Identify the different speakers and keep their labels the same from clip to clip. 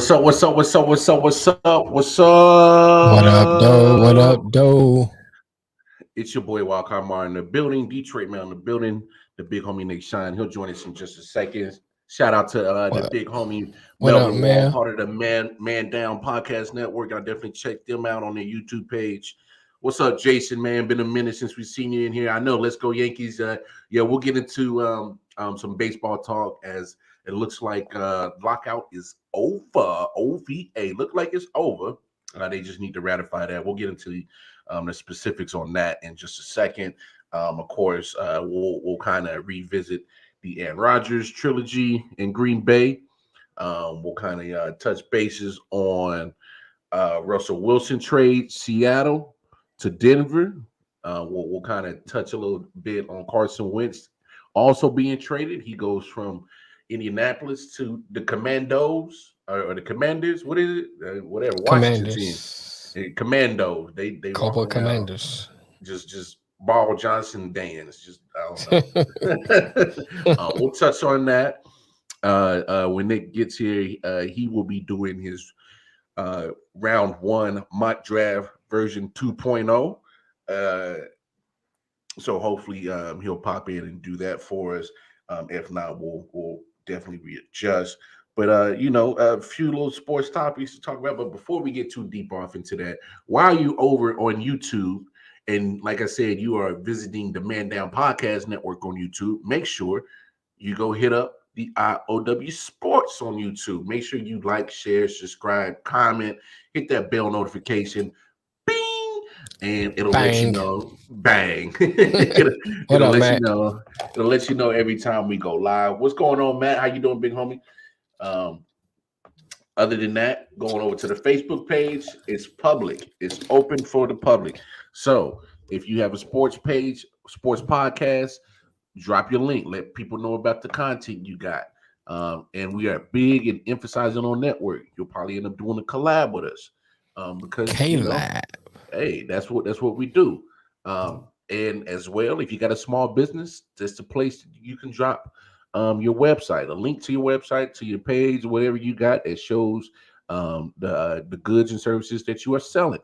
Speaker 1: What's up? What's up? What's up? What's up? What's up? What's
Speaker 2: What up, though? What up,
Speaker 1: up?
Speaker 2: though?
Speaker 1: It's your boy Wildcard Mar in the building, Detroit man in the building, the big homie Nick Shine. He'll join us in just a second. Shout out to the
Speaker 2: What?
Speaker 1: big homie
Speaker 2: What up,
Speaker 1: Melvin Wall,
Speaker 2: man?
Speaker 1: part of the Man Down Podcast Network. I definitely check them out on their YouTube page. What's up, Jason? Man, been a minute since we've seen you in here. I know. Let's go Yankees. Yeah, we'll get into some baseball talk as it looks like lockout is over. OVA look like it's over. They just need to ratify that. We'll get into the specifics on that in just a second. Of course, we'll kind of revisit the Aaron Rodgers trilogy in Green Bay. We'll kind of touch bases on Russell Wilson trade Seattle to Denver. We'll kind of touch a little bit on Carson Wentz also being traded. He goes from Indianapolis to the Commandos or the Commanders. What is it? Whatever. Washington team.
Speaker 2: Commanders.
Speaker 1: Commandos. They walk
Speaker 2: Couple
Speaker 1: around
Speaker 2: commanders.
Speaker 1: just Ball Johnson dance. Just I don't know. We'll touch on that. When Nick gets here, he will be doing his round one mock draft version 2.0. So hopefully he'll pop in and do that for us. If not, we'll definitely readjust. But a few little sports topics to talk about. But before we get too deep off into that, while you over on YouTube, and like I said, you are visiting the Man Down Podcast Network on YouTube, make sure you go hit up the I.O.W. Sports on YouTube. Make sure you like, share, subscribe, comment, hit that bell notification, bing, and it'll let you
Speaker 2: Bang.
Speaker 1: know. Bang!
Speaker 2: What
Speaker 1: it'll
Speaker 2: up,
Speaker 1: let you
Speaker 2: Matt?
Speaker 1: know. It'll let you know every time we go live. What's going on, Matt? How you doing, big homie? Um, Other than that, going over to the Facebook page, it's public. It's open for the public. So if you have a sports page, sports podcast, drop your link. Let people know about the content you got. And we are big and emphasizing on network. You'll probably end up doing a collab with us because
Speaker 2: K-Lab.
Speaker 1: hey, that's what we do. And as well, if you got a small business, that's the place you can drop your website, a link to your website, to your page, whatever you got that shows the goods and services that you are selling.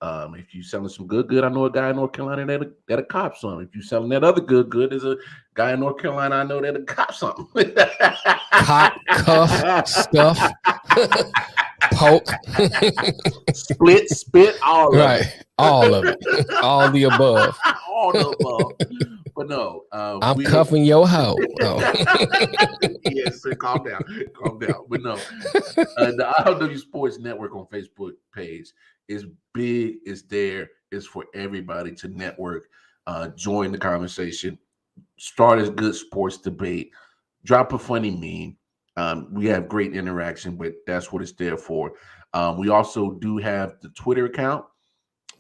Speaker 1: If you're selling some good, I know a guy in North Carolina that'll cop some. If you're selling that other good, there's a guy in North Carolina I know that'll cop something.
Speaker 2: Cop, cuff, stuff, poke.
Speaker 1: Split, spit, all of
Speaker 2: Right.
Speaker 1: it.
Speaker 2: All of it. All the above.
Speaker 1: All the above. But no,
Speaker 2: I'm cuffing your hoe. Oh.
Speaker 1: Yes, sir, calm down. Calm down. But no, the I.O.W. Sports Network on Facebook page is big, it's there, it's for everybody to network, join the conversation, start a good sports debate, drop a funny meme. We have great interaction, but that's what it's there for. We also do have the Twitter account,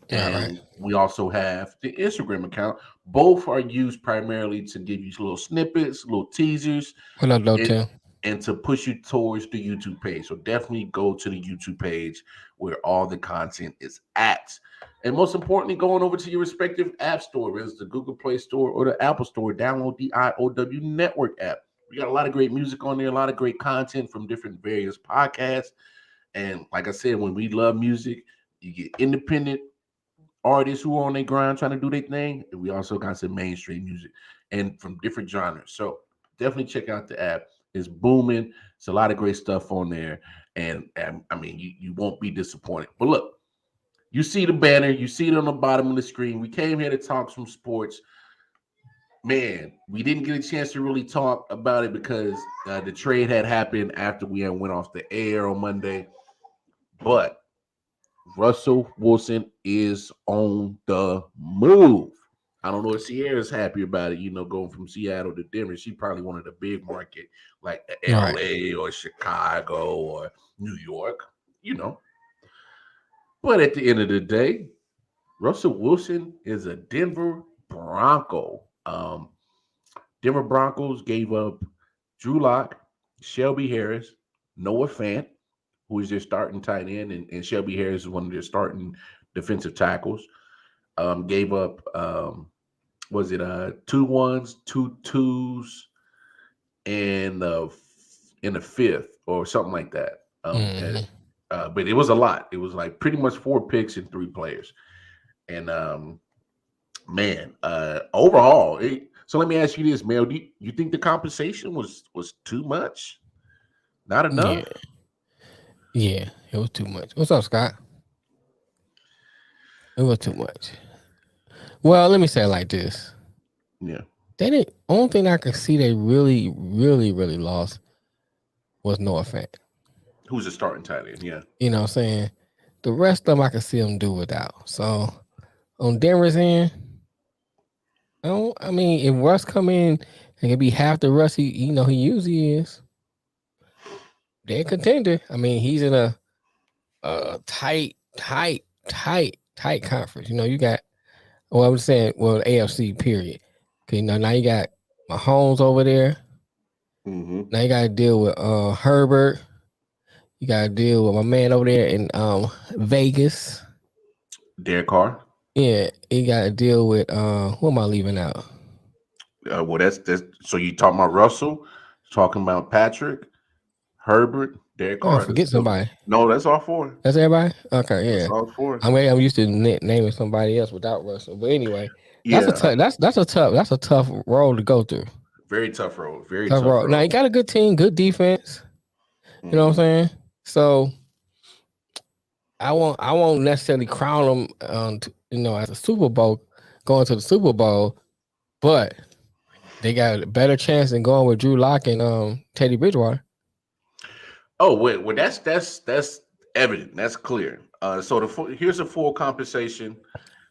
Speaker 1: and
Speaker 2: Right.
Speaker 1: we also have the Instagram account. Both are used primarily to give you little snippets, little teasers,
Speaker 2: What up, though,
Speaker 1: and,
Speaker 2: Tim?
Speaker 1: and to push you towards the YouTube page. So definitely go to the YouTube page where all the content is at. And most importantly, going over to your respective app store, whether it's the Google Play Store or the Apple Store, download the I.O.W. Network app. We got a lot of great music on there, a lot of great content from different various podcasts. And like I said, when we love music, you get independent artists who are on their grind trying to do their thing. And we also got some mainstream music and from different genres. So definitely check out the app. It's booming. It's a lot of great stuff on there. And I mean, you won't be disappointed. But look, you see the banner, you see it on the bottom of the screen. We came here to talk some sports. Man, we didn't get a chance to really talk about it because the trade had happened after we had went off the air on Monday. But Russell Wilson is on the move. I don't know if Sierra's happy about it, going from Seattle to Denver. She probably wanted a big market like
Speaker 2: Right.
Speaker 1: LA or Chicago or New York, you know. But at the end of the day, Russell Wilson is a Denver Bronco. Denver Broncos gave up Drew Lock, Shelby Harris, Noah Fant, who is their starting tight end, and Shelby Harris is one of their starting defensive tackles. Gave up, was it 2 1s, 2 2s, and in the fifth or something like that. But it was a lot. It was like pretty much 4 picks and 3 players. And man, overall, so let me ask you this, Mel. Do you think the compensation was too much? Not enough?
Speaker 2: Yeah, it was too much. What's up, Scott? It was too much. Well, let me say it like this.
Speaker 1: Yeah.
Speaker 2: They didn't. Only thing I could see they really, really, really lost was Noah Fant.
Speaker 1: Who's a starting tight end? Yeah.
Speaker 2: You know what I'm saying? The rest of them I could see them do without. So on Denver's end, I mean, if Russ come in and can be half the Russ he usually is, they're a contender. I mean, he's in a tight conference. You know, you got I'm saying, AFC period. Okay, now you got Mahomes over there.
Speaker 1: Mm-hmm.
Speaker 2: Now you got to deal with Herbert. You got to deal with my man over there in Vegas.
Speaker 1: Derek Carr.
Speaker 2: Yeah, you got to deal with who am I leaving out?
Speaker 1: Well, that's so you talking about Russell, talking about Patrick, Herbert, Derek Carr.
Speaker 2: Forget somebody.
Speaker 1: No, that's all 4.
Speaker 2: That's everybody. Okay, yeah.
Speaker 1: That's all 4.
Speaker 2: I'm used to naming somebody else without Russell, but anyway,
Speaker 1: yeah,
Speaker 2: that's a tough role to go through.
Speaker 1: Very tough role. Very tough
Speaker 2: role.
Speaker 1: role.
Speaker 2: Now you got a good team, good defense. You know what I'm saying? So I won't necessarily crown them, as a Super Bowl, going to the Super Bowl, but they got a better chance than going with Drew Lock and Teddy Bridgewater.
Speaker 1: Oh wait, well that's evident. That's clear. So here's a full compensation.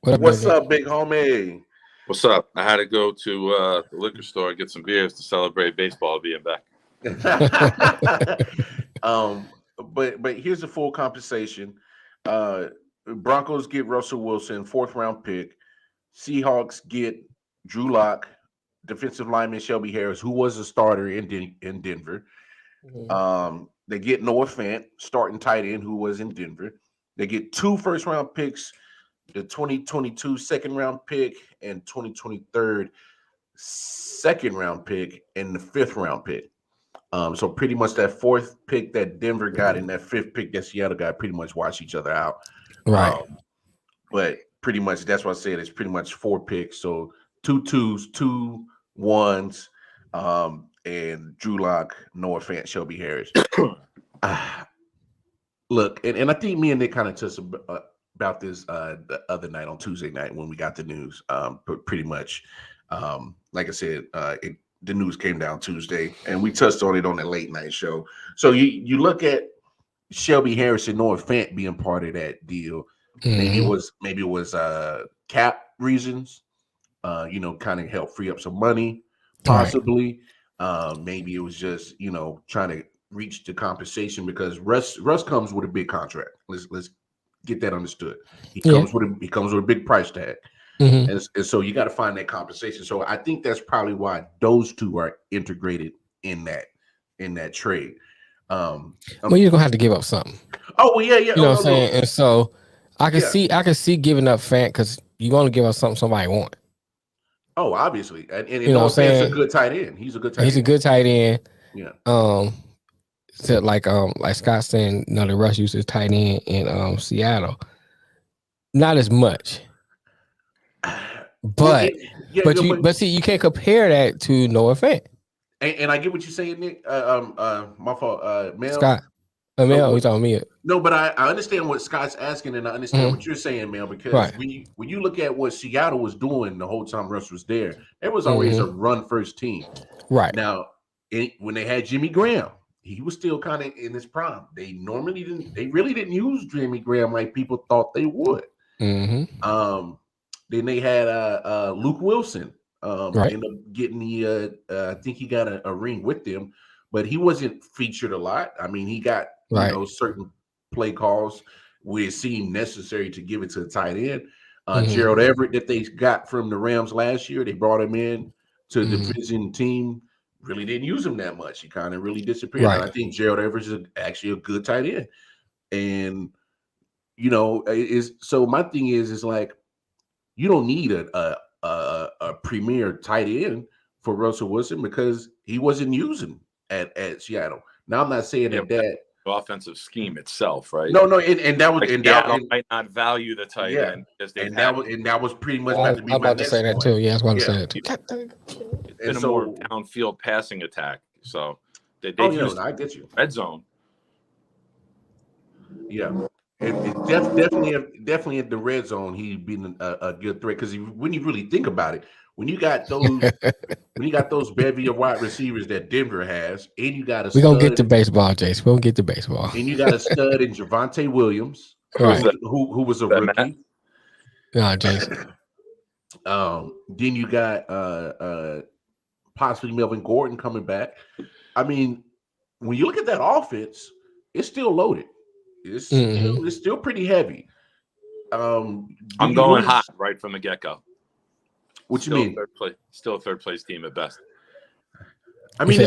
Speaker 1: What's up, big homie?
Speaker 3: What's up? I had to go to the liquor store and get some beers to celebrate baseball being back.
Speaker 1: But here's the full compensation. Broncos get Russell Wilson, 4th round pick. Seahawks get Drew Lock, defensive lineman Shelby Harris, who was a starter in Denver. Mm-hmm. They get Noah Fant, starting tight end, who was in Denver. They get 2 first-round picks, the 2022 2nd-round pick and 2023 2nd-round pick and the 5th-round pick. So pretty much that 4th pick that Denver got and that 5th pick that Seattle got pretty much watch each other out.
Speaker 2: Right.
Speaker 1: But pretty much that's what I said. It's pretty much 4 picks. So 2 2s, 2 1s, and Drew Lock, Noah Fant, Shelby Harris. Look, and I think me and Nick kind of touched about this the other night on Tuesday night when we got the news. But pretty much, like I said, the news came down Tuesday, and we touched on it on the late night show. So you look at Shelby Harris and Noah Fant being part of that deal. Mm-hmm. Maybe it was cap reasons, kind of help free up some money, possibly. Right. Maybe it was just trying to reach the compensation because Russ comes with a big contract. Let's get that understood. He comes with a big price tag. Mm-hmm. And so you got to find that compensation. So I think that's probably why those two are integrated in that trade.
Speaker 2: Well, you're gonna have to give up something.
Speaker 1: Oh well, yeah.
Speaker 2: You know what I'm saying? And so I can see giving up Fant because you're gonna give us something somebody want.
Speaker 1: Oh, obviously, and you know what I'm saying? He's a good tight end. He's a good
Speaker 2: tight end.
Speaker 1: Yeah.
Speaker 2: So like Scott saying, the Russ uses tight end in Seattle. Not as much. But see, you can't compare that to Noah Fant.
Speaker 1: And I get what you're saying, Nick. My fault. Mel.
Speaker 2: Scott. Mel, we talking me.
Speaker 1: No, but I understand what Scott's asking, and I understand what you're saying, Mel. Because when you look at what Seattle was doing the whole time Russ was there, it was always a run first team.
Speaker 2: Right
Speaker 1: now, when they had Jimmy Graham, he was still kind of in his prime. They really didn't use Jimmy Graham like people thought they would. Mm-hmm. Then they had Luke Wilson. Ended up getting I think he got a ring with them, but he wasn't featured a lot. I mean, he got certain play calls where it seemed necessary to give it to the tight end. Gerald Everett that they got from the Rams last year, they brought him in to the division team. Really didn't use him that much. He kind of really disappeared. And I think Gerald Everett is actually a good tight end. And so my thing is like you don't need a premier tight end for Russell Wilson because he wasn't using at Seattle. Now I'm not saying that
Speaker 3: offensive scheme itself, right?
Speaker 1: No, and that was
Speaker 3: Like Seattle might not value the tight end because
Speaker 1: that was pretty much
Speaker 2: I
Speaker 1: about
Speaker 2: was
Speaker 1: to be
Speaker 2: about to say that too. Yeah, I was about to say that too.
Speaker 3: It's been a more downfield passing attack. So they've used
Speaker 1: I get you.
Speaker 3: red zone.
Speaker 1: Yeah. And definitely at the red zone, he'd been a good threat because when you really think about it, when you got those bevy of wide receivers that Denver has, and you got
Speaker 2: we're gonna get to baseball, Jace. We're gonna get to baseball.
Speaker 1: And you got a stud in Javonte Williams,
Speaker 2: right?
Speaker 1: Who was a rookie.
Speaker 2: No, Jace.
Speaker 1: Then you got possibly Melvin Gordon coming back. I mean, when you look at that offense, it's still loaded. It's still pretty heavy.
Speaker 3: I'm going hot right from the get-go.
Speaker 1: What you mean?
Speaker 3: Still a third place team at best.
Speaker 1: I mean,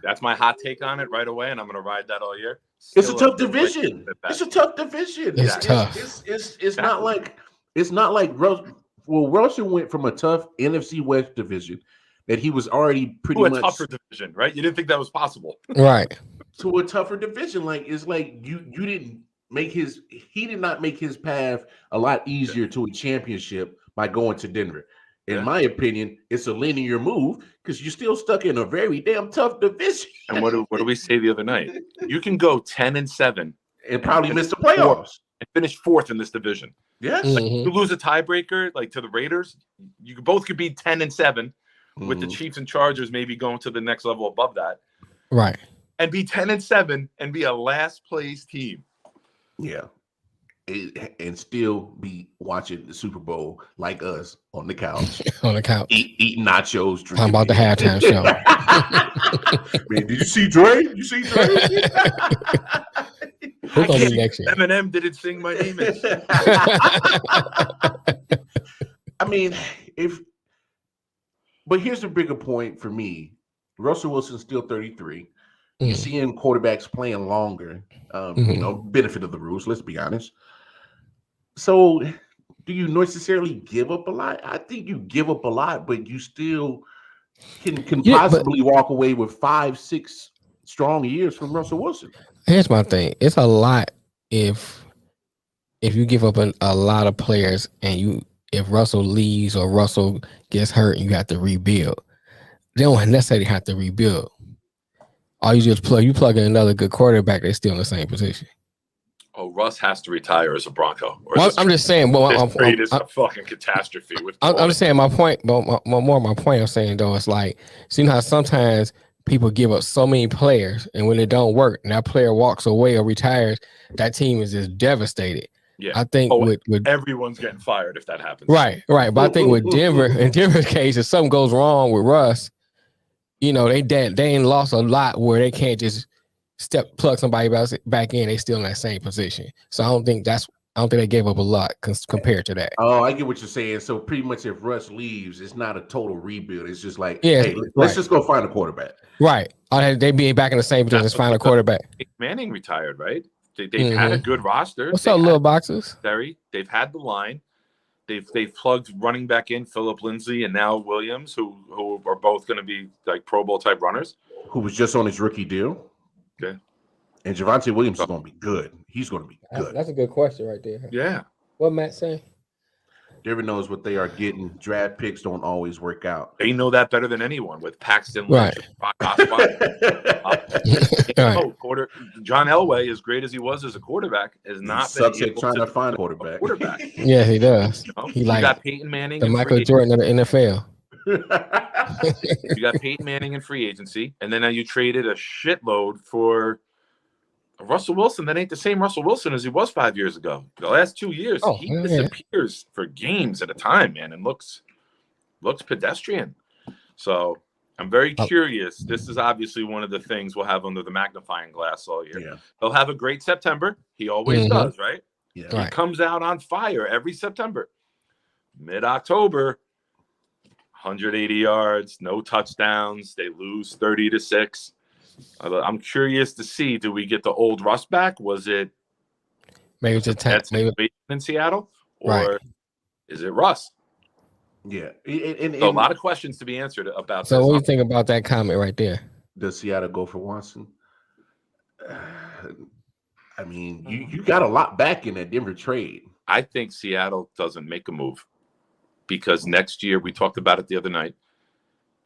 Speaker 3: that's my hot take on it right away, and I'm going to ride that all year.
Speaker 1: It's a tough division. It's a tough division.
Speaker 2: It's tough.
Speaker 1: It's not like Russell went from a tough NFC West division that he was already pretty much
Speaker 3: a tougher division, right? You didn't think that was possible,
Speaker 2: right?
Speaker 1: To a tougher division, like it's like you didn't make he did not make his path a lot easier to a championship by going to Denver. In my opinion, it's a linear move because you're still stuck in a very damn tough division.
Speaker 3: And what do we say the other night? You can go 10-7
Speaker 1: and probably miss the playoffs
Speaker 3: and finish fourth in this division.
Speaker 1: Yes,
Speaker 3: like you lose a tiebreaker like to the Raiders, you both could be 10-7 with the Chiefs and Chargers maybe going to the next level above that,
Speaker 2: right?
Speaker 3: And be 10-7 and be a last place team.
Speaker 1: Yeah. And still be watching the Super Bowl like us on the couch. Eating nachos.
Speaker 2: Talking about the halftime show.
Speaker 1: Man, did you see Dre? You see Dre?
Speaker 2: Who's gonna be next year?
Speaker 3: Eminem didn't sing my name.
Speaker 1: I mean, but here's the bigger point for me. Russell Wilson's still 33. You're seeing quarterbacks playing longer. Benefit of the rules, let's be honest. So, do you necessarily give up a lot? I think you give up a lot, but you still can possibly walk away with 5-6 strong years from Russell Wilson.
Speaker 2: Here's my thing: it's a lot if you give up a lot of players, and if Russell leaves or Russell gets hurt, you have to rebuild. They don't necessarily have to rebuild. All you just plug in another good quarterback, they're still in the same position.
Speaker 3: Oh, Russ has to retire as a Bronco.
Speaker 2: I'm just saying. This
Speaker 3: trade is a fucking catastrophe.
Speaker 2: I'm just saying my point. But my point I'm saying though is like, see how sometimes people give up so many players, and when it don't work, and that player walks away or retires, that team is just devastated.
Speaker 3: Yeah,
Speaker 2: I think with
Speaker 3: everyone's getting fired if that happens.
Speaker 2: Right. But I think with Denver, in Denver's case, if something goes wrong with Russ, they ain't lost a lot where they can't just plug somebody else back in. They still in that same position. So I don't think they gave up a lot compared to that.
Speaker 1: Oh, I get what you're saying. So pretty much if Russ leaves, it's not a total rebuild. It's just like, hey, let's just go find a quarterback.
Speaker 2: Right. They be back in the same position as find a quarterback.
Speaker 3: Manning retired, right? They've had a good roster.
Speaker 2: What's up, little boxes?
Speaker 3: They've had the line. They've plugged running back in Phillip Lindsay and now Williams, who are both going to be like Pro Bowl type runners.
Speaker 1: Who was just on his rookie deal.
Speaker 3: Okay.
Speaker 1: And Javonte Williams is going to be good. He's going to be good.
Speaker 2: That's a good question right there.
Speaker 3: Yeah.
Speaker 2: What Matt say?
Speaker 1: Denver knows what they are getting. Draft picks don't always work out.
Speaker 3: They know that better than anyone with Paxton Lynch.
Speaker 2: Right.
Speaker 3: John Elway, as great as he was as a quarterback, has not been able
Speaker 1: trying to find a quarterback.
Speaker 2: Yeah, he does.
Speaker 3: He got Peyton Manning,
Speaker 2: the Michael Jordan of the NFL.
Speaker 3: You got Peyton Manning in free agency, and then you traded a shitload for Russell Wilson. That ain't the same Russell Wilson as he was 5 years ago. The last 2 years, he disappears for games at a time, man, and looks pedestrian. So I'm very curious. This is obviously one of the things we'll have under the magnifying glass all year.
Speaker 1: Yeah.
Speaker 3: He'll have a great September. He always does, right?
Speaker 1: Yeah.
Speaker 3: He comes out on fire every September. Mid-October, 180 yards, no touchdowns. They lose 30-6. I'm curious to see, do we get the old Russ back? Was it
Speaker 2: maybe just maybe
Speaker 3: in Seattle? Or is it Russ?
Speaker 1: Yeah.
Speaker 3: So a lot of questions to be answered about
Speaker 2: so this. So what do you think about that comment right there?
Speaker 1: Does Seattle go for Watson? I mean, you got a lot back in that Denver trade.
Speaker 3: I think Seattle doesn't make a move because next year, we talked about it the other night,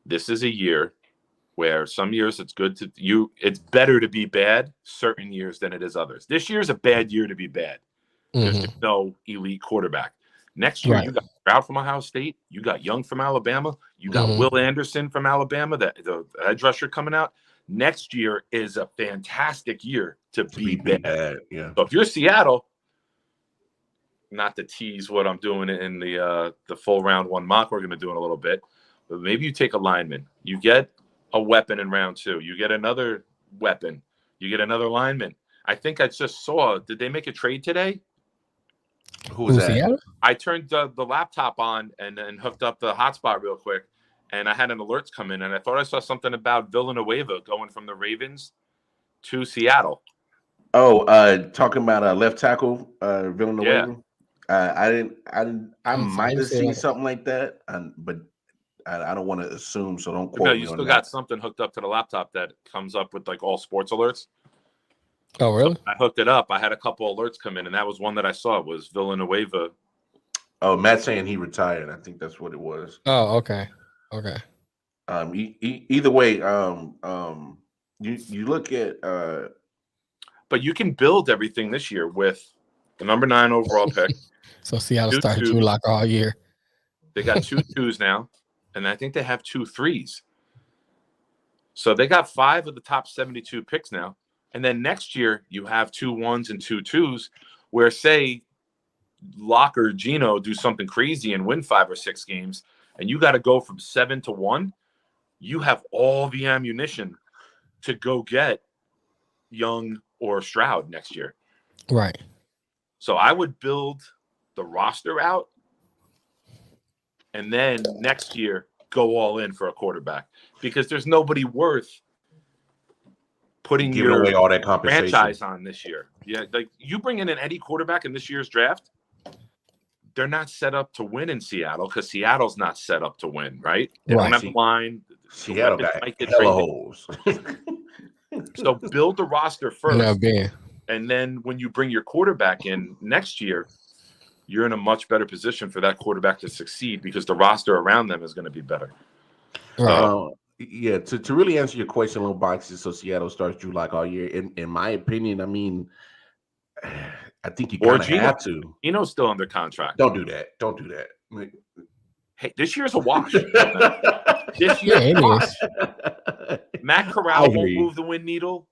Speaker 3: this is a year where some years it's good to it's better to be bad certain years than it is others. This year is a bad year to be bad. There's no elite quarterback. Next year, you got Stroud from Ohio State. You got Young from Alabama. You got Will Anderson from Alabama, the edge rusher coming out. Next year is a fantastic year to be bad.
Speaker 1: Yeah.
Speaker 3: So if you're Seattle, not to tease what I'm doing in the full round one mock we're going to do in a little bit, but maybe you take a lineman. You get a weapon in round 2. You get another weapon. You get another lineman. I think I just saw, did they make a trade today?
Speaker 1: Who was that?
Speaker 2: Seattle?
Speaker 3: I turned the laptop on and hooked up the hotspot real quick, and I had an alerts come in, and I thought I saw something about Villanueva going from the Ravens to Seattle.
Speaker 1: Oh, talking about left tackle Villanueva.
Speaker 3: Yeah.
Speaker 1: I might have seen something like that, but I don't want to assume, so don't quote me on that.
Speaker 3: You still got something hooked up to the laptop that comes up with like all sports alerts.
Speaker 2: Oh, really?
Speaker 3: So I hooked it up. I had a couple alerts come in, and that was one that I saw was Villanueva.
Speaker 1: Oh, Matt's saying he retired. I think that's what it was.
Speaker 2: Oh, okay. Okay.
Speaker 1: Either way, you look at
Speaker 3: but you can build everything this year with the number 9 overall pick.
Speaker 2: So Seattle started Drew Lock all year.
Speaker 3: They got 2 2s now, and I think they have 2 3s. So they got 5 of the top 72 picks now. And then next year, you have 2 1s and 2 2s, where say Locke or Gino do something crazy and win 5 or 6 games, and you got to go from 7 to 1. You have all the ammunition to go get Young or Stroud next year.
Speaker 2: Right.
Speaker 3: So I would build the roster out, and then next year go all in for a quarterback, because there's nobody worth putting
Speaker 1: giving away all that compensation
Speaker 3: franchise on this year. Yeah, like you bring in an Eddie quarterback in this year's draft, they're not set up to win in Seattle because Seattle's not set up to win, right? They don't have the line.
Speaker 1: Seattle got hella holes.
Speaker 3: So build the roster first, and then when you bring your quarterback in next year, you're in a much better position for that quarterback to succeed because the roster around them is going to be better.
Speaker 1: Yeah, to really answer your question, little boxes. So Seattle starts Drew Lock all year. In my opinion, I mean, I think you kind of have to.
Speaker 3: Gino's still under contract.
Speaker 1: Don't do that. Don't do that.
Speaker 3: Hey, this year's a wash. This year's a wash. Matt Corral won't move the win needle.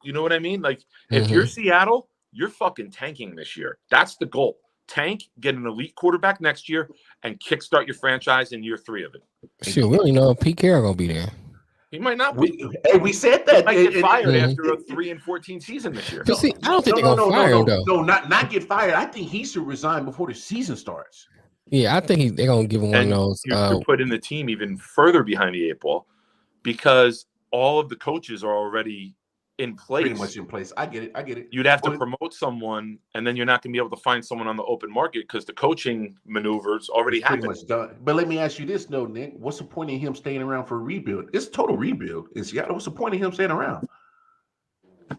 Speaker 3: You know what I mean? Like, if you're Seattle, you're fucking tanking this year. That's the goal. Tank, get an elite quarterback next year, and kickstart your franchise in year 3 of it.
Speaker 2: Sure, we don't even know if Pete Carroll gonna be there.
Speaker 3: He might not be.
Speaker 1: We said that.
Speaker 3: He might get fired after a 3-14 season this year.
Speaker 2: See, I don't think they're gonna fire him though.
Speaker 1: No, not get fired. I think he should resign before the season starts.
Speaker 2: Yeah, I think they're gonna give him one of those.
Speaker 3: You're putting the team even further behind the 8 ball because all of the coaches are already in place.
Speaker 1: Pretty much in place. I get it.
Speaker 3: You'd have to promote someone, and then you're not going to be able to find someone on the open market because the coaching maneuvers already happened.
Speaker 1: Pretty much done. But let me ask you this, though, Nick. What's the point of him staying around for a rebuild? It's a total rebuild in Seattle. What's the point of him staying around?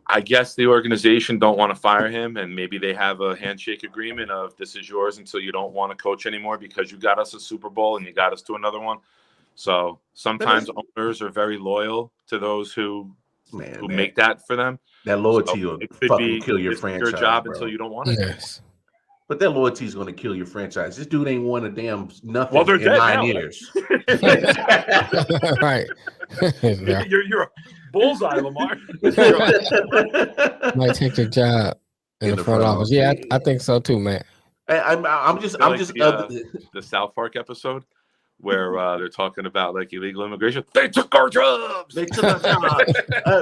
Speaker 3: I guess the organization don't want to fire him, and maybe they have a handshake agreement of this is yours until you don't want to coach anymore because you got us a Super Bowl and you got us to another one. So sometimes owners are very loyal to those who make that for them.
Speaker 1: That loyalty will fucking kill your franchise.
Speaker 3: Your job until you don't want it.
Speaker 1: Yes. But that loyalty is going to kill your franchise. This dude ain't won a damn nothing
Speaker 3: in 9
Speaker 1: years.
Speaker 2: Right.
Speaker 3: You're a bullseye, Lamar.
Speaker 2: Might take your job in the front office. Yeah, I think so too, man.
Speaker 1: I'm just
Speaker 3: the South Park episode where they're talking about like illegal immigration. They took our jobs.
Speaker 1: They took our jobs.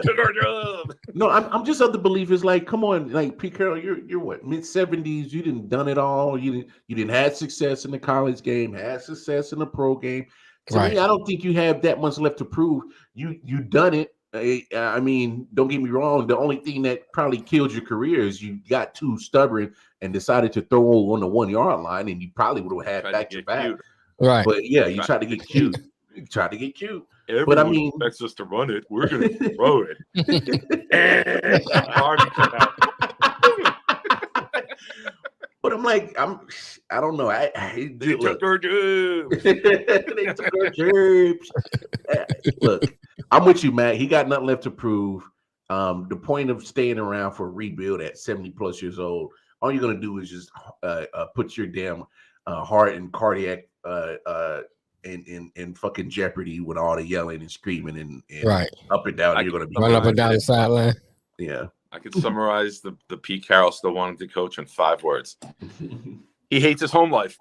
Speaker 3: Took our jobs.
Speaker 1: No, I'm just of the belief is like, come on, like Pete Carroll, you're what, mid-70s? You didn't done it all. You didn't have success in the college game, had success in the pro game. To me, I don't think you have that much left to prove. You done it. I mean, don't get me wrong. The only thing that probably killed your career is you got too stubborn and decided to throw on the 1-yard line, and you probably would have had back-to-back.
Speaker 2: Right.
Speaker 1: But yeah, you tried to get cute. You tried to get cute.
Speaker 3: Everyone
Speaker 1: but I mean,
Speaker 3: expects us to run it. We're going to throw it. And Harvey come out.
Speaker 1: I don't know.
Speaker 3: They took our jobs.
Speaker 1: They took our jobs. Look, I'm with you, Matt. He got nothing left to prove. The point of staying around for a rebuild at 70 plus years old, all you're gonna do is just put your damn heart and cardiac in fucking jeopardy with all the yelling and screaming and
Speaker 2: right
Speaker 1: up and down. You're gonna be
Speaker 2: run up and down the sideline.
Speaker 1: Yeah.
Speaker 3: I could summarize the Pete Carroll still wanting to coach in 5 words. He hates his home life.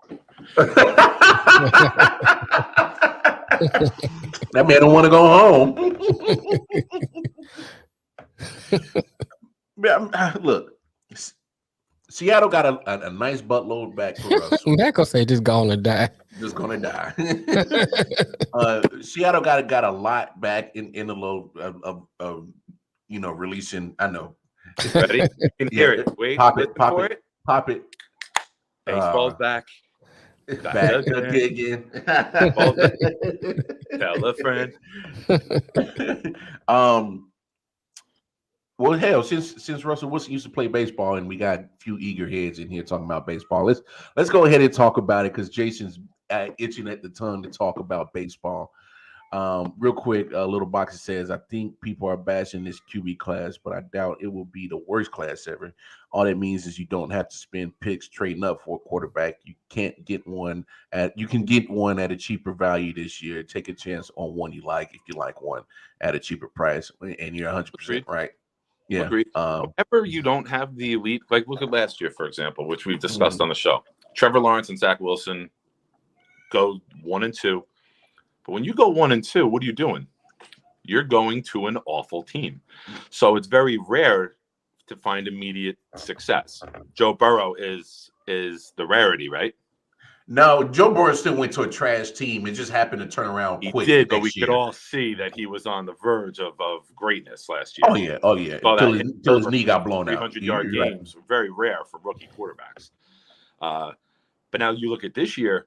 Speaker 1: That man don't want to go home. Look, Seattle got a nice buttload back for us.
Speaker 2: Matt gonna say just gonna die.
Speaker 1: Just gonna die. Seattle got a lot back in the load of releasing. I know.
Speaker 3: Ready? You can hear it. Wait,
Speaker 1: pop it.
Speaker 3: Baseball's back.
Speaker 1: Back again.
Speaker 3: Tell a friend.
Speaker 1: Well, hell, since Russell Wilson used to play baseball, and we got a few eager heads in here talking about baseball, let's go ahead and talk about it because Jason's itching at the tongue to talk about baseball. Real quick, Little Boxer says, I think people are bashing this QB class, but I doubt it will be the worst class ever. All that means is you don't have to spend picks trading up for a quarterback. You can get one at a cheaper value this year. Take a chance on one you like if you like one at a cheaper price, and you're 100% right. Yeah.
Speaker 3: Whenever you don't have the elite, like look at last year, for example, which we've discussed on the show. Trevor Lawrence and Zach Wilson go 1-2. But when you go 1-2, what are you doing? You're going to an awful team. So it's very rare to find immediate success. Joe Burrow is the rarity, right?
Speaker 1: No, Joe Burrow still went to a trash team. It just happened to turn around quick.
Speaker 3: He did, but we could all see that he was on the verge of greatness last year.
Speaker 1: Oh yeah. Until his knee got blown out.
Speaker 3: 300-yard games were very rare for rookie quarterbacks. But now you look at this year,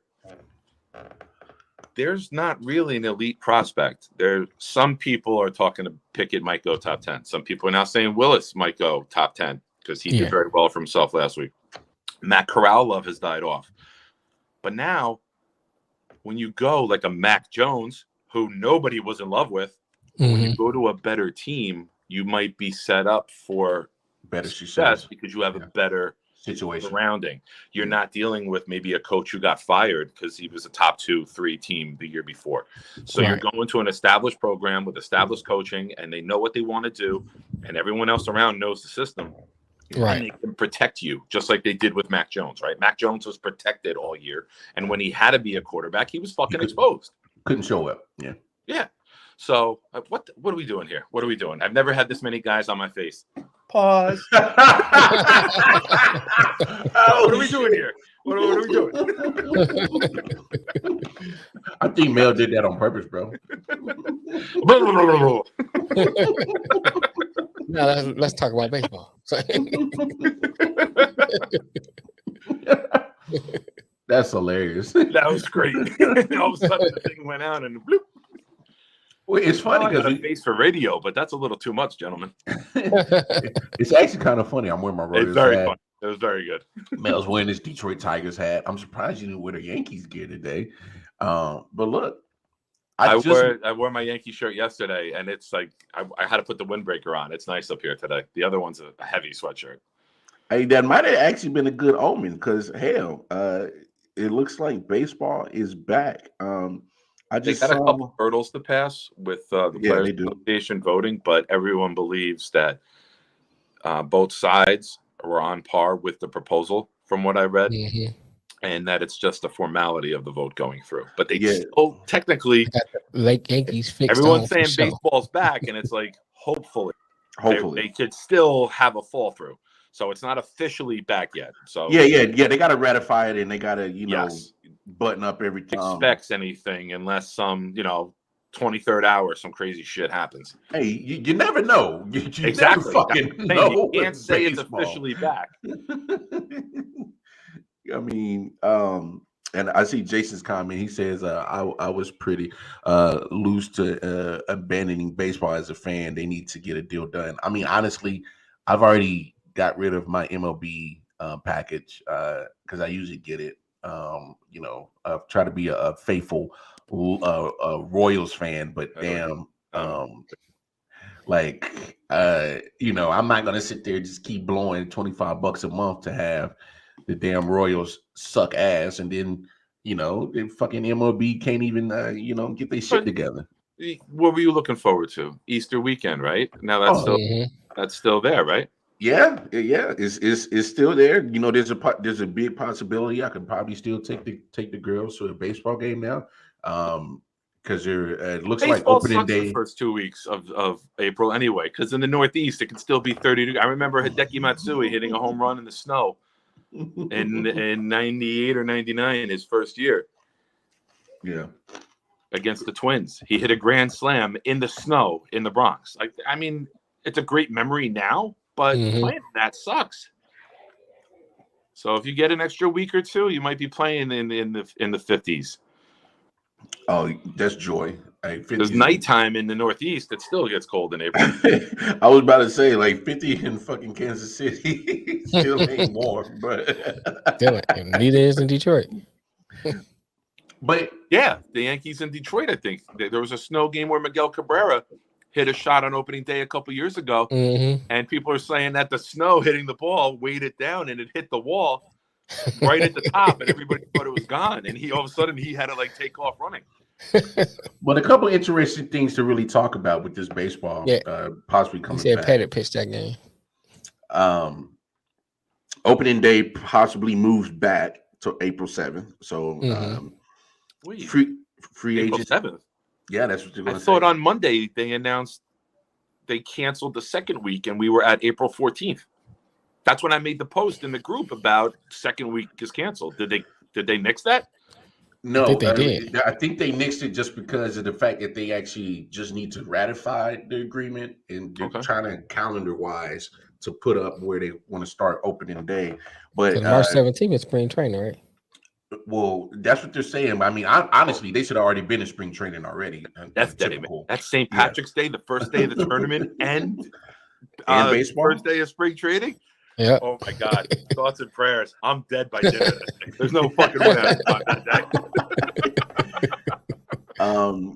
Speaker 3: there's not really an elite prospect. Some people are talking to Pickett might go top 10. Some people are now saying Willis might go top 10 because he did very well for himself last week. Matt Corral love has died off. But now, when you go like a Mac Jones, who nobody was in love with, when you go to a better team, you might be set up for
Speaker 1: better
Speaker 3: success because you have a better
Speaker 1: situation
Speaker 3: surrounding. You're not dealing with maybe a coach who got fired because he was a top 2-3 team the year before. So you're going to an established program with established coaching, and they know what they want to do, and everyone else around knows the system.
Speaker 2: Right.
Speaker 3: And they can protect you, just like they did with Mac Jones, right? Mac Jones was protected all year, and when he had to be a quarterback, he was fucking exposed.
Speaker 1: Couldn't show up.
Speaker 3: Yeah. So what are we doing here? What are we doing? I've never had this many guys on my face. Pause. What are we doing here? What are we doing?
Speaker 1: I think Mel did that on purpose, bro.
Speaker 2: Now let's talk about baseball.
Speaker 1: That's hilarious.
Speaker 3: That was great. All of a sudden, the thing went out and bloop.
Speaker 1: Well, it's funny because
Speaker 3: I face for radio, but that's a little too much, gentlemen.
Speaker 1: It's actually kind of funny. I'm wearing my Raiders
Speaker 3: It's very
Speaker 1: hat.
Speaker 3: funny. It was very good.
Speaker 1: Mel's wearing his Detroit Tigers hat. I'm surprised you didn't wear the Yankees gear today. But look,
Speaker 3: I wore my Yankee shirt yesterday, and it's like I had to put the windbreaker on. It's nice up here today. The other one's a heavy sweatshirt.
Speaker 1: Hey, that might have actually been a good omen because hell, it looks like baseball is back. I just
Speaker 3: got a couple hurdles to pass with the Players Association voting, but everyone believes that both sides were on par with the proposal, from what I read, and that it's just a formality of the vote going through. But they still technically,
Speaker 2: like Yankees fixed.
Speaker 3: Everyone's saying baseball's back, and it's like hopefully they could still have a fall through. So it's not officially back yet. So
Speaker 1: yeah, they got to ratify it, and they got to button up everything.
Speaker 3: Expects anything unless some 23rd hour some crazy shit happens.
Speaker 1: Hey, you never know. You
Speaker 3: exactly.
Speaker 1: Never fucking know.
Speaker 3: You can't say it's officially back.
Speaker 1: I mean, and I see Jason's comment. He says, I was pretty loose to abandoning baseball as a fan. They need to get a deal done. I mean, honestly, I've already got rid of my MLB package because I usually get it. Try to be a faithful Royals fan, but damn, I'm not gonna sit there and just keep blowing $25 a month to have the damn Royals suck ass, and then the fucking MLB can't even get their shit together.
Speaker 3: What were you looking forward to? Easter weekend, right? Now that's still there, right?
Speaker 1: Yeah, it's still there. There's a big possibility I could probably still take the girls to a baseball game now, because it looks
Speaker 3: baseball
Speaker 1: like opening
Speaker 3: sucks
Speaker 1: day.
Speaker 3: The first 2 weeks of April anyway, because in the Northeast it can still be 30 degrees. I remember Hideki Matsui hitting a home run in the snow in 98 or 99, his first year.
Speaker 1: Yeah.
Speaker 3: Against the Twins. He hit a grand slam in the snow in the Bronx. It's a great memory now, but playing that sucks. So if you get an extra week or two, you might be playing in the 50s.
Speaker 1: Oh, that's joy.
Speaker 3: There's nighttime in the Northeast. It still gets cold in April.
Speaker 1: I was about to say 50 in fucking Kansas City still ain't warm, but
Speaker 2: neither is in Detroit.
Speaker 1: But
Speaker 3: yeah, the Yankees in Detroit, I think there was a snow game where Miguel Cabrera hit a shot on opening day a couple years ago, and people are saying that the snow hitting the ball weighed it down and it hit the wall right at the top, and everybody thought it was gone, and he all of a sudden he had to take off running.
Speaker 1: But a couple interesting things to really talk about with this baseball, possibly coming back.
Speaker 2: Pettit pitched that game.
Speaker 1: Opening day possibly moves back to April 7th. So free
Speaker 3: April
Speaker 1: agent
Speaker 3: 7th.
Speaker 1: Yeah, that's what you're going to say.
Speaker 3: I thought on Monday they announced they canceled the second week, and we were at April 14th. That's when I made the post in the group about second week is canceled. Did they nix that?
Speaker 1: No,
Speaker 2: I think they did.
Speaker 1: I think they nixed it just because of the fact that they actually just need to ratify the agreement, and they're trying to calendar-wise to put up where they want to start opening day. But
Speaker 2: March 17th is spring training, right?
Speaker 1: Well, that's what they're saying. I mean, honestly, they should have already been in spring training already.
Speaker 3: That's typical. That's St. Patrick's Day, the first day of the tournament, and
Speaker 1: baseball.
Speaker 3: First day of spring training.
Speaker 2: Yeah.
Speaker 3: Oh my God! Thoughts and prayers. I'm dead by dinner that day. There's no fucking way I'm that
Speaker 1: day.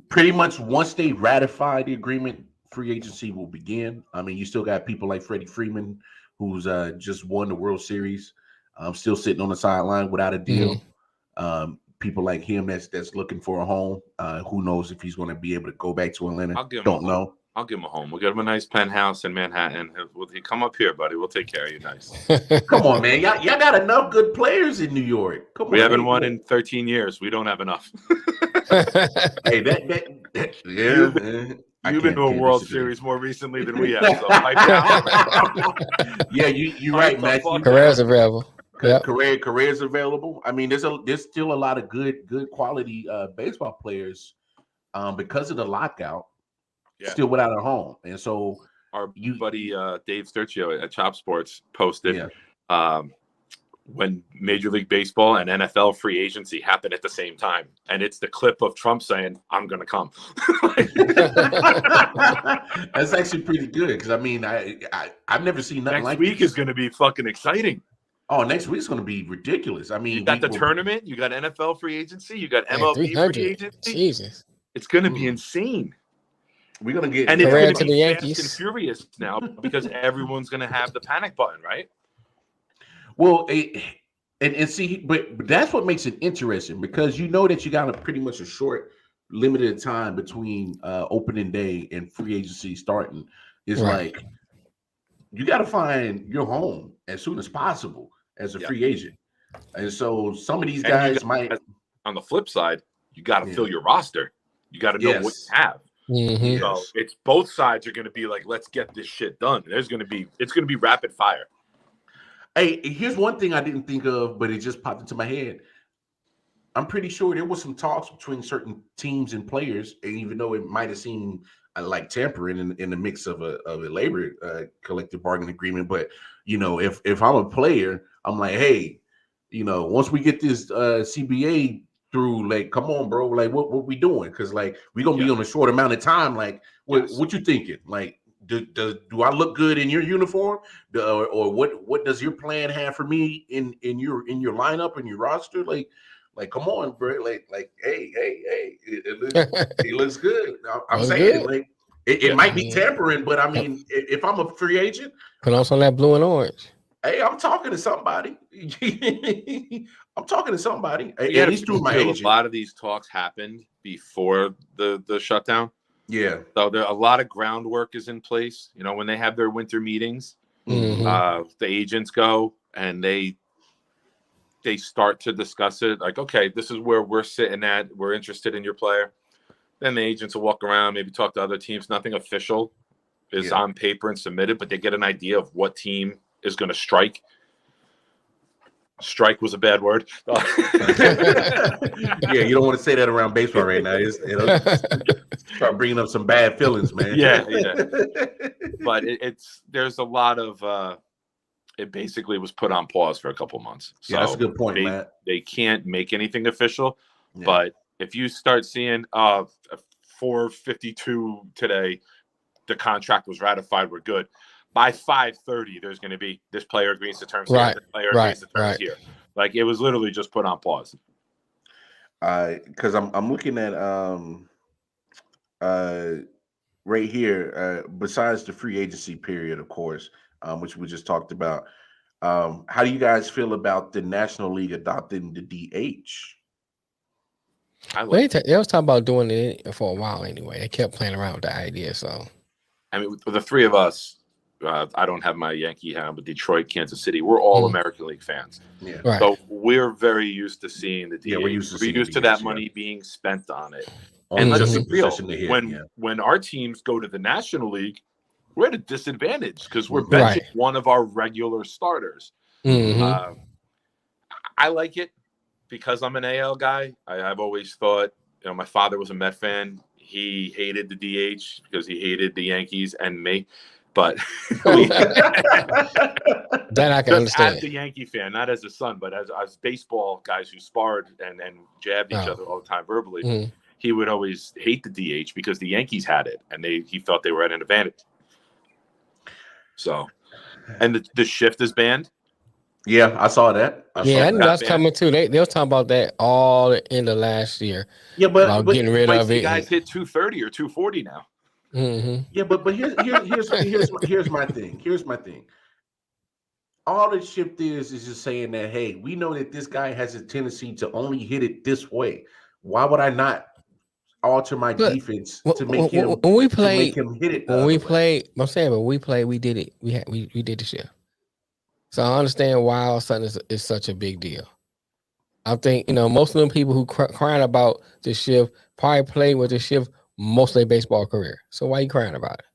Speaker 1: Pretty much once they ratify the agreement, free agency will begin. I mean, you still got people like Freddie Freeman, who's just won the World Series. Still sitting on the sideline without a deal. People like him that's looking for a home. Who knows if he's going to be able to go back to Atlanta? Don't know.
Speaker 3: I'll give him a home. We'll get him a nice penthouse in Manhattan. Will he come up here, buddy? We'll take care of you nice.
Speaker 1: Come on, man. Y'all got enough good players in New York.
Speaker 3: We haven't won in 13 years. We don't have enough.
Speaker 1: Hey,
Speaker 3: You've been to a World Series more recently than we have. So
Speaker 1: yeah, you're right, Matt.
Speaker 2: Career's available.
Speaker 1: Career's available. I mean, there's still a lot of good quality baseball players because of the lockout. Yeah. Still without a home, and so
Speaker 3: our buddy Dave Sturcio at Chop Sports posted when Major League Baseball and NFL free agency happened at the same time, and it's the clip of Trump saying, "I'm going to come."
Speaker 1: That's actually pretty good because I mean, I've never seen nothing like
Speaker 3: this. Next week is going to be fucking exciting.
Speaker 1: Oh, next week's going to be ridiculous. I mean,
Speaker 3: you got the tournament, you got NFL free agency, you got MLB free agency.
Speaker 2: Jesus,
Speaker 3: it's going to be insane.
Speaker 1: We're gonna get
Speaker 3: and it's going to be fast and furious now because everyone's going to have the panic button, right?
Speaker 1: Well, and see, but that's what makes it interesting because you know that you got pretty much a short, limited time between opening day and free agency starting. It's like you got to find your home as soon as possible as a free agent, and so some of these guys might.
Speaker 3: On the flip side, you got to fill your roster. You got to know what you have.
Speaker 2: Mm-hmm.
Speaker 3: So it's both sides are going to be like, let's get this shit done. It's going to be rapid fire.
Speaker 1: Hey, here's one thing I didn't think of, but it just popped into my head. I'm pretty sure there was some talks between certain teams and players, and even though it might have seemed like tampering in the mix of a labor collective bargaining agreement, but if I'm a player, I'm like, hey, once we get this CBA through, like, come on, bro, like what we doing? Because like we're gonna be on a short amount of time. Like, what you thinking? Like, do I look good in your uniform? Or what does your plan have for me in your lineup and your roster? Like, come on, bro. Like, hey, it looks good. I'm
Speaker 2: Looks
Speaker 1: saying,
Speaker 2: good.
Speaker 1: like, it might be tampering, but I mean, if I'm a free agent,
Speaker 2: put on some of that blue and orange.
Speaker 1: hey, I'm talking to somebody. I'm talking to somebody. At
Speaker 3: Yeah,
Speaker 1: least through my agent.
Speaker 3: A lot of these talks happened before the shutdown.
Speaker 1: Yeah.
Speaker 3: So a lot of groundwork is in place. You know, when they have their winter meetings, the agents go and they start to discuss it. Like, okay, this is where we're sitting at. We're interested in your player. Then the agents will walk around, maybe talk to other teams. Nothing official is on paper and submitted, but they get an idea of what team is going to strike. Strike was a bad word.
Speaker 1: Yeah, you don't want to say that around baseball right now. It'll start bringing up some bad feelings, man.
Speaker 3: Yeah. But there's a lot of it basically was put on pause for a couple months. So
Speaker 1: yeah, that's a good point, Matt.
Speaker 3: They can't make anything official, but if you start seeing 4:52 today, the contract was ratified, we're good. By 5:30, there's going to be this player agrees to terms here, this player agrees to terms here. Like, it was literally just put on pause.
Speaker 1: Because I'm looking at right here, besides the free agency period, of course, which we just talked about. How do you guys feel about the National League adopting the DH?
Speaker 2: They was talking about doing it for a while anyway. They kept playing around with the idea. So,
Speaker 3: I mean, the three of us, I don't have my Yankee hat, but Detroit, Kansas City, we're all American League fans.
Speaker 1: Yeah.
Speaker 2: Right.
Speaker 3: So we're very used to seeing the DH.
Speaker 1: Yeah, we're used to
Speaker 3: that money being spent on it.
Speaker 1: And
Speaker 3: let's be real,
Speaker 1: hit,
Speaker 3: when our teams go to the National League, we're at a disadvantage because we're benching one of our regular starters. I like it because I'm an AL guy. I've always thought, you know, my father was a Met fan. He hated the DH because he hated the Yankees and me. But
Speaker 2: that I can understand.
Speaker 3: As a Yankee fan, not as a son, but as baseball guys who sparred and jabbed each other all the time verbally, he would always hate the DH because the Yankees had it and he felt they were at an advantage. So, and the shift is banned.
Speaker 1: Yeah, I saw that.
Speaker 2: I knew that's coming too. They were talking about that all the end of last year.
Speaker 1: Yeah, but
Speaker 2: getting rid of it.
Speaker 3: Guys hit 230 or 240 now.
Speaker 1: Yeah, but here's my thing. Here's my thing. All the shift is just saying that, hey, we know that this guy has a tendency to only hit it this way. Why would I not alter my defense to make him hit it?
Speaker 2: When we played, I'm saying, but we did it. We did the shift. So I understand why all of a sudden it's such a big deal. I think, you know, most of the people who crying about the shift probably played with the shift most of their baseball career. So why are you crying about it?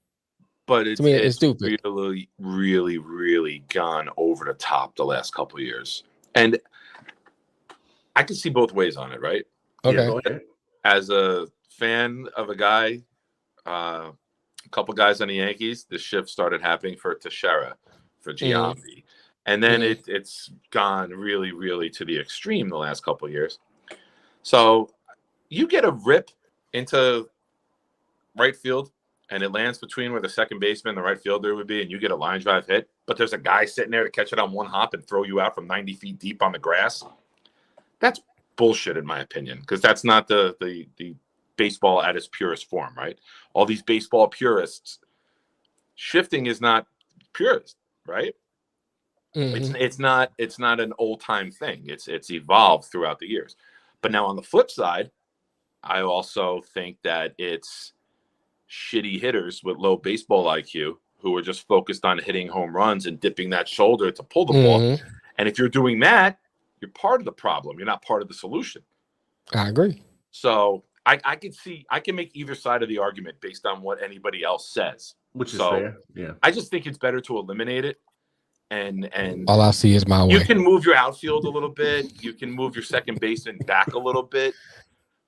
Speaker 3: But it's
Speaker 2: stupid.
Speaker 3: Really, really, really gone over the top the last couple of years. And I can see both ways on it, right?
Speaker 2: Okay.
Speaker 1: Yeah, go ahead.
Speaker 3: As a fan of a guy, a couple guys on the Yankees, the shift started happening for Teixeira, for Giambi. And then it's gone really, really to the extreme the last couple of years. So you get a rip into right field and it lands between where the second baseman and the right fielder would be, and you get a line drive hit, but there's a guy sitting there to catch it on one hop and throw you out from 90 feet deep on the grass. That's bullshit, in my opinion, because that's not the baseball at its purest form, right? All these baseball purists, shifting is not purist, right? It's not an old time thing. It's evolved throughout the years. But now on the flip side, I also think that it's shitty hitters with low baseball IQ who are just focused on hitting home runs and dipping that shoulder to pull the ball. And if you're doing that, you're part of the problem. You're not part of the solution.
Speaker 2: I agree.
Speaker 3: So I can make either side of the argument based on what anybody else says.
Speaker 1: Which is fair. Yeah.
Speaker 3: I just think it's better to eliminate it. And
Speaker 2: all I see is my way.
Speaker 3: You can move your outfield a little bit. You can move your second baseman back a little bit.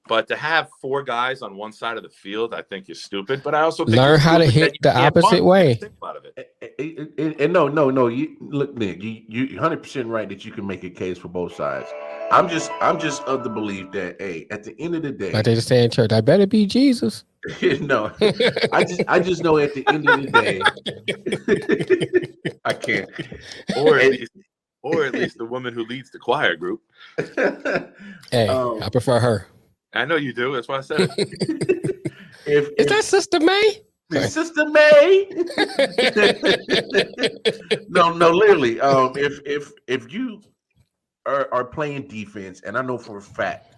Speaker 3: But to have 4 guys on one side of the field, I think is stupid. But I also think
Speaker 2: learn
Speaker 3: it's
Speaker 2: how to
Speaker 3: stupid
Speaker 2: hit
Speaker 3: that you
Speaker 2: the
Speaker 3: can't
Speaker 2: opposite
Speaker 3: punt.
Speaker 2: way.
Speaker 3: Think about it.
Speaker 1: And no. You look, Nick. You 100% right that you can make a case for both sides. I'm just of the belief that at the end of the day,
Speaker 2: Like they just say in church, I better be Jesus.
Speaker 1: no, I just know at the end of the day, I can't.
Speaker 3: Or at least the woman who leads the choir group.
Speaker 2: Hey, I prefer her.
Speaker 3: I know you do. That's why I said it.
Speaker 2: Is that Sister May?
Speaker 1: Sister May? no, literally. If you are playing defense, and I know for a fact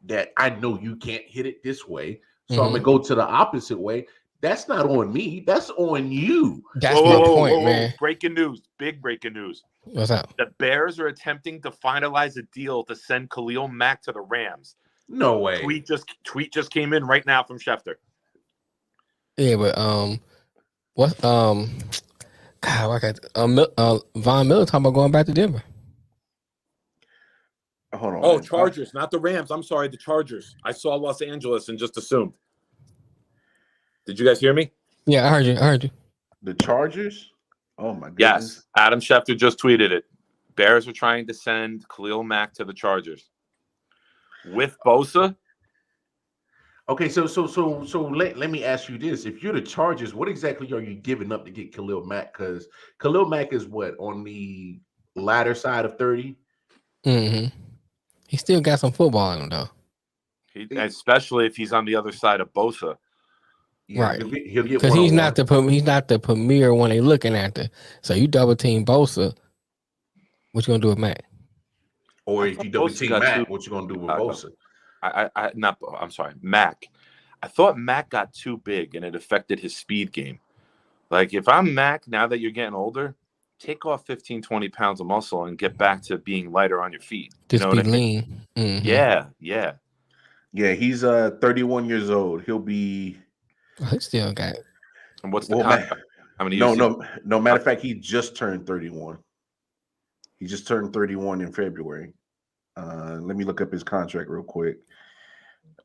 Speaker 1: that I know you can't hit it this way, so I'm gonna go to the opposite way. That's not on me. That's on you.
Speaker 2: That's my point, man.
Speaker 3: Breaking news. Big breaking news.
Speaker 2: What's up?
Speaker 3: The Bears are attempting to finalize a deal to send Khalil Mack to the Rams.
Speaker 1: No way.
Speaker 3: Tweet just came in right now from Schefter.
Speaker 2: Yeah, but what God, Von Miller talking about going back to Denver.
Speaker 1: Hold on.
Speaker 3: Oh, Chargers, not the Rams. I'm sorry, the Chargers. I saw Los Angeles and just assumed. Did you guys hear me?
Speaker 2: Yeah, I heard you.
Speaker 1: The Chargers? Oh my goodness.
Speaker 3: Yes. Adam Schefter just tweeted it. Bears are trying to send Khalil Mack to the Chargers. With Bosa.
Speaker 1: Okay, so let me ask you this. If you're the Chargers, what exactly are you giving up to get Khalil Mack? Because Khalil Mack is what, on the latter side of 30?
Speaker 2: Mm-hmm. He still got some football in him though.
Speaker 3: Especially if he's on the other side of Bosa.
Speaker 1: Yeah,
Speaker 2: right.
Speaker 1: He'll get
Speaker 2: because he's not the premier one they looking at. So you double team Bosa, what you gonna do with Mack?
Speaker 1: Or if you double team Mack, what you gonna do with Bosa?
Speaker 3: I'm sorry, Mack. I thought Mack got too big and it affected his speed game. Like if I'm Mack, now that you're getting older, take off 15, 20 pounds of muscle and get back to being lighter on your feet.
Speaker 2: Just be
Speaker 3: lean.
Speaker 2: mean. Mm-hmm.
Speaker 3: Yeah.
Speaker 1: Yeah, he's 31 years old. He'll be.
Speaker 2: He still got.
Speaker 3: And what's the contract? How many years?
Speaker 1: No. Matter of fact, he just turned 31. He just turned 31 in February. Let me look up his contract real quick.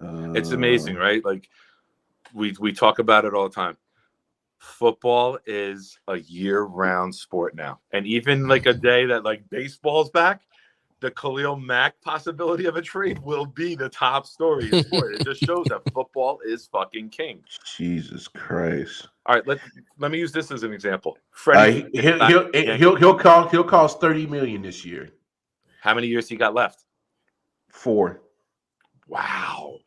Speaker 3: It's amazing, right? Like we talk about it all the time. Football is a year-round sport now, and even like a day that like baseball's back, the Khalil Mack possibility of a trade will be the top story in sport. It just shows that football is fucking king.
Speaker 1: Jesus Christ!
Speaker 3: All right, let me use this as an example.
Speaker 1: Freddie, he'll cost $30 million this year.
Speaker 3: How many years he got left?
Speaker 1: 4.
Speaker 3: Wow.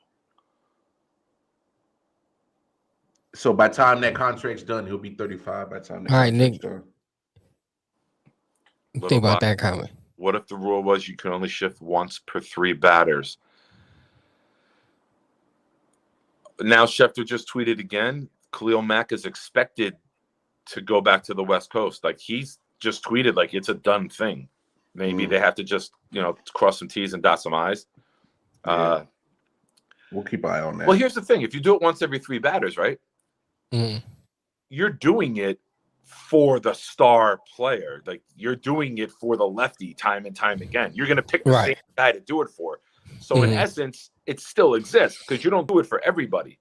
Speaker 1: So by the time that contract's done, he'll be 35 by the time that
Speaker 2: all right, Nick.
Speaker 1: done.
Speaker 2: Think about that comment.
Speaker 3: What if the rule was you can only shift once per 3 batters? Now Schefter just tweeted again. Khalil Mack is expected to go back to the West Coast. Like he's just tweeted like it's a done thing. Maybe they have to just, cross some T's and dot some I's.
Speaker 1: Yeah. We'll keep an eye on that.
Speaker 3: Well, here's the thing. If you do it once every 3 batters, right?
Speaker 2: Mm.
Speaker 3: You're doing it for the star player. Like you're doing it for the lefty time and time again. You're going to pick the same guy to do it for. So in essence, it still exists because you don't do it for everybody.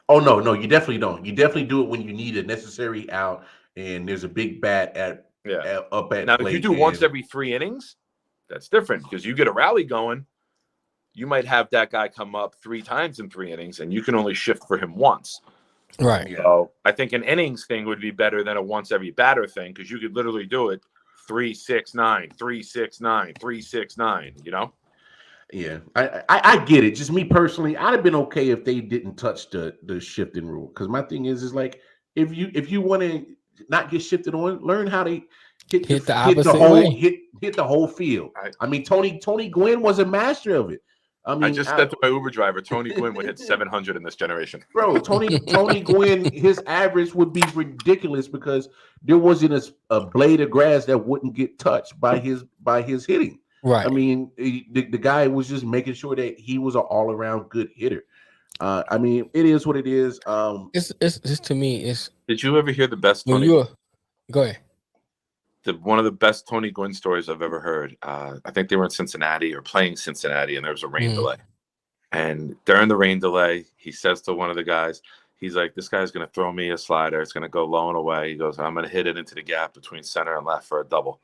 Speaker 1: Oh, no, you definitely don't. You definitely do it when you need a necessary out and there's a big bat up at
Speaker 3: now, if you do once every 3 innings, that's different because you get a rally going. You might have that guy come up 3 times in 3 innings, and you can only shift for him once.
Speaker 2: Right.
Speaker 3: So I think an innings thing would be better than a once every batter thing because you could literally do it 3-6-9, 3-6-9, 3-6-9.
Speaker 1: Yeah, I get it. Just me personally, I'd have been okay if they didn't touch the shifting rule. Because my thing is like if you want to not get shifted on, learn how to hit the whole field. I mean, Tony Gwynn was a master of it. I mean,
Speaker 3: I just said to my Uber driver, Tony Gwynn would hit 700 in this generation.
Speaker 1: Bro, Tony Gwynn, his average would be ridiculous because there wasn't a blade of grass that wouldn't get touched by his hitting.
Speaker 2: Right.
Speaker 1: I mean, the guy was just making sure that he was an all around good hitter. I mean, it is what it is.
Speaker 2: It's to me. It's.
Speaker 3: Did you ever hear the best Tony?
Speaker 2: Go ahead.
Speaker 3: One of the best Tony Gwynn stories I've ever heard. I think they were in Cincinnati or playing Cincinnati, and there was a rain delay. And during the rain delay, he says to one of the guys, he's like, this guy's going to throw me a slider. It's going to go low and away. He goes, I'm going to hit it into the gap between center and left for a double.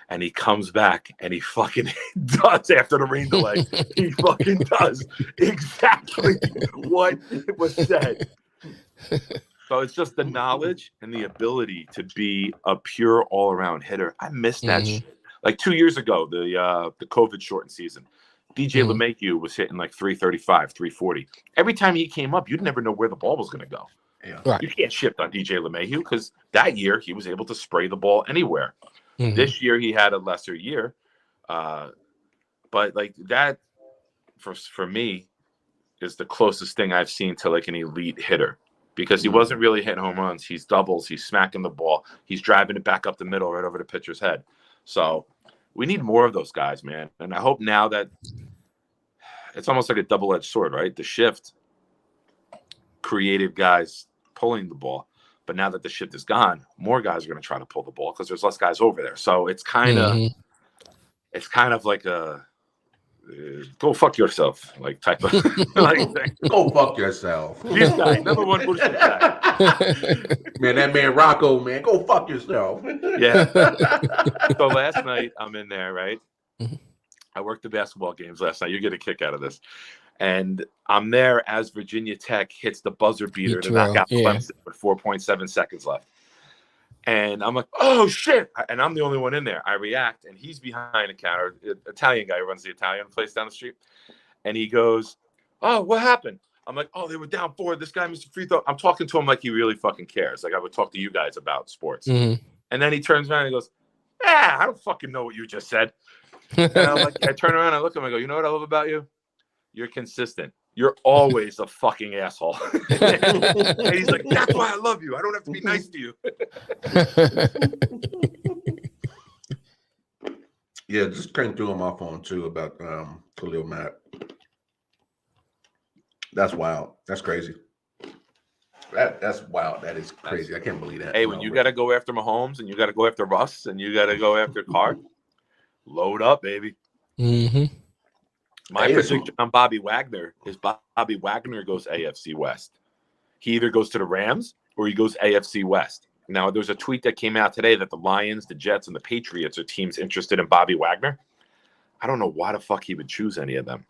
Speaker 3: And he comes back and he fucking does after the rain delay. He fucking does exactly what was said. So it's just the knowledge and the ability to be a pure all-around hitter. I missed that shit. Like 2 years ago, the COVID shortened season, DJ LeMahieu was hitting like 335, 340. Every time he came up, you'd never know where the ball was going to go.
Speaker 1: Yeah.
Speaker 2: Right.
Speaker 3: You can't shift on DJ LeMahieu because that year he was able to spray the ball anywhere. This year he had a lesser year. But like that, for me, is the closest thing I've seen to like an elite hitter. Because he wasn't really hitting home runs. He's doubles. He's smacking the ball. He's driving it back up the middle right over the pitcher's head. So we need more of those guys, man. And I hope now that it's almost like a double-edged sword, right? The shift created guys pulling the ball. But now that the shift is gone, more guys are going to try to pull the ball because there's less guys over there. So it's kind of like a go fuck yourself, like type of like
Speaker 1: go fuck yourself.
Speaker 3: This guy, number one bullshit guy.
Speaker 1: Man, that man Rocco, man, go fuck yourself.
Speaker 3: Yeah. So last night I'm in there, right? I worked the basketball games last night. You get a kick out of this. And I'm there as Virginia Tech hits the buzzer beater to knock out Clemson with 4.7 seconds left. And I'm like, oh, shit. And I'm the only one in there. I react, and he's behind a counter, Italian guy who runs the Italian place down the street. And he goes, oh, what happened? I'm like, oh, they were down 4. This guy missed a free throw. I'm talking to him like he really fucking cares. Like I would talk to you guys about sports. And then he turns around and he goes, I don't fucking know what you just said. And I'm like, I turn around, I look at him, I go, you know what I love about you? You're consistent. You're always a fucking asshole. And he's like, that's why I love you. I don't have to be nice to you.
Speaker 1: Yeah, just came through on my phone too about Khalil Mack. That's wild. That's crazy. That's wild. That is crazy. I can't believe that.
Speaker 3: Hey, when you got to go after Mahomes and you got to go after Russ and you got to go after Carr, load up, baby. My prediction on Bobby Wagner is Bobby Wagner goes AFC West. He either goes to the Rams or he goes AFC West. Now, there's a tweet that came out today that the Lions, the Jets, and the Patriots are teams interested in Bobby Wagner. I don't know why the fuck he would choose any of them.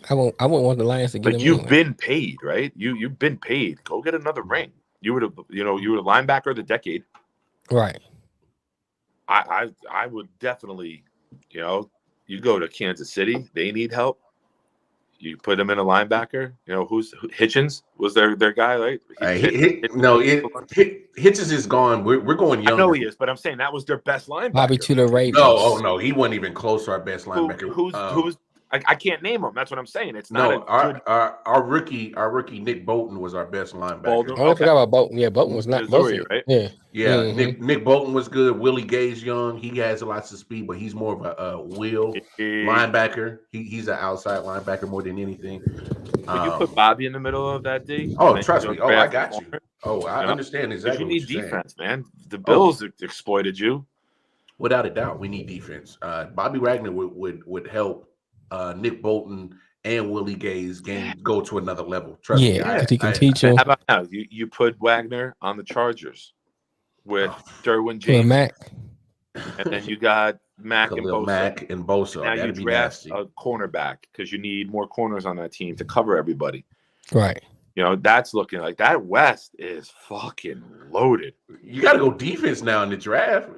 Speaker 2: I wouldn't want the Lions to get him.
Speaker 3: But you've been paid, right? You've been paid. Go get another ring. You were a linebacker of the decade.
Speaker 2: Right.
Speaker 3: I would definitely, you go to Kansas City, they need help. You put them in a linebacker. Who's Hitchens was their guy, right?
Speaker 1: Hitchens is gone. We're going young.
Speaker 3: I know he is, but I'm saying that was their best linebacker.
Speaker 2: Bobby to the Ravens.
Speaker 1: No, he wasn't even close to our best linebacker.
Speaker 3: Who's I can't name them. That's what I'm saying. It's not
Speaker 1: our rookie Nick Bolton was our best linebacker.
Speaker 2: I forgot about Bolton. Yeah, Bolton was not
Speaker 3: Missouri, right?
Speaker 2: Yeah.
Speaker 1: Nick Bolton was good. Willie Gay's young. He has lots of speed, but he's more of a wheel linebacker. He's an outside linebacker more than anything.
Speaker 3: Could you put Bobby in the middle of that D?
Speaker 1: Oh, trust me. Oh, I got you. Oh, I understand exactly.
Speaker 3: You need defense, man. The Bills exploited you.
Speaker 1: Without a doubt, we need defense. Bobby Wagner would help Nick Bolton and Willie Gay's game go to another level. Trust me.
Speaker 2: He can teach him.
Speaker 3: How about now? You put Wagner on the Chargers with Derwin James,
Speaker 2: Mack,
Speaker 3: and then you got Mack and
Speaker 1: Bosa.
Speaker 3: Now you draft a cornerback because you need more corners on that team to cover everybody.
Speaker 2: Right.
Speaker 3: That's looking like that West is fucking loaded.
Speaker 1: You got to go defense now in the draft.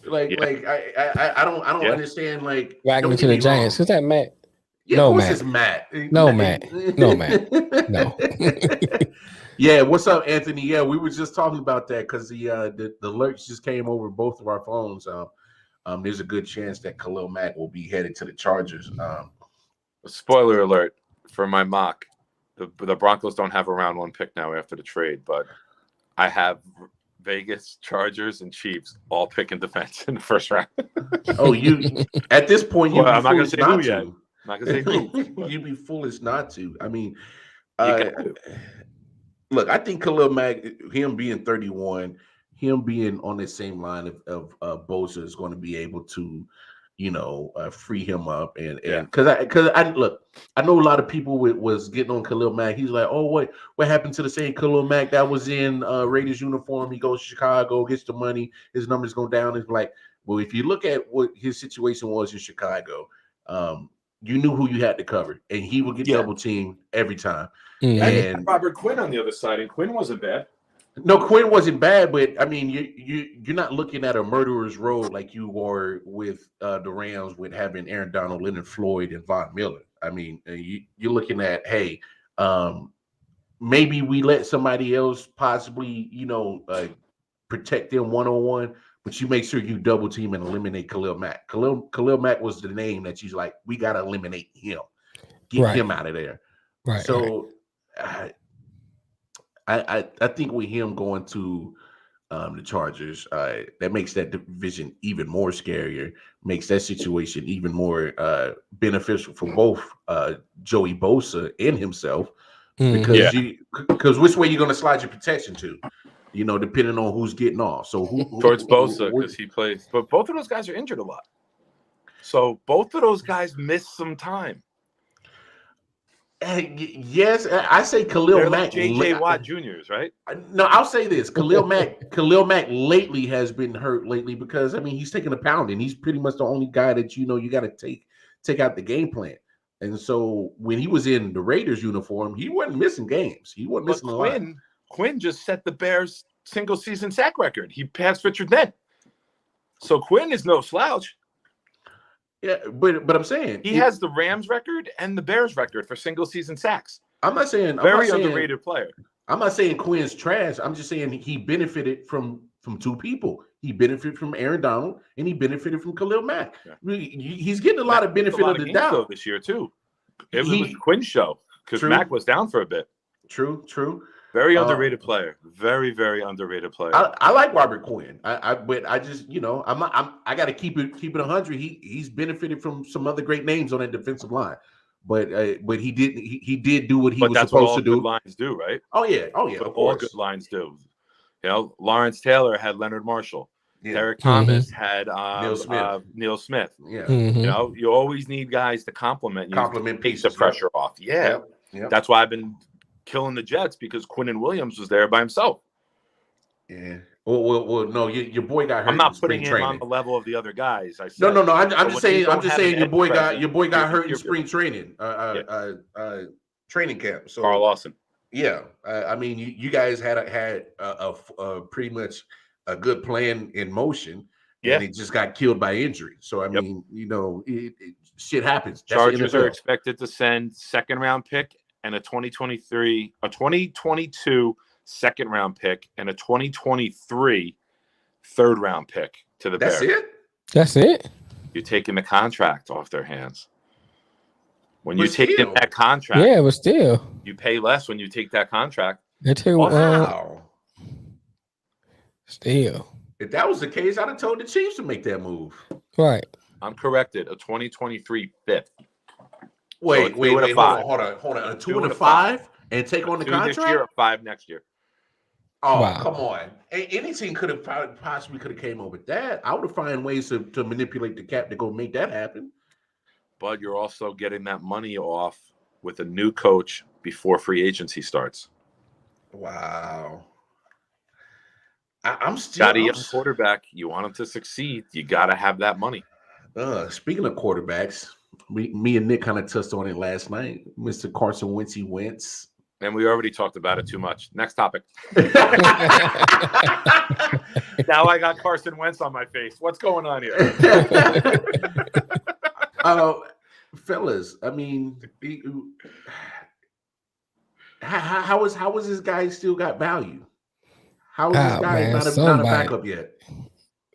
Speaker 1: I don't understand. Like
Speaker 2: Wagner to the Giants. Who's that, Matt?
Speaker 1: Yeah,
Speaker 2: no,
Speaker 1: Matt. Matt.
Speaker 2: No, Matt. No, Matt. No.
Speaker 1: Yeah, what's up, Anthony? Yeah, we were just talking about that because the alerts just came over both of our phones. There's a good chance that Khalil Mack will be headed to the Chargers.
Speaker 3: Spoiler alert for my mock: the Broncos don't have a round 1 pick now after the trade, but I have Vegas, Chargers, and Chiefs all picking defense in the first round.
Speaker 1: Oh, you at this point you'd be foolish not to.
Speaker 3: I'm not gonna say who.
Speaker 1: You'd be foolish not to. I mean, look, I think Khalil Mack, him being 31, him being on the same line of Bosa is going to be able to free him up and because I look, I know a lot of people was getting on Khalil Mack. He's like, oh, what happened to the same Khalil Mack that was in Raiders uniform? He goes to Chicago, gets the money, his numbers go down. It's like, well, if you look at what his situation was in Chicago, you knew who you had to cover, and he would get double teamed every time.
Speaker 3: And Robert Quinn on the other side, and Quinn wasn't bad.
Speaker 1: No, Quinn wasn't bad, but I mean, you're not looking at a murderer's row like you were with the Rams with having Aaron Donald, Leonard Floyd, and Von Miller. I mean, you're looking at, hey, maybe we let somebody else possibly, protect them one-on-one, but you make sure you double team and eliminate Khalil Mack. Khalil Mack was the name that she's like, we got to eliminate him, get him out of there.
Speaker 2: Right.
Speaker 1: So. I think with him going to the Chargers, that makes that division even more scarier, makes that situation even more beneficial for both Joey Bosa and himself, because which way you're going to slide your protection to, depending on who's getting off. So who
Speaker 3: towards Bosa because he plays, but both of those guys are injured a lot. So both of those guys missed some time.
Speaker 1: Yes, I say Khalil Mack.
Speaker 3: Like J.J. Watt Juniors, right?
Speaker 1: No, I'll say this: Khalil Mack lately has been hurt lately because I mean he's taking a pounding. He's pretty much the only guy that you got to take out the game plan. And so when he was in the Raiders uniform, he wasn't missing games. He wasn't missing a lot.
Speaker 3: Quinn just set the Bears single season sack record. He passed Richard Nett. So Quinn is no slouch.
Speaker 1: Yeah, but I'm saying
Speaker 3: he has the Rams record and the Bears record for single season sacks.
Speaker 1: I'm not saying
Speaker 3: underrated player. I'm
Speaker 1: not saying Quinn's trash. I'm just saying he benefited from two people. He benefited from Aaron Donald and he benefited from Khalil Mack. Yeah. He's getting a lot of benefit of the doubt
Speaker 3: this year too. It was Quinn's show because Mack was down for a bit.
Speaker 1: True.
Speaker 3: Very underrated player. Very, very underrated player.
Speaker 1: I like Robert Quinn. But I just, I got to keep it 100. He's benefited from some other great names on that defensive line, but he did do what he was supposed to do.
Speaker 3: Good lines do, right?
Speaker 1: Oh yeah. Of
Speaker 3: all good lines do. Lawrence Taylor had Leonard Marshall. Yeah. Derek Thomas had Neal Smith.
Speaker 1: Yeah.
Speaker 2: Mm-hmm.
Speaker 3: You always need guys to complement
Speaker 1: piece
Speaker 3: the pressure off. Yeah. Yep. That's why I've been killing the Jets because Quinnen Williams was there by himself.
Speaker 1: Yeah. Well, no, your boy got hurt.
Speaker 3: I'm not putting him on the level of the other guys. I said.
Speaker 1: No. I'm just saying your boy got hurt in spring training, training camp. So
Speaker 3: Carl Lawson.
Speaker 1: Yeah, I mean, you guys had a pretty much a good plan in motion.
Speaker 3: Yeah,
Speaker 1: and it just got killed by injury. So I mean, shit happens.
Speaker 3: Chargers are expected to send second round pick and a 2022 second round pick and a 2023 third round pick to the Bears.
Speaker 2: That's it.
Speaker 3: You're taking the contract off their hands. When you take that contract,
Speaker 2: but still,
Speaker 3: you pay less when you take that contract.
Speaker 1: Wow.
Speaker 2: Still,
Speaker 1: if that was the case, I'd have told the Chiefs to make that move.
Speaker 2: Right.
Speaker 3: I'm corrected. A 2023 fifth.
Speaker 1: Wait, hold on. A 2 and a 5 and take on the contract
Speaker 3: this year or 5 next year.
Speaker 1: Oh, wow. Come on. Any team could have possibly came up with that. I would have found ways to manipulate the cap to go make that happen.
Speaker 3: But you're also getting that money off with a new coach before free agency starts.
Speaker 1: Wow. I'm still
Speaker 3: got a young quarterback. You want him to succeed. You got to have that money.
Speaker 1: Speaking of quarterbacks, me and Nick kind of touched on it last night. Mr. Carson Wentz.
Speaker 3: And we already talked about it too much. Next topic. Now I got Carson Wentz on my face. What's going on here?
Speaker 1: Fellas, I mean, how is this guy still got value? How is this guy not a backup yet?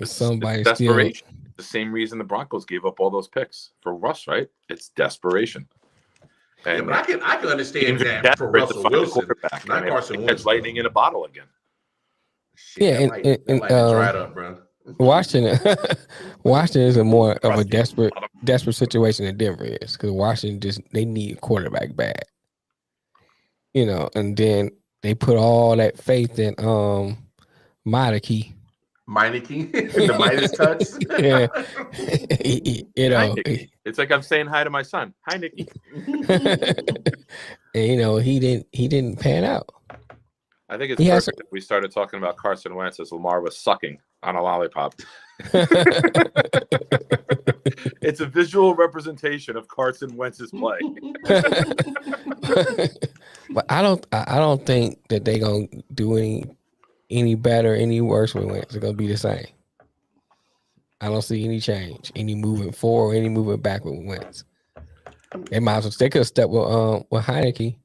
Speaker 2: Somebody
Speaker 3: desperation. The same reason the Broncos gave up all those picks for Russ, right? It's desperation.
Speaker 1: And but I can understand that for Russell Wilson, not Carson Wentz.
Speaker 3: It's lightning in a bottle again.
Speaker 1: Shit, and dried up, bro.
Speaker 2: Washington is a more of a desperate situation than Denver is, because Washington they need a quarterback bad, and then they put all that faith in Meineke,
Speaker 1: Meineke, the Midas touch.
Speaker 2: Yeah.
Speaker 3: Hi, Nicky. It's like I'm saying hi to my son. Hi, Nicky.
Speaker 2: And he didn't pan out.
Speaker 3: I think it's perfect that we started talking about Carson Wentz as Lamar was sucking on a lollipop. It's a visual representation of Carson Wentz's play.
Speaker 2: But I don't think that they're gonna do any better, any worse with Wentz. It's gonna be the same. I don't see any change, any moving forward, any moving back with Wentz. They could have stepped with Heineke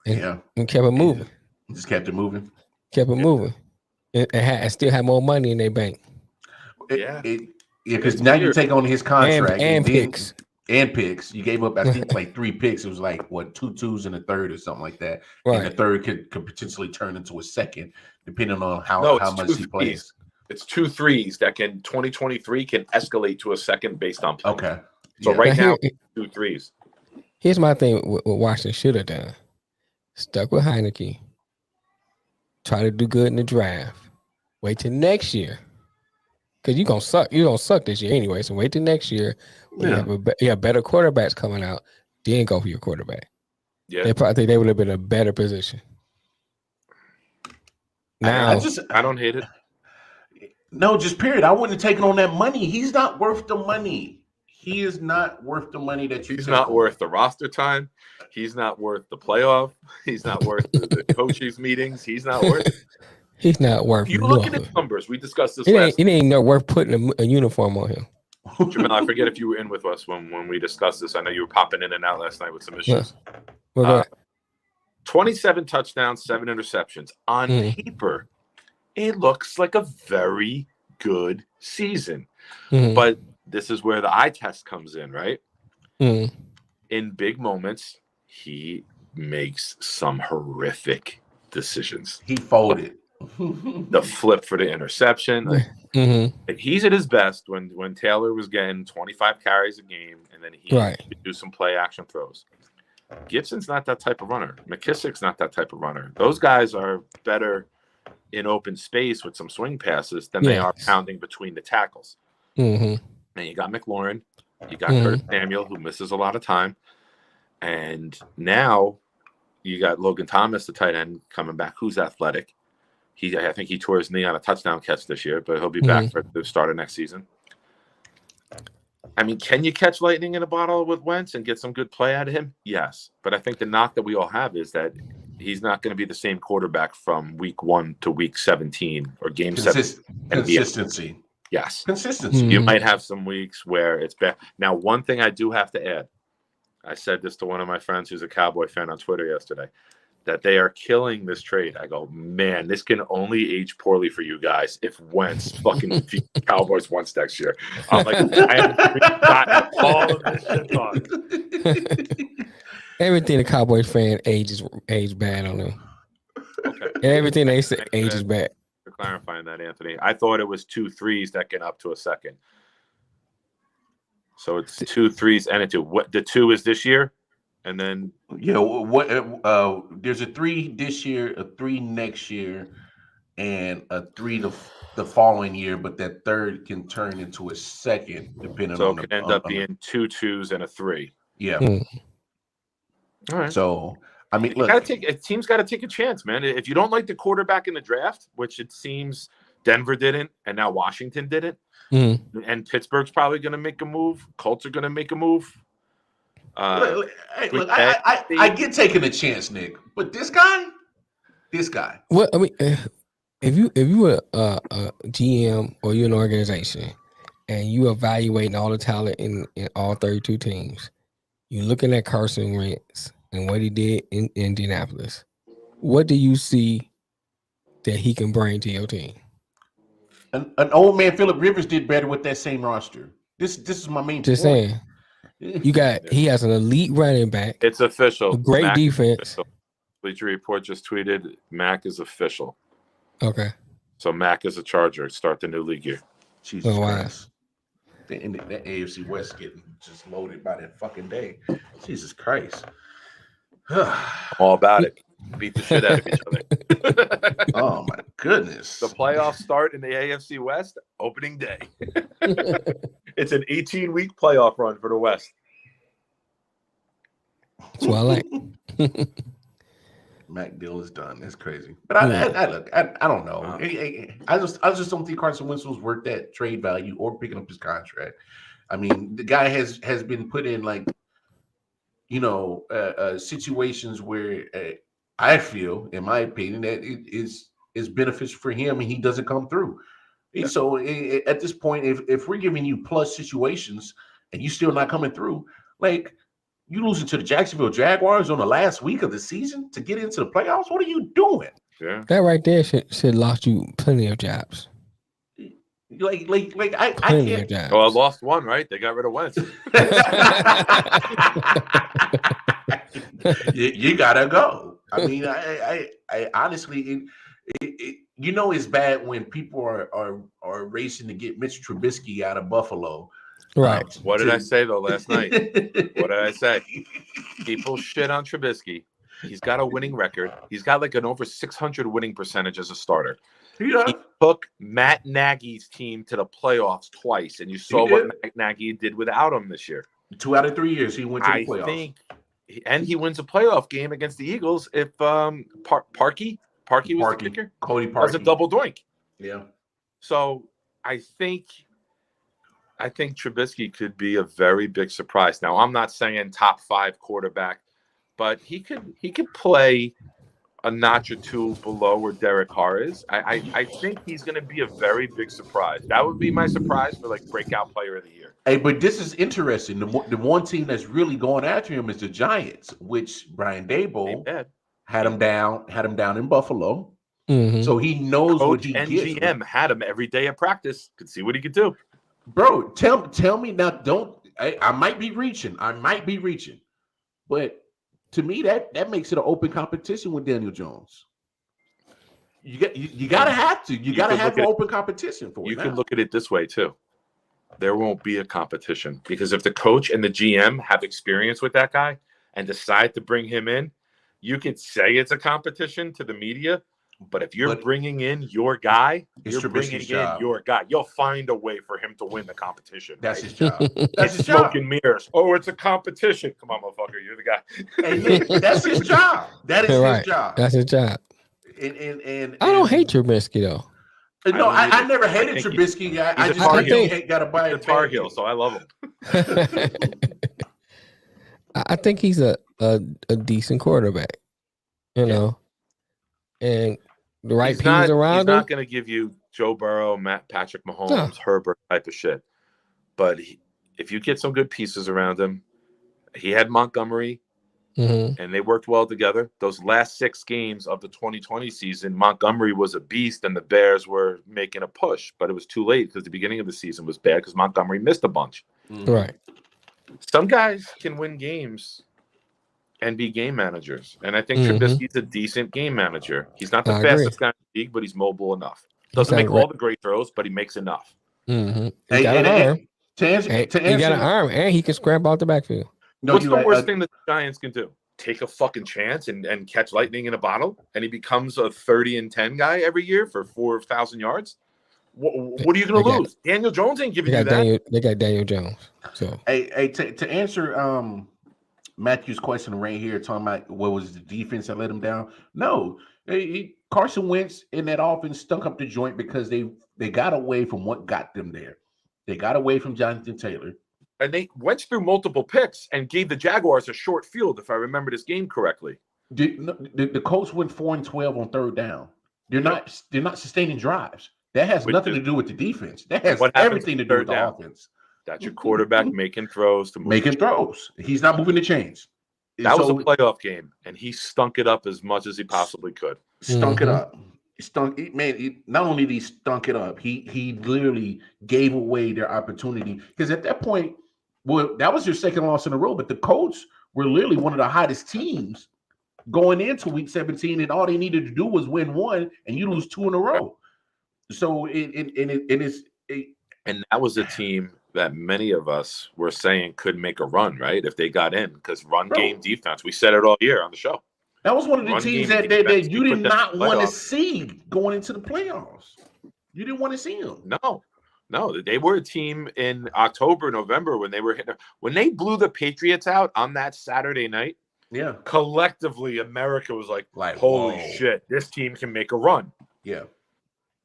Speaker 2: and kept it moving.
Speaker 1: Just kept it moving.
Speaker 2: Kept it moving. And still had more money in their bank.
Speaker 1: Because now you take on his contract
Speaker 2: and picks.
Speaker 1: And picks. You gave up, I think, like 3 picks. It was like, 2 2s and a third or something like that. Right. And the third could potentially turn into a second, depending on how much he plays.
Speaker 3: It's 2 3s that 2023 can escalate to a second based on play.
Speaker 1: Okay.
Speaker 3: So right now, 2 3s.
Speaker 2: Here's my thing what Washington should have done. Stuck with Heineke. Try to do good in the draft. Wait till next year. Because you're going to suck. You're going to suck this year anyway. So wait till next year. When you have better quarterbacks coming out. Then go for your quarterback. Yeah. I think they would have been in a better position. Now,
Speaker 3: I don't hate it.
Speaker 1: No, just period. I wouldn't have taken on that money. He's not worth the money. He is not worth the money that you.
Speaker 3: He's not worth the roster time. He's not worth the playoff. He's not worth the coaches meetings. He's not worth it.
Speaker 2: He's not worth.
Speaker 3: You look at his numbers. We discussed this. It
Speaker 2: ain't worth putting a uniform on him.
Speaker 3: Jamel, I forget if you were in with us when we discussed this. I know you were popping in and out last night with some issues. 27 touchdowns, 7 interceptions. On paper, it looks like a very good season. But this is where the eye test comes in, right? In big moments, he makes some horrific decisions.
Speaker 1: He folded.
Speaker 3: The flip for the interception. Like, he's at his best when Taylor was getting 25 carries a game, and then he could do some play action throws. Gibson's not that type of runner. McKissick's not that type of runner. Those guys are better in open space with some swing passes than they are pounding between the tackles. And you got McLaurin, you got Curtis Samuel, who misses a lot of time, and now you got Logan Thomas, the tight end, coming back, who's athletic. I think he tore his knee on a touchdown catch this year, but he'll be back for the start of next season. I mean, can you catch lightning in a bottle with Wentz and get some good play out of him? Yes. But I think the knock that we all have is that he's not going to be the same quarterback from week 1 to week 17 or game 7.
Speaker 1: Consistency.
Speaker 3: Yes.
Speaker 1: Consistency.
Speaker 3: You might have some weeks where it's bad. Now, one thing I do have to add, I said this to one of my friends who's a Cowboy fan on Twitter yesterday, that they are killing this trade. I go, man, this can only age poorly for you guys if Wentz fucking defeats the Cowboys once next year. I'm like, I have gotten all of this shit on.
Speaker 2: Everything the Cowboys fan age bad on them. Okay. Everything they say ages bad.
Speaker 3: For clarifying that, Anthony. I thought it was 2 3s that get up to a second. So it's 2 3s and a 2. What the 2 is this year? And then
Speaker 1: there's a 3 this year, a 3 next year, and a 3 the following year, but that third can turn into a second depending on.
Speaker 3: So it can end up being 2 2s and a 3.
Speaker 1: Yeah.
Speaker 3: All right.
Speaker 1: So I mean, look,
Speaker 3: a team's got to take a chance, man. If you don't like the quarterback in the draft, which it seems Denver didn't, and now Washington didn't, and Pittsburgh's probably going to make a move. Colts are going to make a move.
Speaker 1: Look, I get taking a chance, Nick, but this guy.
Speaker 2: Well, I mean, if you were a GM or you're an organization and you evaluating all the talent in all 32 teams, you're looking at Carson Wentz and what he did in Indianapolis. What do you see that he can bring to your team?
Speaker 1: An old man Phillip Rivers did better with that same roster. This is my main
Speaker 2: Just
Speaker 1: point.
Speaker 2: Saying. He has an elite running back.
Speaker 3: It's official.
Speaker 2: A great defense.
Speaker 3: Bleacher Report just tweeted Mac is official.
Speaker 2: Okay.
Speaker 3: So Mac is a Charger. Start the new league year.
Speaker 1: Jesus Christ. That AFC West getting just loaded by that fucking day. Jesus Christ.
Speaker 3: All about it. beat the shit out of each other.
Speaker 1: Oh my goodness!
Speaker 3: The playoffs start in the AFC West opening day. It's an 18-week playoff run for the West.
Speaker 2: That's what I like.
Speaker 1: Mac deal is done. That's crazy. But I don't know.
Speaker 3: Wow.
Speaker 1: I just don't think Carson Wentz was worth that trade value or picking up his contract. I mean, the guy has been put in like, situations where I feel, in my opinion, that it is beneficial for him, and he doesn't come through. Yeah. So at this point, if we're giving you plus situations and you still not coming through, like you losing to the Jacksonville Jaguars on the last week of the season to get into the playoffs, what are you doing?
Speaker 3: Yeah.
Speaker 2: That right there should lost you plenty of jobs.
Speaker 1: Like I can't.
Speaker 3: Oh, I lost one, right? They got rid of Wentz.
Speaker 1: you gotta go. I mean, I honestly, it's bad when people are racing to get Mitch Trubisky out of Buffalo.
Speaker 2: Right.
Speaker 3: What did I say though last night? What did I say? People shit on Trubisky. He's got a winning record. He's got like an over 600 winning percentage as a starter.
Speaker 1: Yeah.
Speaker 3: He took Matt Nagy's team to the playoffs twice, and you saw what Matt Nagy did without him this year. 2 out of 3 years he went to the playoffs. And he wins a playoff game against the Eagles if Parkey was the kicker.
Speaker 1: Cody Parkey
Speaker 3: was a double doink.
Speaker 1: Yeah.
Speaker 3: So I think Trubisky could be a very big surprise. Now, I'm not saying top 5 quarterback, but he could play a notch or two below where Derek Carr is. I think he's going to be a very big surprise. That would be my surprise for like breakout player of the year.
Speaker 1: Hey, but this is interesting. The one team that's really going after him is the Giants, which Brian Daboll had him down in Buffalo.
Speaker 2: Mm-hmm.
Speaker 1: So he knows
Speaker 3: Coach
Speaker 1: what he
Speaker 3: and
Speaker 1: gets.
Speaker 3: GM had him every day at practice. Could see what he could do.
Speaker 1: Bro, tell me now. I might be reaching. But to me, that makes it an open competition with Daniel Jones. You gotta have to. You gotta have an open competition for it.
Speaker 3: You can look at it this way too. There won't be a competition because if the coach and the GM have experience with that guy and decide to bring him in, you can say it's a competition to the media. But if you're bringing in your guy, you're bringing in your guy. You'll find a way for him to win the competition.
Speaker 1: That's his job. That's his job.
Speaker 3: Smoke and mirrors. Oh, it's a competition. Come on, motherfucker. You're the guy.
Speaker 1: Hey, that's his job. That is his job.
Speaker 2: That's his job.
Speaker 1: And
Speaker 2: I don't hate Trubisky though.
Speaker 1: No, I never hated Trubisky. I think got to buy a
Speaker 3: Tar Heel, so I love him.
Speaker 2: I think he's a decent quarterback. And the right pieces around him.
Speaker 3: He's not going to give you Joe Burrow, Patrick Mahomes, Herbert type of shit. But if you get some good pieces around him, he had Montgomery, and they worked well together. Those last 6 games of the 2020 season, Montgomery was a beast, and the Bears were making a push. But it was too late because the beginning of the season was bad because Montgomery missed a bunch.
Speaker 2: Right.
Speaker 3: Some guys can win games and be game managers. And I think Trubisky's a decent game manager. He's not the fastest guy in the league, but he's mobile enough. Doesn't make all the great throws, but he makes enough.
Speaker 2: Mm-hmm. He got an arm. He got an arm, and he can scramble out the backfield.
Speaker 3: What's the worst thing that the Giants can do? Take a fucking chance and catch lightning in a bottle, and he becomes a 30-10 guy every year for 4,000 yards? What are you going to lose? Daniel Jones ain't giving you that.
Speaker 2: They got Daniel Jones. So
Speaker 1: to answer Matthew's question right here, talking about what was the defense that let him down. No, Carson Wentz in that offense stunk up the joint because they got away from what got them there. They got away from Jonathan Taylor.
Speaker 3: And they went through multiple picks and gave the Jaguars a short field, if I remember this game correctly.
Speaker 1: The Colts went 4-12 on third down. They're not sustaining drives. That has nothing to do with the defense. That has everything to do with the offense.
Speaker 3: That's your quarterback making throws.
Speaker 1: Throws. He's not moving the chains.
Speaker 3: That was a playoff game, and he stunk it up as much as he possibly could.
Speaker 1: Stunk it up. Not only did he stunk it up, he literally gave away their opportunity. Because at that point, that was your second loss in a row, but the Colts were literally one of the hottest teams going into week 17, and all they needed to do was win 1, and you lose 2 in a row. So and
Speaker 3: that was a team that many of us were saying could make a run, right? If they got in, because game defense, we said it all year on the show.
Speaker 1: That was one of the
Speaker 3: Run
Speaker 1: teams
Speaker 3: game
Speaker 1: that you
Speaker 3: defense, you
Speaker 1: did
Speaker 3: put them
Speaker 1: not
Speaker 3: in the
Speaker 1: want to
Speaker 3: playoffs.
Speaker 1: see going into the playoffs. You didn't want to see them.
Speaker 3: No, they were a team in October, November when they blew the Patriots out on that Saturday night.
Speaker 1: Yeah.
Speaker 3: Collectively, America was like holy
Speaker 1: whoa.
Speaker 3: shit, this team can make a run.
Speaker 1: Yeah.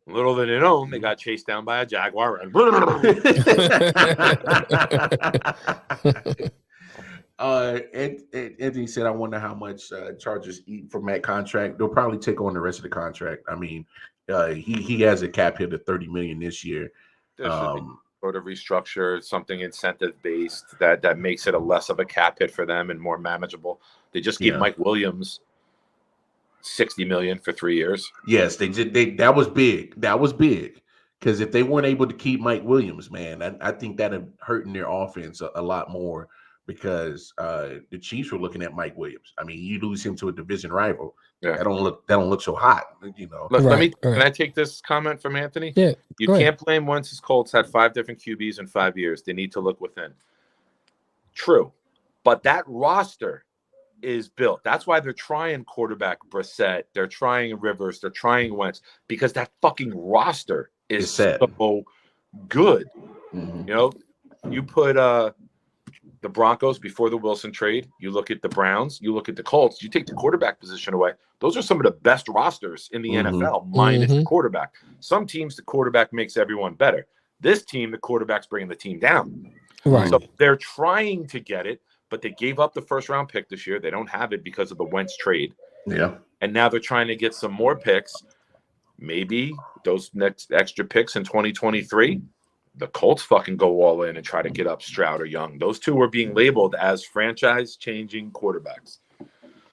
Speaker 3: Little did they know, they got chased down by a Jaguar. And
Speaker 1: Anthony said, I wonder how much Chargers eat from that contract. They'll probably take on the rest of the contract. I mean, he has a cap hit of $30 million this year.
Speaker 3: There should be sort of restructure, something incentive based that makes it a less of a cap hit for them and more manageable. They just gave Mike Williams $60 million for 3 years.
Speaker 1: Yes, they did. That was big. That was big. Because if they weren't able to keep Mike Williams, man, I think that'd have hurting their offense a lot more. Because the Chiefs were looking at Mike Williams. I mean, you lose him to a division rival. Yeah. That don't look so hot, you know.
Speaker 3: Can I take this comment from Anthony?
Speaker 2: Yeah.
Speaker 3: You can't blame Wentz's Colts had 5 different QBs in 5 years. They need to look within. True. But that roster is built. That's why they're trying quarterback Brissett. They're trying Rivers. They're trying Wentz. Because that fucking roster is so good. Mm-hmm. You know, you put the Broncos before the Wilson trade, you look at the Browns, you look at the Colts, you take the quarterback position away. Those are some of the best rosters in the NFL, minus the quarterback. Some teams, the quarterback makes everyone better. This team, the quarterback's bringing the team down.
Speaker 2: Right.
Speaker 3: So they're trying to get it, but they gave up the first-round pick this year. They don't have it because of the Wentz trade.
Speaker 1: Yeah.
Speaker 3: And now they're trying to get some more picks. Maybe those next extra picks in 2023, the Colts fucking go all in and try to get up Stroud or Young. Those two were being labeled as franchise-changing quarterbacks.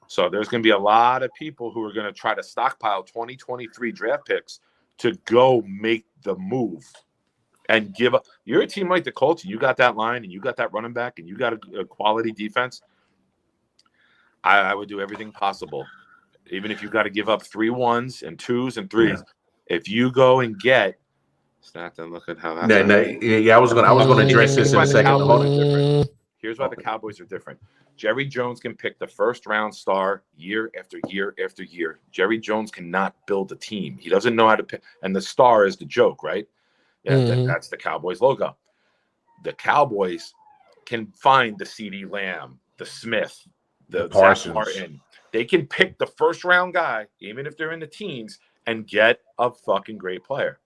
Speaker 3: So there's going to be a lot of people who are going to try to stockpile 2023 draft picks to go make the move and give up. You're a team like the Colts, and you got that line, and you got that running back, and you got a quality defense. I would do everything possible, even if you got to give up 3 1s and 2s and 3s. Yeah. If you go and get Start to look at how that's
Speaker 1: I was gonna address this in a second.
Speaker 3: Here's why the Cowboys are different. Jerry Jones can pick the first round star year after year after year. Jerry Jones cannot build a team. He doesn't know how to pick, and the star is the joke, right? Yeah, that's the Cowboys logo. The Cowboys can find the CeeDee Lamb, the Smith, the Parsons. Martin. They can pick the first round guy, even if they're in the teens, and get a fucking great player.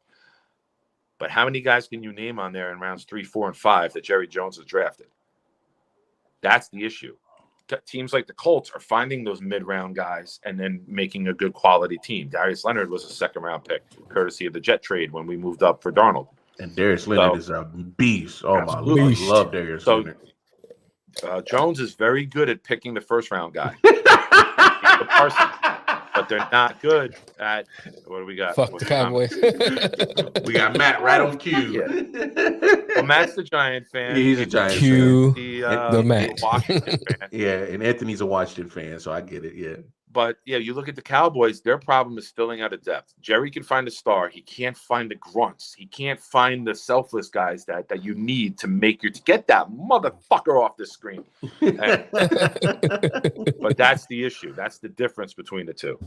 Speaker 3: But how many guys can you name on there in rounds 3, 4, and 5 that Jerry Jones has drafted? That's the issue. Teams like the Colts are finding those mid-round guys and then making a good quality team. Darius Leonard was a second-round pick, courtesy of the Jet trade when we moved up for Darnold.
Speaker 1: And Darius Leonard is a beast. Oh, my Lord. I love Darius Leonard.
Speaker 3: Jones is very good at picking the first-round guy. But they're not good at what do we got?
Speaker 2: Fuck the Cowboys.
Speaker 1: We got Matt right on cue.
Speaker 3: Yeah. Well, Matt's the Giant fan.
Speaker 1: Yeah, he's a Giant
Speaker 2: fan.
Speaker 3: The
Speaker 2: Matt.
Speaker 3: Washington fan.
Speaker 1: Yeah, and Anthony's a Washington fan, so I get it. Yeah.
Speaker 3: But yeah, you look at the Cowboys, their problem is filling out a depth. Jerry can find a star. He can't find the grunts. He can't find the selfless guys that you need to get that motherfucker off the screen. But that's the issue. That's the difference between the two.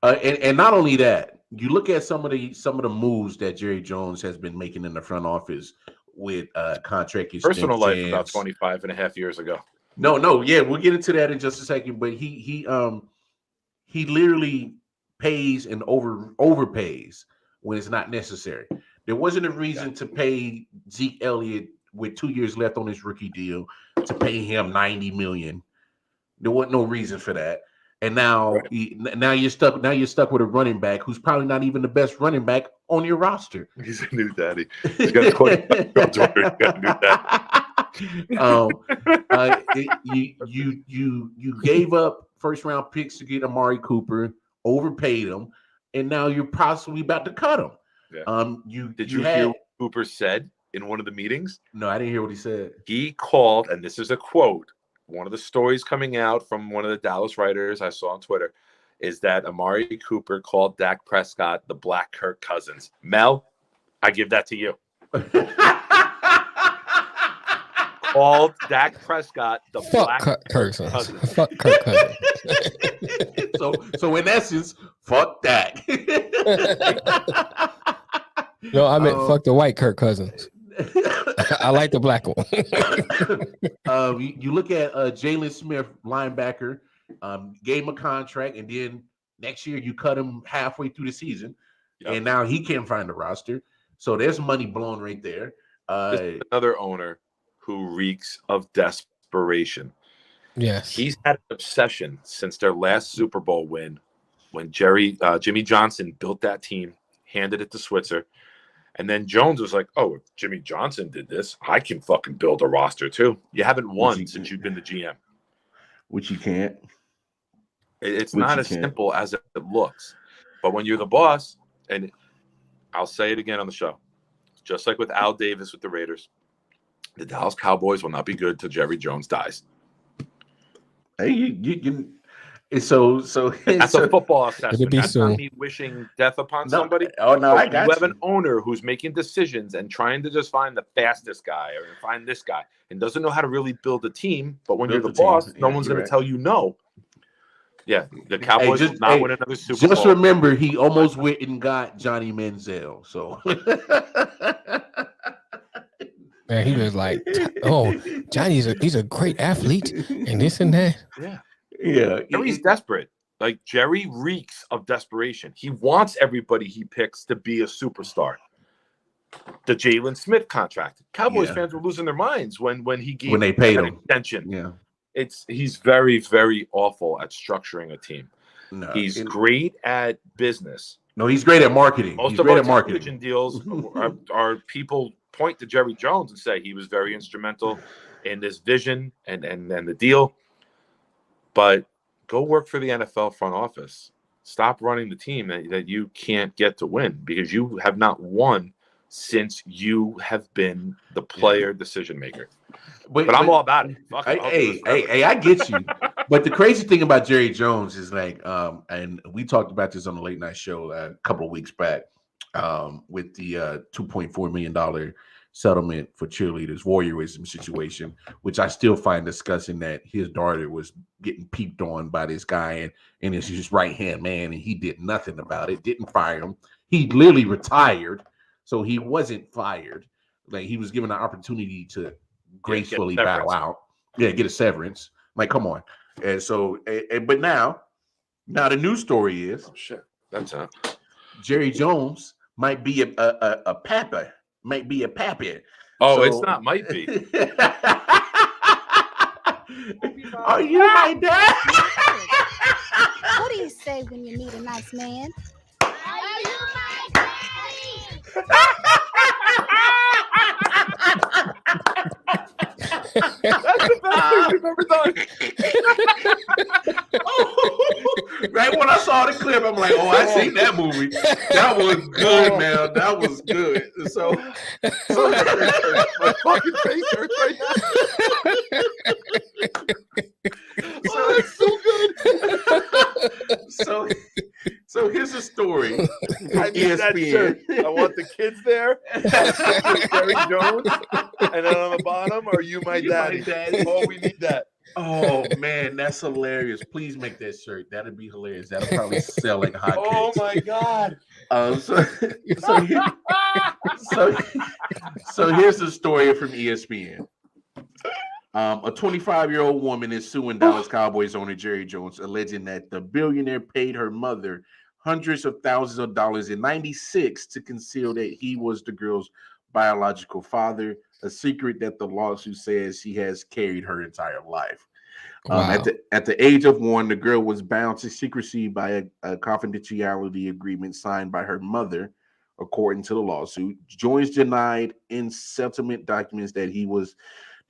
Speaker 1: And not only that, you look at some of the moves that Jerry Jones has been making in the front office with contract extensions.
Speaker 3: Personal life about 25 and a half years ago.
Speaker 1: No, yeah, we'll get into that in just a second. But he literally pays and overpays when it's not necessary. There wasn't a reason to pay Zeke Elliott with 2 years left on his rookie deal to pay him $90 million. There wasn't no reason for that. And now you're stuck. Now you're stuck with a running back who's probably not even the best running back on your roster.
Speaker 3: He's a new daddy. He's got
Speaker 1: you gave up first round picks to get Amari Cooper, overpaid him, and now you're possibly about to cut him.
Speaker 3: Yeah. Did you hear what Cooper said in one of the meetings?
Speaker 1: No, I didn't hear what he said.
Speaker 3: He called, and this is a quote. One of the stories coming out from one of the Dallas writers I saw on Twitter is that Amari Cooper called Dak Prescott the Black Kirk Cousins. Mel, I give that to you. Called Dak Prescott the
Speaker 2: Fuck
Speaker 3: black
Speaker 2: Kirk
Speaker 3: Cousins.
Speaker 2: Cousins. Fuck Kirk Cousins.
Speaker 1: so in essence, fuck that.
Speaker 2: No, I meant fuck the white Kirk Cousins. I like the black one.
Speaker 1: You look at Jalen Smith, linebacker, gave him a contract, and then next year you cut him halfway through the season, and now he can't find a roster. So there's money blown right there.
Speaker 3: Another owner who reeks of desperation.
Speaker 2: Yes.
Speaker 3: He's had an obsession since their last Super Bowl win when Jimmy Johnson built that team, handed it to Switzer. And then Jones was like, oh, if Jimmy Johnson did this, I can fucking build a roster too. You haven't won since you've been the GM.
Speaker 1: Which you can't.
Speaker 3: It's not as simple as it looks. But when you're the boss, and I'll say it again on the show, just like with Al Davis with the Raiders, the Dallas Cowboys will not be good till Jerry Jones dies.
Speaker 1: Hey, so
Speaker 3: that's a football assessment. That's
Speaker 2: soon.
Speaker 3: not me wishing death upon somebody.
Speaker 1: Oh no, I got you.
Speaker 3: You have an owner who's making decisions and trying to just find the fastest guy or find this guy and doesn't know how to really build a team. But when you're the boss, no one's going to tell you no. Yeah, the Cowboys will not win another Super Bowl.
Speaker 1: Just remember, he almost went and got Johnny Manziel. So.
Speaker 2: Man, he was like, "Oh, Johnny's he's a great athlete, and this and that."
Speaker 3: Yeah. Jerry's desperate. Like Jerry reeks of desperation. He wants everybody he picks to be a superstar. The Jalen Smith contract. Cowboys fans were losing their minds when they paid him extension.
Speaker 1: Yeah,
Speaker 3: he's very, very awful at structuring a team.
Speaker 1: No,
Speaker 3: he's great at business.
Speaker 1: No, he's great at marketing.
Speaker 3: Most of our television deals are people point to Jerry Jones and say he was very instrumental in this vision and the deal. But go work for the NFL front office. Stop running the team that you can't get to win because you have not won since you have been the player decision maker. But I'm all about it.
Speaker 1: Hey, I get you. But the crazy thing about Jerry Jones is like, and we talked about this on the late night show a couple of weeks back with the $2.4 million settlement for cheerleaders, voyeurism situation, which I still find disgusting that his daughter was getting peeped on by this guy and it's his right-hand man, and he did nothing about it, didn't fire him. He literally retired, so he wasn't fired. Like, he was given an opportunity to gracefully bow out. Yeah, get a severance. Like, come on. And so, but now the news story is,
Speaker 3: oh shit, that's up.
Speaker 1: Jerry Jones might be a papa. Might be a pappy.
Speaker 3: Oh, so, it's not might be.
Speaker 1: Are you my dad?
Speaker 4: What do you say when you meet a nice man? Are you my daddy?
Speaker 3: That's the best thing we've ever done.
Speaker 1: Right when I saw the clip, I'm like, "Oh, I seen that movie. That was good, man. That was good." So
Speaker 3: my fucking face hurts right now. Oh, that's so good.
Speaker 1: So here's a story.
Speaker 3: I need that shirt. I want the kids there. Jerry Jones, and then on the bottom, "Are you my daddy?" Oh, we need that.
Speaker 1: Oh man, that's hilarious. Please make that shirt. That'd be hilarious. That'll probably sell like hotcakes.
Speaker 3: Oh my god.
Speaker 1: So here's the story from ESPN. A 25-year-old woman is suing Dallas Cowboys owner Jerry Jones, alleging that the billionaire paid her mother hundreds of thousands of dollars in '96 to conceal that he was the girl's biological father, a secret that the lawsuit says he has carried her entire life.
Speaker 2: Wow.
Speaker 1: At the age of 1, the girl was bound to secrecy by a confidentiality agreement signed by her mother, according to the lawsuit. Jones denied in settlement documents that he was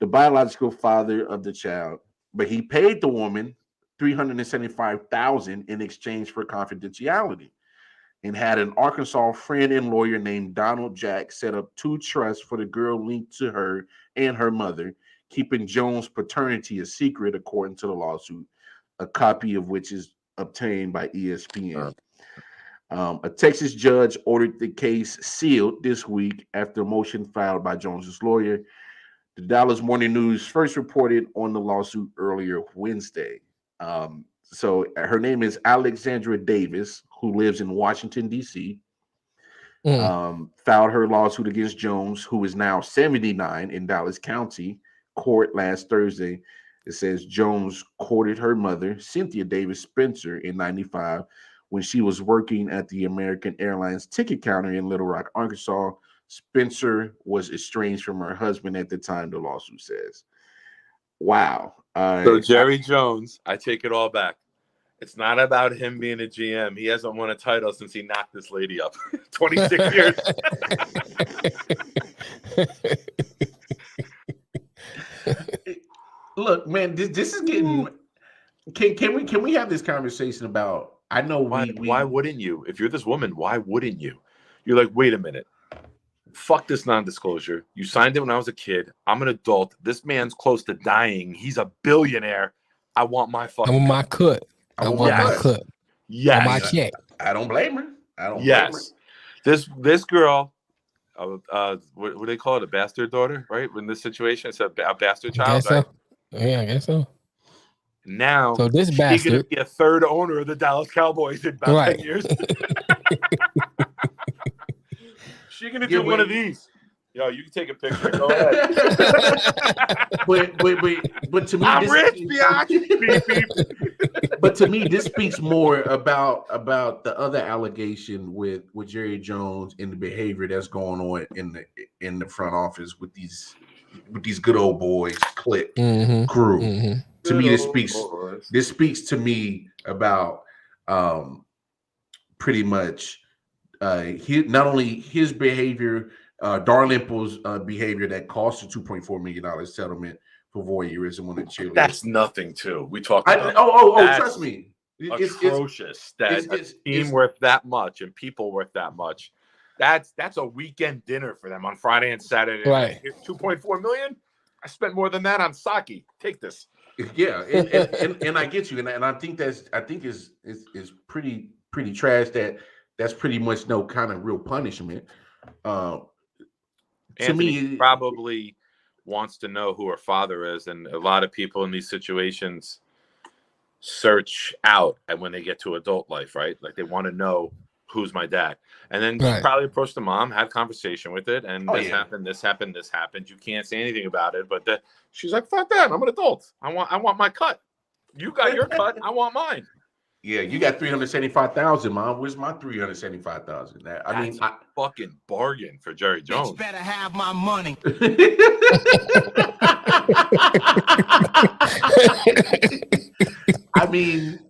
Speaker 1: the biological father of the child, but he paid the woman $375,000 in exchange for confidentiality, and had an Arkansas friend and lawyer named Donald Jack set up 2 trusts for the girl linked to her and her mother, keeping Jones' paternity a secret, according to the lawsuit, a copy of which is obtained by ESPN. A Texas judge ordered the case sealed this week after a motion filed by Jones's lawyer The Dallas Morning News first reported on the lawsuit earlier Wednesday. So her name is Alexandra Davis, who lives in Washington, D.C. Filed her lawsuit against Jones, who is now 79 in Dallas County court last Thursday. It says Jones courted her mother, Cynthia Davis Spencer, in 95 when she was working at the American Airlines ticket counter in Little Rock, Arkansas. Spencer was estranged from her husband at the time, the lawsuit says. Wow.
Speaker 3: So Jerry Jones, I take it all back. It's not about him being a GM. He hasn't won a title since he knocked this lady up. 26 years.
Speaker 1: Look, man, this is getting. Can we have this conversation about? I know
Speaker 3: why wouldn't you? If you're this woman, why wouldn't you? You're like, wait a minute. Fuck this non-disclosure. You signed it when I was a kid. I'm an adult. This man's close to dying. He's a billionaire. I want my fucking.
Speaker 2: I want my cut. I want my cut.
Speaker 3: Yes.
Speaker 2: My check.
Speaker 1: I don't blame her. I don't.
Speaker 3: Yes. Blame her. This girl. What do they call it? A bastard daughter, right? In this situation, it's a bastard child.
Speaker 2: So.
Speaker 3: Right?
Speaker 2: Yeah, I guess so.
Speaker 3: Now,
Speaker 2: so this bastard
Speaker 3: she's going to be a third owner of the Dallas Cowboys in about 10 years. She's going to do one of these. Yo, you can take a picture. Go ahead.
Speaker 1: but to me,
Speaker 3: I'm rich, biatch.
Speaker 1: But to me, this speaks more about the other allegation with Jerry Jones and the behavior that's going on in the front office with these good old boys, clique, crew. Mm-hmm. To me, this speaks to me about pretty much not only his behavior, Darlimple's behavior that cost a $2.4 million settlement for voyeurism on the cheerleader.
Speaker 3: That's nothing too. We talked about
Speaker 1: trust me.
Speaker 3: It's atrocious that a team worth that much and people worth that much. That's a weekend dinner for them on Friday and Saturday.
Speaker 2: Right.
Speaker 3: 2.4 million. I spent more than that on sake. Take this.
Speaker 1: Yeah, and I get you, and I think is pretty trash. That's pretty much no kind of real punishment.
Speaker 3: Anthony to me, probably wants to know who her father is, and a lot of people in these situations search out and when they get to adult life, right? Like they want to know who's my dad. And then she probably approached the mom, had a conversation with it, and this happened. You can't say anything about it, but she's like, fuck that, I'm an adult. I want my cut. You got your cut, I want mine.
Speaker 1: Yeah, you got $375,000, Mom. Where's my $375,000? I mean,
Speaker 3: fucking bargain for Jerry Jones.
Speaker 5: Bitch better have my money.
Speaker 1: I mean,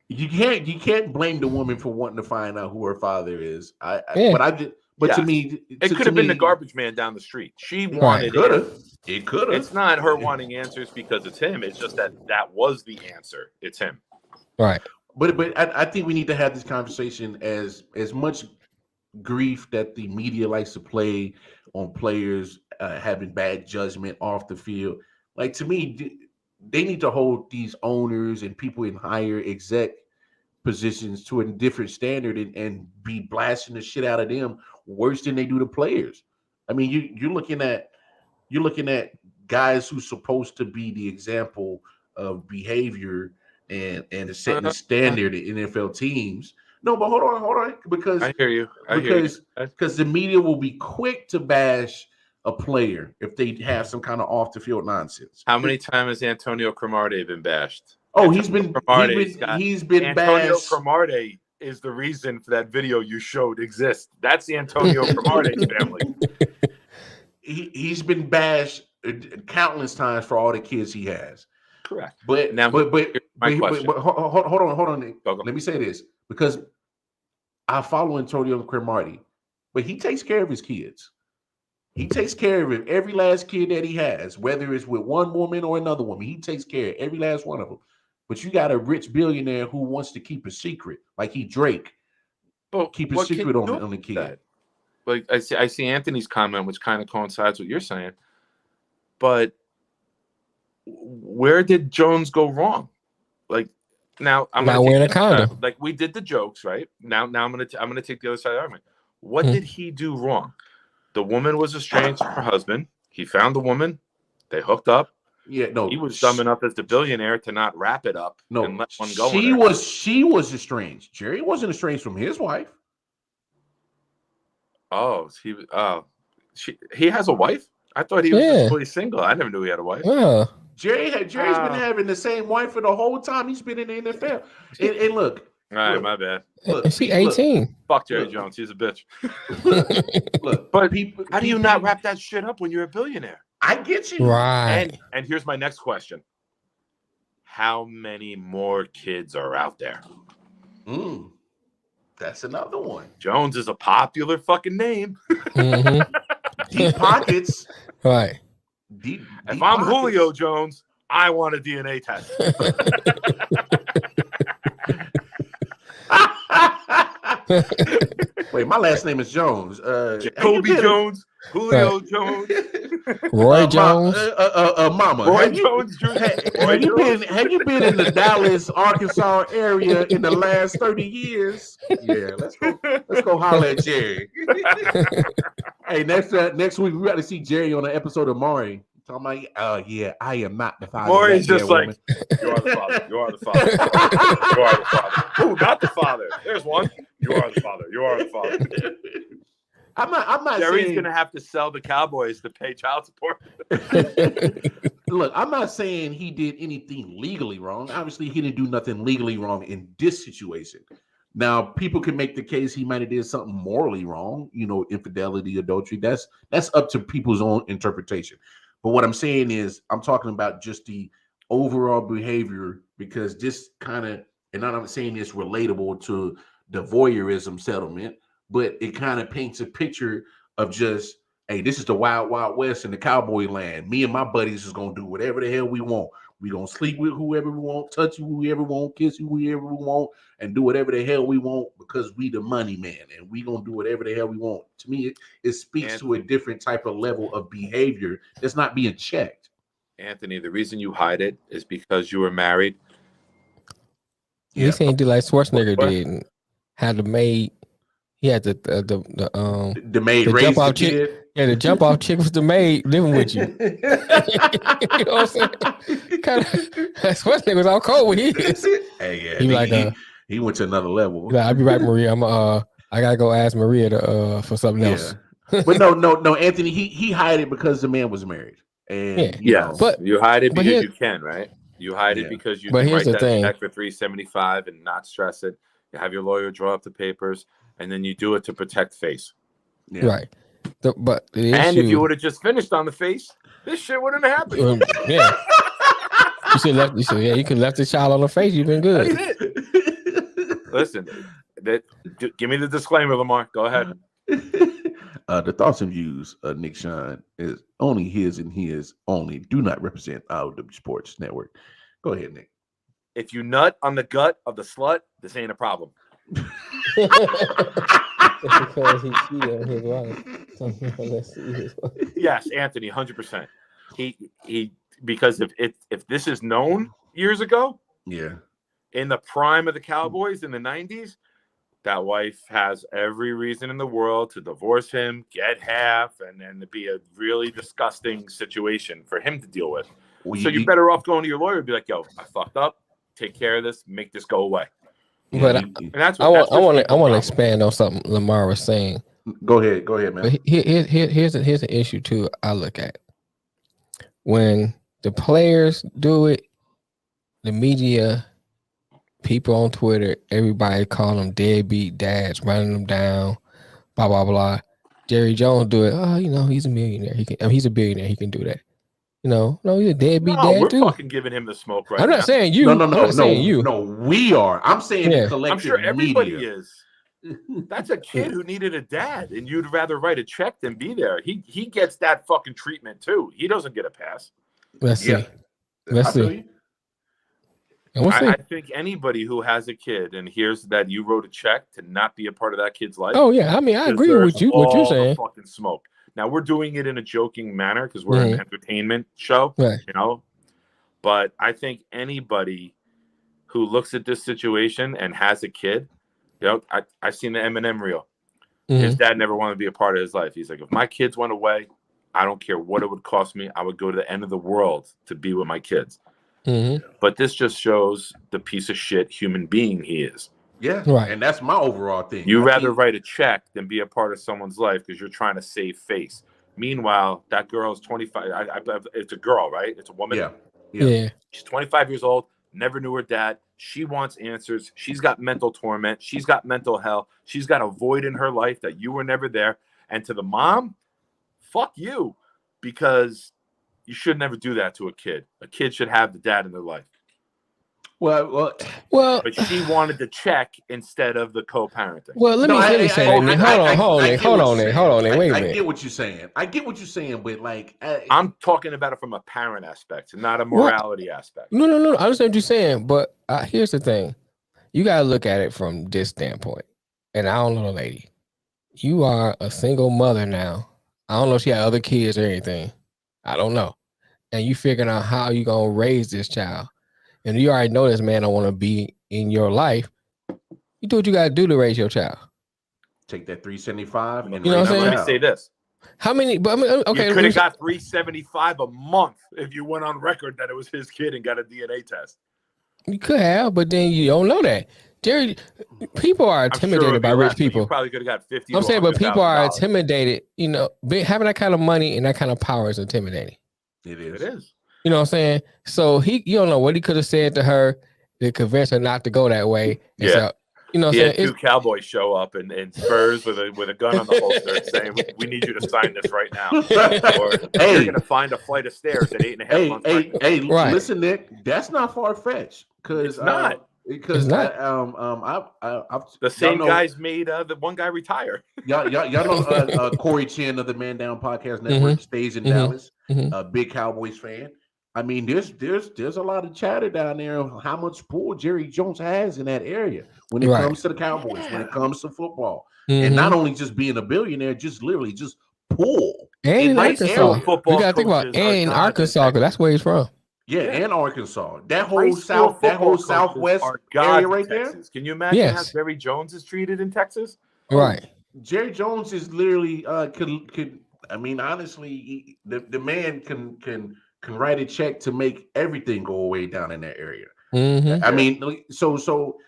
Speaker 1: you can't blame the woman for wanting to find out who her father is. To me,
Speaker 3: it could have been the garbage man down the street. She wanted
Speaker 1: it. Could have.
Speaker 3: It's not her wanting answers because it's him. It's just that was the answer. It's him.
Speaker 2: Right.
Speaker 1: But I think we need to have this conversation as much grief that the media likes to play on players having bad judgment off the field. Like, to me, they need to hold these owners and people in higher exec positions to a different standard and be blasting the shit out of them worse than they do the players. I mean, you're looking at guys who's supposed to be the example of behavior and setting the standard in NFL teams. No, but hold on, because
Speaker 3: I hear you.
Speaker 1: Because the media will be quick to bash a player if they have some kind of off the field nonsense.
Speaker 3: How many times has Antonio Cromartie been bashed?
Speaker 1: Oh, he's been bashed.
Speaker 3: Antonio Cromartie is the reason for that video you showed exists. That's the Antonio Cromartie family.
Speaker 1: He's been bashed countless times for all the kids he has.
Speaker 3: Correct.
Speaker 1: But hold on. Let me say this, because I follow Antonio Cromartie, but he takes care of his kids. He takes care of every last kid that he has, whether it's with one woman or another woman. He takes care of every last one of them. But you got a rich billionaire who wants to keep a secret, like Drake. Keep a secret on the kid.
Speaker 3: That? Like I see Anthony's comment, which kind of coincides with what you're saying. But where did Jones go wrong? Like, now I'm not
Speaker 2: wearing a condom.
Speaker 3: Like, we did the jokes, right? Now I'm gonna take the other side of the argument. What did he do wrong? The woman was estranged from her husband. He found the woman. They hooked up.
Speaker 1: Yeah, no.
Speaker 3: He was dumb enough as the billionaire to not wrap it up and let one go.
Speaker 1: She was estranged. Jerry wasn't estranged from his wife.
Speaker 3: Oh, he has a wife? I thought he was just fully single. I never knew he had a wife.
Speaker 2: Yeah.
Speaker 1: Jerry's been having the same wife for the whole time he's been in the NFL. And look.
Speaker 3: All right, my bad.
Speaker 2: Look, she 18.
Speaker 3: Fuck Jerry Jones. He's a bitch.
Speaker 1: Look,
Speaker 3: but how do you not wrap that shit up when you're a billionaire?
Speaker 1: I get you.
Speaker 2: Right.
Speaker 3: And here's my next question. How many more kids are out there?
Speaker 1: That's another one.
Speaker 3: Jones is a popular fucking name.
Speaker 1: Deep pockets.
Speaker 2: Right.
Speaker 3: Deep if I'm pockets. Julio Jones, I want a DNA test.
Speaker 1: Wait, my last name is Jones.
Speaker 3: Jacoby Jones, Julio Jones,
Speaker 2: Roy Jones,
Speaker 1: Mama.
Speaker 3: Roy Jones Jr.
Speaker 1: Have you been in the Dallas, Arkansas area in the last 30 years? Yeah, let's go holler at Jerry. Hey, next week we got to see Jerry on an episode of Maury. Talking about, yeah, I am not the father.
Speaker 3: Maury's just like, you are the father. You are the father. You are the father. Ooh, not the father. There's one. You are the father. You are the father. I'm not Jerry's saying... gonna have to sell the Cowboys to pay child support.
Speaker 1: Look, I'm not saying he did anything legally wrong. Obviously, he didn't do nothing legally wrong in this situation. Now, people can make the case he might have did something morally wrong, infidelity, adultery. That's up to people's own interpretation. But what I'm saying is, I'm talking about just the overall behavior, because this kind of, and I'm saying it's relatable to the voyeurism settlement, but it kind of paints a picture of just, hey, this is the wild, wild west in the cowboy land. Me and my buddies is going to do whatever the hell we want. We're going to sleep with whoever we want, touch whoever we want, kiss whoever we want, and do whatever the hell we want because we the money man, and we going to do whatever the hell we want. To me, it speaks to a different type of level of behavior that's not being checked.
Speaker 3: Anthony, the reason you hide it is because you were married.
Speaker 2: He saying do like Schwarzenegger did and had the maid. He had the
Speaker 1: maid raised the kid.
Speaker 2: Yeah, the jump off chick was the maid living with you. You know what I'm saying? Kind of Schwarzenegger was all cold when he is.
Speaker 1: Hey, yeah, he went to another level.
Speaker 2: Like, I'll be right, Maria. I gotta go ask Maria for something else.
Speaker 1: But no, Anthony, he hid it because the man was married. And
Speaker 3: but you hide it because you can, right? You hide it because you can write that check for $375 and not stress it. You have your lawyer draw up the papers, and then you do it to protect face.
Speaker 2: Yeah. Right.
Speaker 3: If you would have just finished on the face, this shit wouldn't have happened.
Speaker 2: Yeah. You could have left the child on the face. You've been good.
Speaker 3: Listen, give me the disclaimer, Lamar. Go ahead.
Speaker 1: The thoughts and views of Nick Shine is only his and his only. Do not represent I.O.W. Sports Network. Go ahead, Nick.
Speaker 3: If you nut on the gut of the slut, this ain't a problem.
Speaker 2: Because he cheated on his wife.
Speaker 3: Yes, Anthony, 100%. He because if this is known years ago, in the prime of the Cowboys in the 90s, that wife has every reason in the world to divorce him, get half, and then to be a really disgusting situation for him to deal with. So you're better off going to your lawyer and be like, yo, I fucked up. Take care of this. Make this go away.
Speaker 2: But I want to expand on something Lamar was saying.
Speaker 1: Go ahead, man.
Speaker 2: But here's an issue too. I look at when the players do it, the media, people on Twitter, everybody call them deadbeat dads, running them down, blah blah blah. Jerry Jones do it. Oh, he's a millionaire. He's a billionaire. He can do that. No, he's a deadbeat dad too.
Speaker 3: We're fucking giving him the smoke right now.
Speaker 2: I'm not saying you.
Speaker 1: No, we are. I'm saying the collective.
Speaker 3: I'm sure everybody
Speaker 1: media
Speaker 3: is. That's a kid who needed a dad, and you'd rather write a check than be there. He gets that fucking treatment too. He doesn't get a pass.
Speaker 2: Let's see. Let's see.
Speaker 3: I think anybody who has a kid and hears that you wrote a check to not be a part of that kid's life.
Speaker 2: Oh yeah, I mean I agree with you. What you're saying?
Speaker 3: Fucking smoke. Now we're doing it in a joking manner because we're an entertainment show,
Speaker 2: right.
Speaker 3: But I think anybody who looks at this situation and has a kid, I've seen the Eminem reel. His dad never wanted to be a part of his life. He's like, if my kids went away, I don't care what it would cost me. I would go to the end of the world to be with my kids.
Speaker 2: Mm-hmm.
Speaker 3: But this just shows the piece of shit human being he is.
Speaker 1: Yeah,
Speaker 2: Right.
Speaker 1: and that's my overall thing.
Speaker 3: You rather write a check than be a part of someone's life because you're trying to save face. Meanwhile, that girl is 25. It's a girl, right? It's a woman.
Speaker 2: Yeah.
Speaker 3: She's 25 years old, never knew her dad. She wants answers. She's got mental torment. She's got mental hell. She's got a void in her life that you were never there. And to the mom, fuck you, because you should never do that to a kid. A kid should have the dad in their life.
Speaker 1: Well,
Speaker 3: But she wanted the check instead of the co-parenting.
Speaker 2: Well, let me say that. Hold on. Wait a minute.
Speaker 1: I get what you're saying. But like,
Speaker 3: I'm talking about it from a parent aspect, not a morality aspect.
Speaker 2: No. I understand what you're saying, but here's the thing: you gotta look at it from this standpoint. And I don't know the lady. You are a single mother now. I don't know if she had other kids or anything. I don't know. And you figuring out how you gonna raise this child. And you already know this man don't want to be in your life. You do what you got to do to raise your child.
Speaker 1: Take that $375 and
Speaker 2: you know what I'm saying?
Speaker 3: Let me say this.
Speaker 2: How many? But I mean, okay,
Speaker 3: you could have got $375 a month if you went on record that it was his kid and got a DNA test.
Speaker 2: You could have, but then you don't know that. Jerry, people are intimidated by rich people.
Speaker 3: You probably could have got $50.
Speaker 2: I'm saying, but people are intimidated. You know, having that kind of money and that kind of power is intimidating.
Speaker 1: It is.
Speaker 3: It is.
Speaker 2: You know what I'm saying? So you don't know what he could have said to her to convince her not to go that way.
Speaker 3: Yeah.
Speaker 2: So, you know what I'm saying?
Speaker 3: Two cowboys show up in Spurs with a gun on the holster saying, we need you to sign this right now. Or you're going to find a flight of stairs at 8.5 months.
Speaker 1: Hey, listen, Nick, that's not far-fetched.
Speaker 3: It's not.
Speaker 1: Because
Speaker 3: the same guys made the one guy retire.
Speaker 1: Y'all know Corey Chin of the Man Down Podcast Network stays in Dallas. A big Cowboys fan. I mean, there's a lot of chatter down there on how much pull Jerry Jones has in that area when it comes to the Cowboys, when it comes to football, and not only just being a billionaire, just literally just pull.
Speaker 2: And in Arkansas, you gotta think about in Arkansas because that's where he's from.
Speaker 1: Yeah, and Arkansas, that whole southwest area right there.
Speaker 3: Can you imagine how Jerry Jones is treated in Texas?
Speaker 2: Right.
Speaker 1: Jerry Jones is literally could. I mean, honestly, the man can write a check to make everything go away down in that area. I mean, so,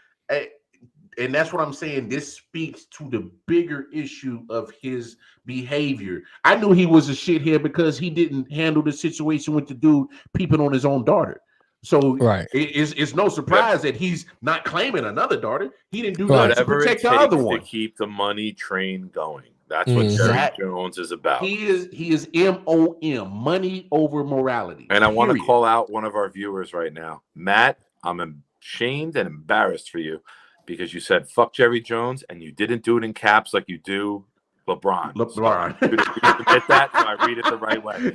Speaker 1: and that's what I'm saying. This speaks to the bigger issue of his behavior. I knew he was a shithead because he didn't handle the situation with the dude peeping on his own daughter. So it's no surprise that he's not claiming another daughter. He didn't do nothing to protect the other one.
Speaker 3: To keep the money train going. That's what Jerry Jones is about.
Speaker 1: He is MOM, money over morality.
Speaker 3: And I want to call out one of our viewers right now. Matt, I'm ashamed and embarrassed for you because you said fuck Jerry Jones and you didn't do it in caps like you do LeBron.
Speaker 1: So
Speaker 3: you admit that, so I read it the right way.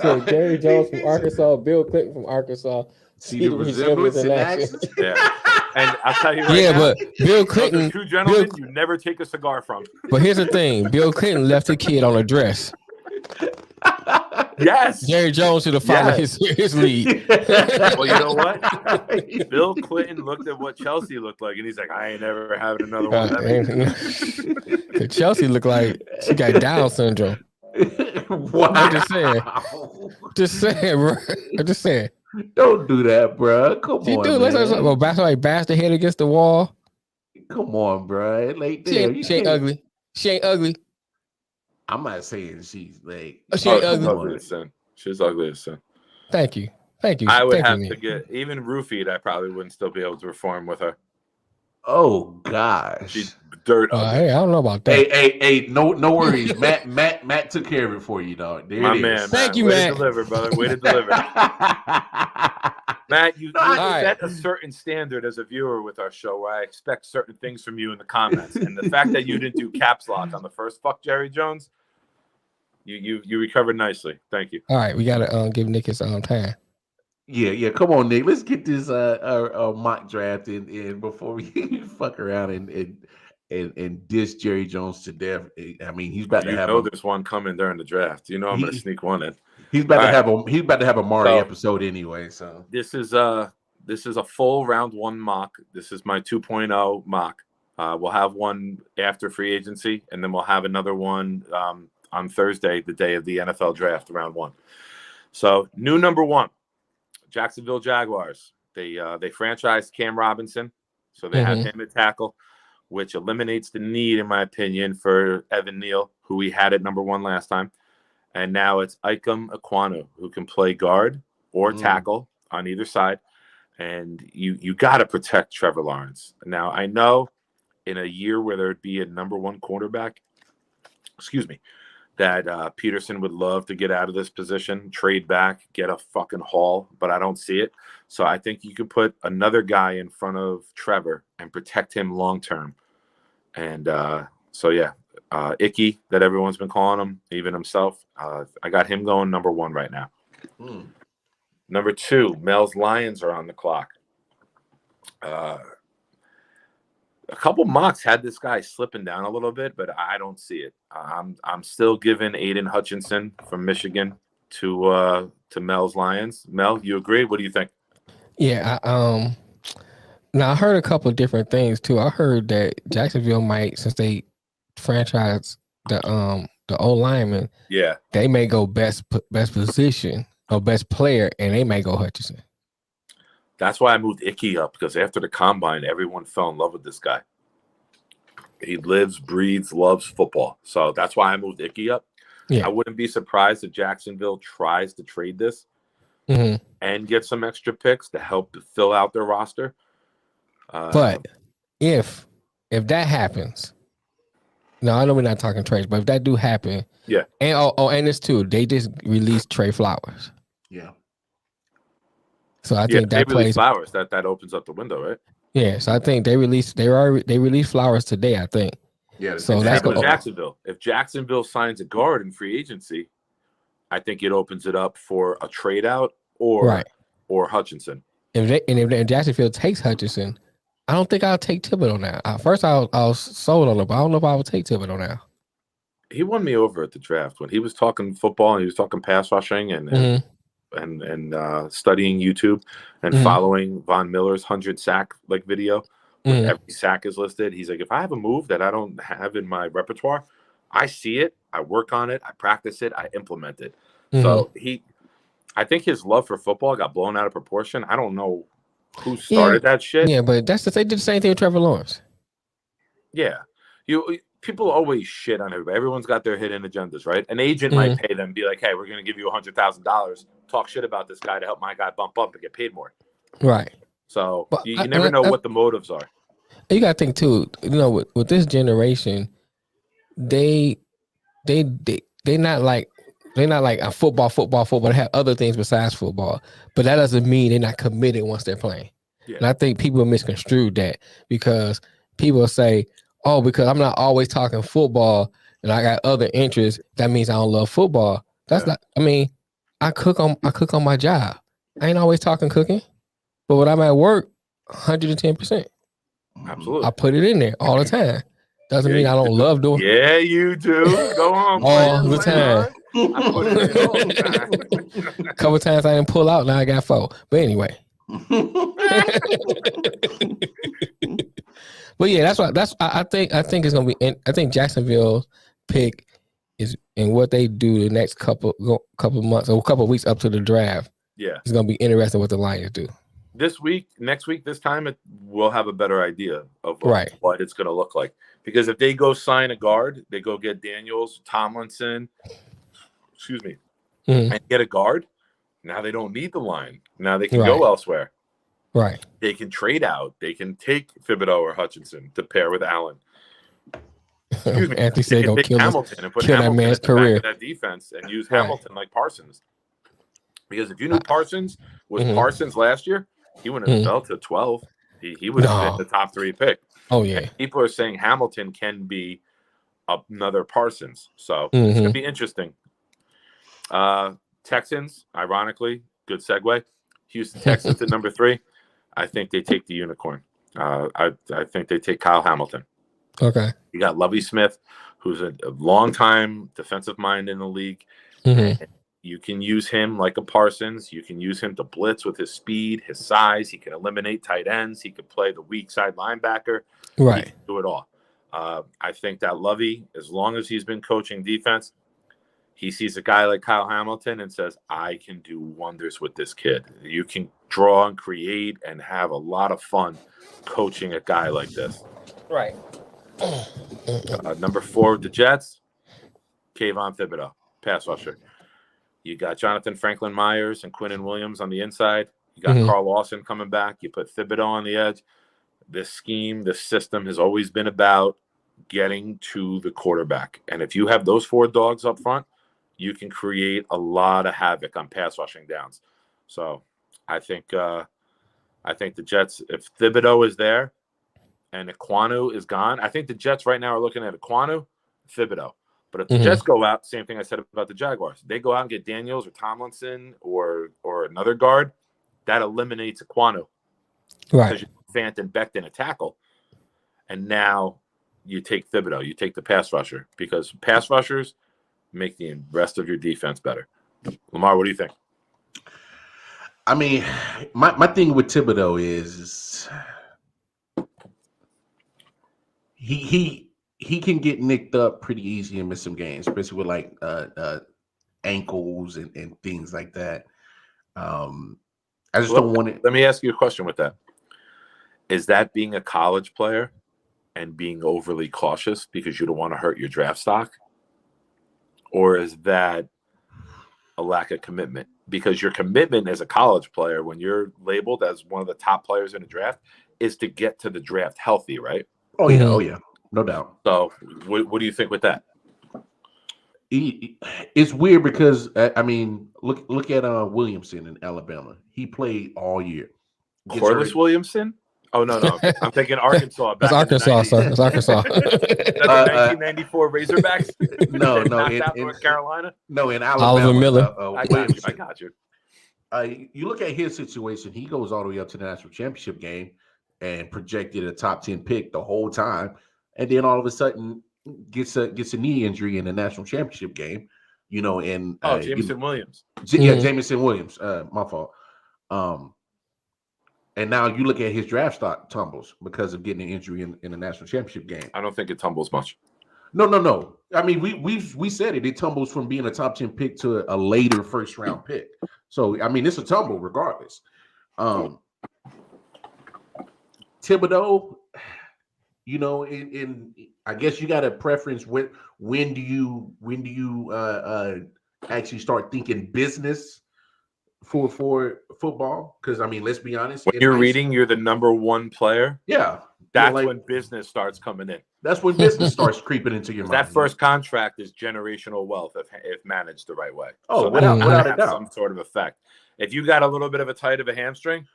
Speaker 2: So Jerry Jones from Arkansas, Bill Clinton from Arkansas.
Speaker 1: See the resemblance in action.
Speaker 3: Yeah. And I'll tell you right now,
Speaker 2: but Bill Clinton,
Speaker 3: two gentlemen you never take a cigar from.
Speaker 2: But here's the thing: Bill Clinton left a kid on a dress.
Speaker 3: Yes,
Speaker 2: Jerry Jones should have followed his lead.
Speaker 3: Well, you know what? Bill Clinton looked at what Chelsea looked like, and he's like, "I ain't never having another one."
Speaker 2: Chelsea looked like she got Down syndrome.
Speaker 1: Wow.
Speaker 2: I'm just saying, bro. I'm just saying.
Speaker 1: Don't do that, bro. Come on,
Speaker 2: man. Well, bash the head against the wall.
Speaker 1: Come on, bro. Like,
Speaker 2: she ain't ugly. She ain't ugly.
Speaker 1: I'm not saying she's like.
Speaker 2: She ain't ugly.
Speaker 3: She's ugly as sin.
Speaker 2: Thank you.
Speaker 3: I would have to get even roofied. I probably wouldn't still be able to perform with her.
Speaker 1: Oh gosh,
Speaker 3: she's dirt.
Speaker 2: Hey, I don't know about that.
Speaker 1: Hey, no worries. Matt took care of it for you, dog. There
Speaker 3: My
Speaker 1: it
Speaker 3: man,
Speaker 1: is.
Speaker 2: Thank you,
Speaker 3: Way
Speaker 2: Matt.
Speaker 3: to deliver, brother. Way to deliver. Matt, you set a certain standard as a viewer with our show where I expect certain things from you in the comments, and the fact that you didn't do caps lock on the first fuck Jerry Jones, you recovered nicely. Thank you.
Speaker 2: All right, we gotta give Nick his time.
Speaker 1: Yeah. Come on, Nick. Let's get this mock draft in before we fuck around and diss Jerry Jones to death. I mean, he's about to have.
Speaker 3: There's one coming during the draft. You know, I'm gonna sneak one in.
Speaker 1: He's about to have a Mari episode anyway. So
Speaker 3: this is a full round one mock. This is my 2.0 mock. We'll have one after free agency, and then we'll have another one on Thursday, the day of the NFL draft, round 1. So new number 1, Jacksonville Jaguars. They franchised Cam Robinson, so they have him at tackle, which eliminates the need, in my opinion, for Evan Neal, who we had at number 1 last time. And now it's I.O.W, who can play guard or tackle on either side. And you got to protect Trevor Lawrence. Now, I know in a year where there'd be a number 1 quarterback, that Peterson would love to get out of this position, trade back, get a fucking haul, but I don't see it. So I think you could put another guy in front of Trevor and protect him long term. And Icky, that everyone's been calling him, even himself, I got him going number 1 right now. Number 2, Mel's Lions are on the clock. A couple mocks had this guy slipping down a little bit, but I don't see it. I'm still giving Aiden Hutchinson from Michigan to Mel's Lions. Mel, you agree? What do you think?
Speaker 2: Yeah, now I heard a couple of different things too. I heard that Jacksonville might, since they franchised the old lineman, they may go best position or best player, and they may go Hutchinson.
Speaker 3: That's why I moved Icky up, because after the combine, everyone fell in love with this guy. He lives, breathes, loves football. So that's why I moved Icky up. Yeah. I wouldn't be surprised if Jacksonville tries to trade this and get some extra picks to help fill out their roster.
Speaker 2: But if that happens, no, I know we're not talking trades, but if that do happen, and this too, they just released Trey Flowers.
Speaker 1: Yeah.
Speaker 2: So I think that plays
Speaker 3: Flowers. That opens up the window, right?
Speaker 2: Yeah. So I think they released Flowers today, I think.
Speaker 1: Yeah.
Speaker 2: So that's
Speaker 3: going Jacksonville. If Jacksonville signs a guard in free agency, I think it opens it up for a trade out or Hutchinson.
Speaker 2: If Jacksonville takes Hutchinson, I don't think I'll take Thibodeau now. At first, I was sold on him, but I don't know if I would take Thibodeau now.
Speaker 3: He won me over at the draft when he was talking football and he was talking pass rushing and studying YouTube and following Von Miller's 100 sack video. Every sack is listed. He's like, if I have a move that I don't have in my repertoire, I see it, I work on it, I practice it, I implement it. So I think his love for football got blown out of proportion. I don't know who started that shit.
Speaker 2: Yeah, but they did the same thing with Trevor Lawrence.
Speaker 3: Yeah. People always shit on everybody. Everyone's got their hidden agendas, right? An agent might pay them, be like, hey, we're going to give you $100,000. Talk shit about this guy to help my guy bump up and get paid more.
Speaker 2: Right.
Speaker 3: So you never know what the motives are.
Speaker 2: You got to think too, with this generation, they're not like a football. They have other things besides football, but that doesn't mean they're not committed once they're playing. Yeah. And I think people misconstrued that, because people say, oh, because I'm not always talking football and I got other interests, that means I don't love football. That's not. I mean, I cook on my job. I ain't always talking cooking, but when I'm at work, 110%.
Speaker 3: Absolutely.
Speaker 2: I put it in there all the time. Doesn't mean I don't love doing it.
Speaker 3: Yeah, you do. Go on.
Speaker 2: All the time.
Speaker 3: I put it in all the time.
Speaker 2: A couple times I didn't pull out, now I got 4. But anyway. But yeah, I think it's gonna be. I think Jacksonville's pick is in what they do the next couple months or a couple of weeks up to the draft.
Speaker 3: Yeah,
Speaker 2: it's gonna be interesting what the Lions do.
Speaker 3: This week, next week, this time, we'll have a better idea of what it's going to look like. Because if they go sign a guard, they go get Daniels, Tomlinson, and get a guard. Now they don't need the line. Now they can go elsewhere.
Speaker 2: Right.
Speaker 3: They can trade out. They can take Thibodeau or Hutchinson to pair with Allen.
Speaker 2: Anthony said go kill
Speaker 3: Hamilton and put
Speaker 2: kill
Speaker 3: Hamilton
Speaker 2: that man's
Speaker 3: at the
Speaker 2: career.
Speaker 3: back of that defense and use Hamilton like Parsons. Because if you knew Parsons was Parsons last year, he wouldn't have fell to 12. He would have been the top 3 pick.
Speaker 2: Oh, yeah.
Speaker 3: And people are saying Hamilton can be another Parsons. So it's going to be interesting. Texans, ironically, good segue. Houston Texans at number 3. I think they take the unicorn. I think they take Kyle Hamilton.
Speaker 2: Okay.
Speaker 3: You got Lovie Smith, who's a long-time defensive mind in the league. You can use him like a Parsons. You can use him to blitz with his speed, his size. He can eliminate tight ends. He could play the weak side linebacker.
Speaker 2: Right.
Speaker 3: He can do it all. I think that Lovey, as long as he's been coaching defense, He sees a guy like Kyle Hamilton and says, I can do wonders with this kid. You can draw and create and have a lot of fun coaching a guy like this.
Speaker 2: Right.
Speaker 3: Number 4 with the Jets, Kayvon Thibodeau, pass rusher. You got Jonathan Franklin Myers and Quinnen Williams on the inside. You got Carl Lawson coming back. You put Thibodeau on the edge. This scheme, this system has always been about getting to the quarterback. And if you have those 4 dogs up front, you can create a lot of havoc on pass rushing downs. So I think the Jets, if Thibodeau is there and Ekwonu is gone, I think the Jets right now are looking at Ekwonu, Thibodeau. But if the Jets go out, same thing I said about the Jaguars. They go out and get Daniels or Tomlinson or another guard, that eliminates Ekwonu.
Speaker 2: Right.
Speaker 3: Because you Fant and Becton a tackle. And now you take Thibodeau, you take the pass rusher, because pass rushers make the rest of your defense better. Lamar, what do you think?
Speaker 1: I mean, my thing with Thibodeau is he can get nicked up pretty easy and miss some games, especially with like ankles and things like that. I just don't want it.
Speaker 3: Let me ask you a question with that. Is that being a college player and being overly cautious because you don't want to hurt your draft stock? Or is that a lack of commitment? Because your commitment as a college player, when you're labeled as one of the top players in the draft, is to get to the draft healthy, right?
Speaker 1: Oh, yeah. Oh, yeah. No doubt.
Speaker 3: So what do you think with that?
Speaker 1: It's weird because, I mean, look at Williamson in Alabama. He played all year.
Speaker 3: Corliss Williamson? Oh, no. I'm thinking Arkansas.
Speaker 2: That's Arkansas, sir. That's Arkansas.
Speaker 3: That's the 1994 Razorbacks?
Speaker 1: No.
Speaker 3: Out North Carolina?
Speaker 1: No, in Alabama.
Speaker 2: Oliver Miller.
Speaker 3: I got you.
Speaker 1: You look at his situation, he goes all the way up to the national championship game and projected a top 10 pick the whole time. And then all of a sudden gets a knee injury in the national championship game, and
Speaker 3: Jameson Williams.
Speaker 1: Jameson Williams. My fault. And now you look at his draft stock tumbles because of getting an injury in the national championship game.
Speaker 3: I don't think it tumbles much.
Speaker 1: No. I mean, we said it. It tumbles from being a top 10 pick to a later first round pick. So I mean, it's a tumble regardless. Thibodeau, in I guess you got a preference with when do you actually start thinking business for football? Because I mean, let's be honest.
Speaker 3: When you're reading, you're the number 1 player.
Speaker 1: Yeah,
Speaker 3: that's when business starts coming in.
Speaker 1: That's when business starts creeping into your mind.
Speaker 3: That first contract is generational wealth if managed the right way.
Speaker 1: Oh,
Speaker 3: so
Speaker 1: without a doubt,
Speaker 3: some sort of effect. If you got a little bit of a tight of a hamstring,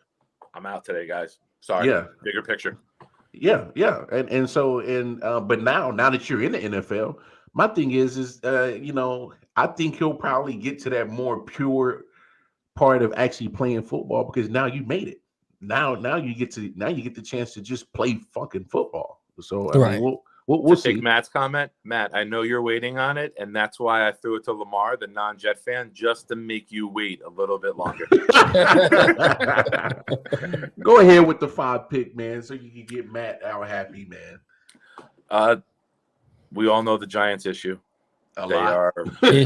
Speaker 3: I'm out today, guys. Sorry.
Speaker 1: Yeah.
Speaker 3: Bigger picture.
Speaker 1: Yeah. But now that you're in the NFL, my thing is I think he'll probably get to that more pure part of actually playing football, because now you made it. Now you get the chance to just play fucking football. So I mean, we'll see.
Speaker 3: Take Matt's comment. Matt, I know you're waiting on it, and that's why I threw it to Lamar, the non-Jet fan, just to make you wait a little bit longer.
Speaker 1: Go ahead with the 5 pick, man, so you can get Matt out happy, man.
Speaker 3: We all know the Giants issue. They are very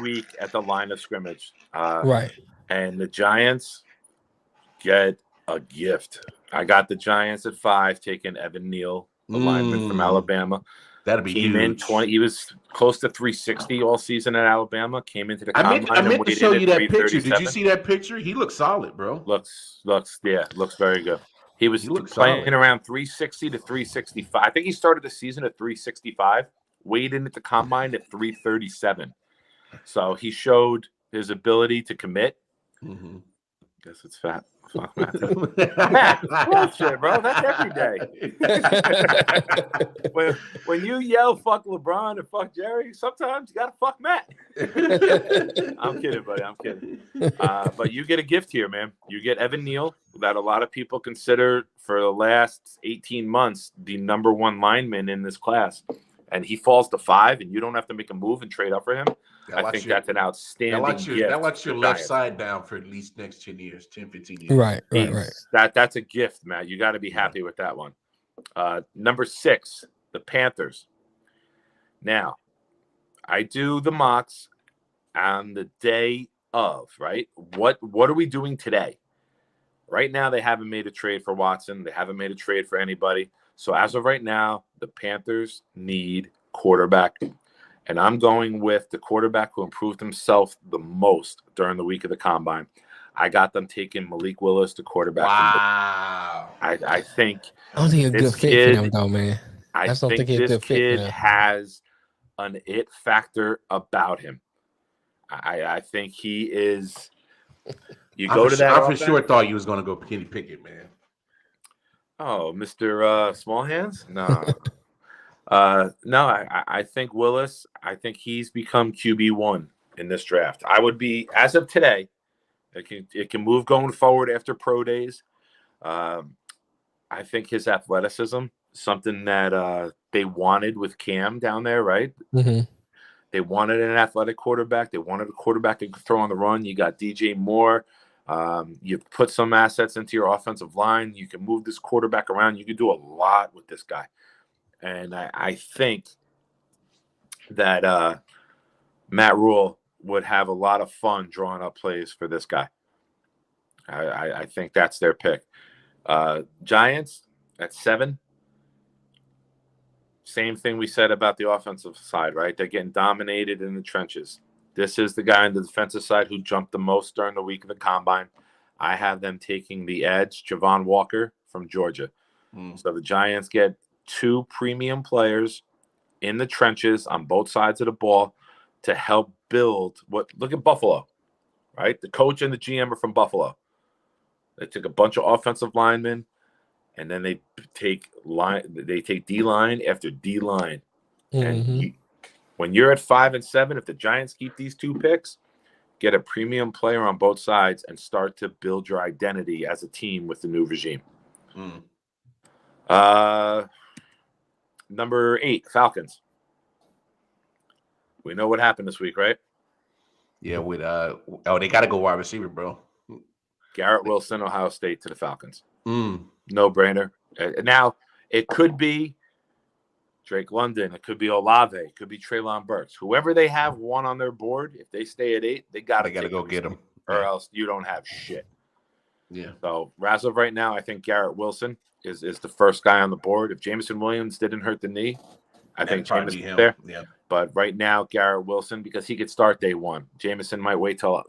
Speaker 3: weak at the line of scrimmage.
Speaker 2: Right.
Speaker 3: And the Giants get a gift. I got the Giants at 5, taking Evan Neal, the lineman from Alabama.
Speaker 1: That'd be huge.
Speaker 3: He was close to 360 all season at Alabama. Came into the combine.
Speaker 1: I meant to show you that picture. Did you see that picture? He looks solid, bro.
Speaker 3: Looks very good. He was playing around 360 to 365. I think he started the season at 365, weighed in at the combine at 337. So he showed his ability to commit.
Speaker 1: Mm-hmm.
Speaker 3: Guess it's fat. Fuck Matt. Bullshit, bro. That's every day. when you yell "fuck LeBron" and "fuck Jerry," sometimes you gotta fuck Matt. I'm kidding, buddy. I'm kidding. But you get a gift here, man. You get Evan Neal, that a lot of people consider for the last 18 months the number 1 lineman in this class, and he falls to 5, and you don't have to make a move and trade up for him. I think that's an outstanding gift.
Speaker 1: That lets your left side down for at least next 10 years, 10, 15 years.
Speaker 2: Right.
Speaker 3: That's a gift, Matt. You got to be happy with that one. Number 6, the Panthers. Now, I do the mocks on the day of, right? What are we doing today? Right now, they haven't made a trade for Watson. They haven't made a trade for anybody. So as of right now, the Panthers need quarterback. And I'm going with the quarterback who improved himself the most during the week of the Combine. I got them taking Malik Willis, the quarterback.
Speaker 1: Wow.
Speaker 3: I think
Speaker 2: I don't think a good fit for them, though, man.
Speaker 3: I
Speaker 2: just don't
Speaker 3: think
Speaker 2: think he's a
Speaker 3: this
Speaker 2: good fit for
Speaker 3: kid
Speaker 2: them.
Speaker 3: has an it factor about him. I think he is. You go to that.
Speaker 1: I for sure thought you was going to go Kenny Pickett, man.
Speaker 3: Oh, Mr. Small Hands? No. No, I think Willis, I think he's become QB1 in this draft. I would be, as of today, it can move going forward after pro days. I think his athleticism, something that they wanted with Cam down there, right?
Speaker 2: Mm-hmm.
Speaker 3: They wanted an athletic quarterback. They wanted a quarterback that could throw on the run. You got DJ Moore. You put some assets into your offensive line. You can move this quarterback around. You can do a lot with this guy. And I think that Matt Rule would have a lot of fun drawing up plays for this guy. I think that's their pick. Giants at 7. Same thing we said about the offensive side, right? They're getting dominated in the trenches. This is the guy on the defensive side who jumped the most during the week of the Combine. I have them taking the edge, Javon Walker from Georgia. So the Giants get 2 premium players in the trenches on both sides of the ball to help build look at Buffalo, right? The coach and the GM are from Buffalo. They took a bunch of offensive linemen, and then they take D-line after D-line.
Speaker 2: Mm-hmm.
Speaker 3: And when you're at 5 and 7, if the Giants keep these 2 picks, get a premium player on both sides and start to build your identity as a team with the new regime. Number 8, Falcons. We know what happened this week, right?
Speaker 1: Yeah, with they got to go wide receiver, bro.
Speaker 3: Garrett Wilson, Ohio State to the Falcons. No brainer. Now it could be Drake London, it could be Olave, it could be Treylon Burks. Whoever they have one on their board, if they stay at 8, they got to
Speaker 1: go get them,
Speaker 3: or else you don't have shit.
Speaker 1: Yeah.
Speaker 3: So as of right now, I think Garrett Wilson is the first guy on the board. If Jameson Williams didn't hurt the knee, I think Jameson's there.
Speaker 1: Yeah.
Speaker 3: But right now, Garrett Wilson, because he could start day 1. Jameson might wait till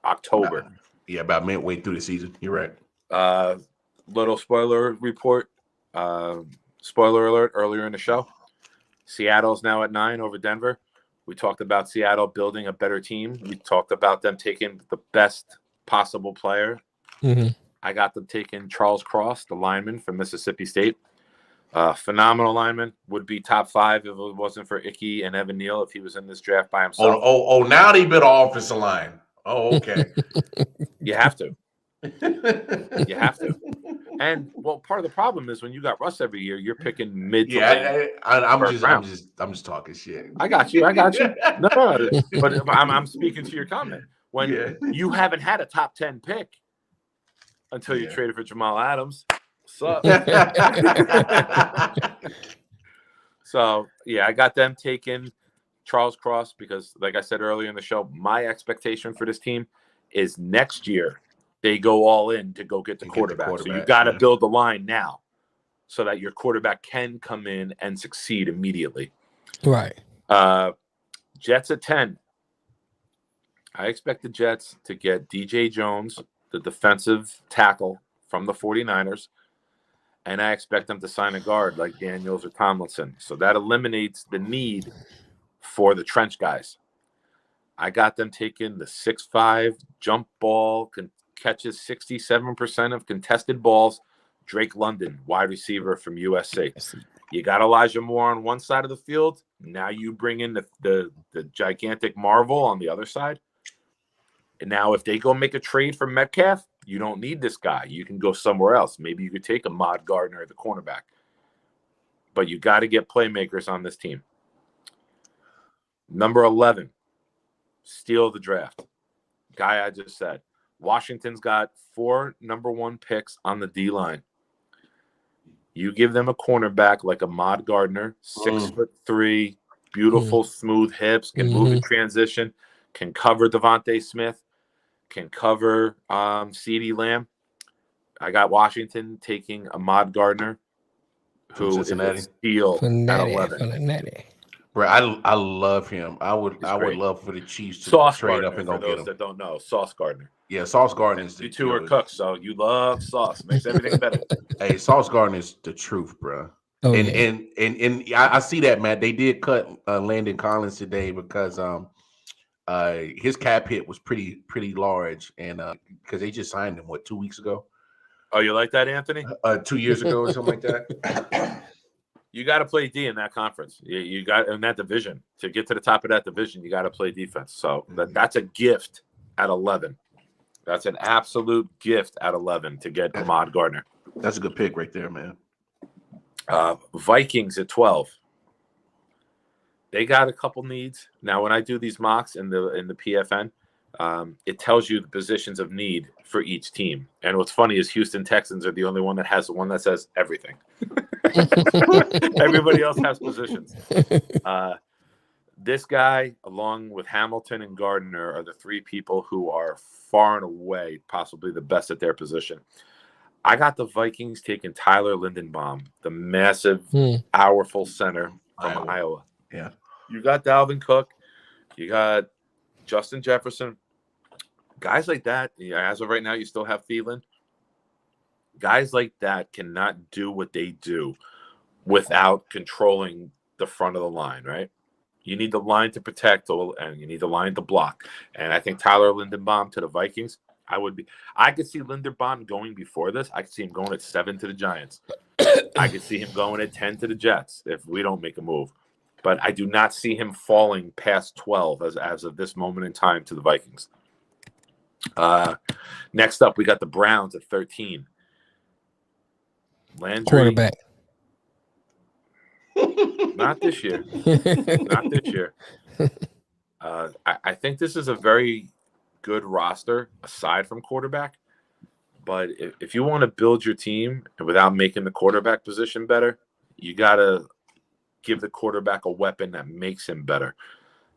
Speaker 3: October.
Speaker 1: About midway through the season. You're right.
Speaker 3: Little spoiler report. Spoiler alert earlier in the show. Seattle's now at 9 over Denver. We talked about Seattle building a better team. We talked about them taking the best possible player.
Speaker 2: Mm-hmm.
Speaker 3: I got them taking Charles Cross, the lineman from Mississippi State. Phenomenal lineman. Would be top 5 if it wasn't for Icky and Evan Neal if he was in this draft by himself.
Speaker 1: Oh, now they built an offensive line. Oh, okay.
Speaker 3: You have to. You have to. And part of the problem is when you got Russ every year, you're picking mid.
Speaker 1: Yeah, I'm just talking shit.
Speaker 3: I got you. No. But I'm speaking to your comment. When you haven't had a top 10 pick until you traded for Jamal Adams. What's up? So I got them taking Charles Cross because, like I said earlier in the show, my expectation for this team is next year they go all in to go get the quarterback. So you got to build the line now so that your quarterback can come in and succeed immediately.
Speaker 2: Right.
Speaker 3: Jets at 10. I expect the Jets to get DJ Jones, the defensive tackle from the 49ers, and I expect them to sign a guard like Daniels or Tomlinson. So that eliminates the need for the trench guys. I got them taking the 6'5", jump ball, catches 67% of contested balls, Drake London, wide receiver from USC. You got Elijah Moore on one side of the field. Now you bring in the gigantic Marvel on the other side. And now if they go make a trade for Metcalf, you don't need this guy. You can go somewhere else. Maybe you could take a Ahmad Gardner, the cornerback. But you got to get playmakers on this team. Number 11, steal of the draft. Guy I just said. Washington's got 4 number 1 picks on the D-line. You give them a cornerback like Ahmad Gardner, 6'3", beautiful, smooth hips, can move in transition, can cover Devontae Smith, can cover CeeDee Lamb. I got Washington taking Ahmad Gardner, who
Speaker 1: Cincinnati.
Speaker 3: is a steal at 11.
Speaker 1: Bro, I love him. I would love for the Chiefs to
Speaker 3: Sauce
Speaker 1: trade
Speaker 3: Gardner,
Speaker 1: up and
Speaker 3: for
Speaker 1: go get
Speaker 3: those
Speaker 1: him.
Speaker 3: that don't know, Sauce Gardner.
Speaker 1: Yeah, Sauce Gardner is
Speaker 3: You two are cooks, so you love sauce. Makes everything better.
Speaker 1: Hey, Sauce Gardner is the truth, bro.
Speaker 2: Oh,
Speaker 1: and I see that, man. They did cut Landon Collins today because his cap hit was pretty large, and because they just signed him 2 weeks ago.
Speaker 3: Oh, you like that, Anthony?
Speaker 1: 2 years ago or something like that.
Speaker 3: You got to play D in that conference. You got in that division to get to the top of that division. You got to play defense. So that's a gift at 11. That's an absolute gift at 11 to get Ahmad Gardner.
Speaker 1: That's a good pick right there, man.
Speaker 3: Vikings at 12. They got a couple needs. Now, when I do these mocks in the PFN, it tells you the positions of need for each team. And what's funny is Houston Texans are the only one that has the one that says everything. Everybody else has positions. This guy, along with Hamilton and Gardner, are the three people who are far and away possibly the best at their position. I got the Vikings taking Tyler Lindenbaum, the massive, powerful center from Iowa.
Speaker 1: Yeah.
Speaker 3: You got Dalvin Cook. You got Justin Jefferson. Guys like that, as of right now, you still have Thielen. Guys like that cannot do what they do without controlling the front of the line, right? You need the line to protect, and you need the line to block. And I think Tyler Lindenbaum to the Vikings, I could see Linderbaum going before this. I could see him going at 7 to the Giants. I could see him going at 10 to the Jets if we don't make a move. But I do not see him falling past 12 as of this moment in time to the Vikings. Next up, we got the Browns at 13. Landry.
Speaker 2: Quarterback.
Speaker 3: Not this year. Not this year. I think this is a very good roster aside from quarterback. But if you want to build your team and without making the quarterback position better, you got to give the quarterback a weapon that makes him better.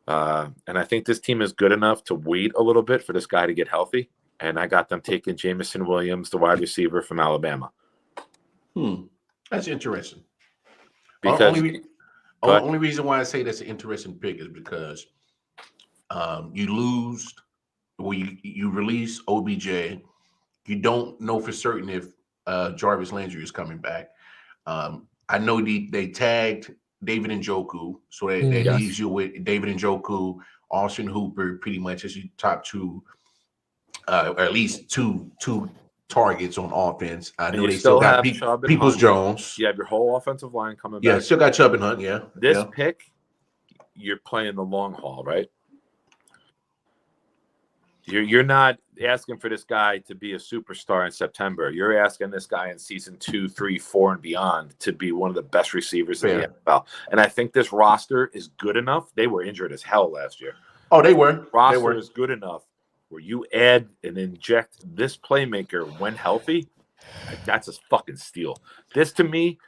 Speaker 3: And I think this team is good enough to wait a little bit for this guy to get healthy. And I got them taking Jameson Williams, the wide receiver from Alabama.
Speaker 1: That's interesting.
Speaker 3: Because
Speaker 1: only reason why I say that's an interesting pick is because you lose, well, you release OBJ. You don't know for certain if Jarvis Landry is coming back. I know they tagged David Njoku, so that leaves you with David Njoku, Austin Hooper, pretty much as your top two, or at least two targets on offense. I know they still got Peoples-Jones.
Speaker 3: You have your whole offensive line coming back.
Speaker 1: Yeah, still got Chubb and Hunt, yeah.
Speaker 3: This pick, you're playing the long haul, right? You're not asking for this guy to be a superstar in September. You're asking this guy in season 2, 3, 4, and beyond to be one of the best receivers in the NFL. And I think this roster is good enough. They were injured as hell last year.
Speaker 1: Oh, they were.
Speaker 3: Roster is good enough where you add and inject this playmaker when healthy. That's a fucking steal. This, to me,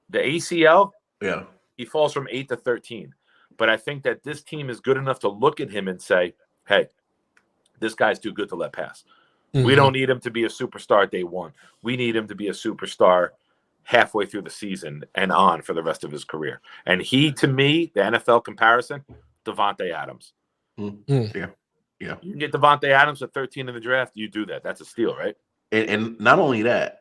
Speaker 3: the ACL, he falls from 8 to 13. But I think that this team is good enough to look at him and say, hey, this guy's too good to let pass. We don't need him to be a superstar day one. We need him to be a superstar halfway through the season and on for the rest of his career. And he, to me, the NFL comparison, Devontae Adams.
Speaker 1: Yeah.
Speaker 3: You can get Devontae Adams at 13 in the draft. You do that. That's a steal, right?
Speaker 1: And not only that,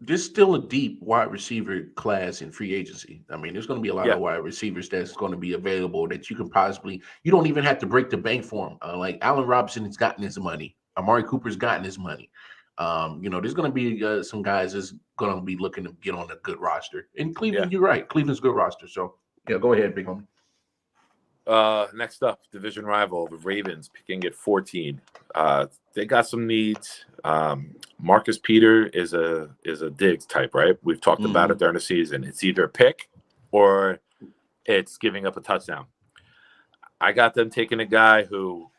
Speaker 1: there's still a deep wide receiver class in free agency. I mean, there's going to be a lot of wide receivers that's going to be available that you can possibly – you don't even have to break the bank for them. Like Allen Robinson has gotten his money. Amari Cooper's gotten his money. There's going to be some guys that's going to be looking to get on a good roster. In Cleveland, you're right. Cleveland's a good roster. So, go ahead, big homie.
Speaker 3: Next up, division rival, the Ravens, picking at 14. They got some needs. Marcus Peter is a Diggs type, right? We've talked about it during the season. It's either a pick or it's giving up a touchdown. I got them taking a guy who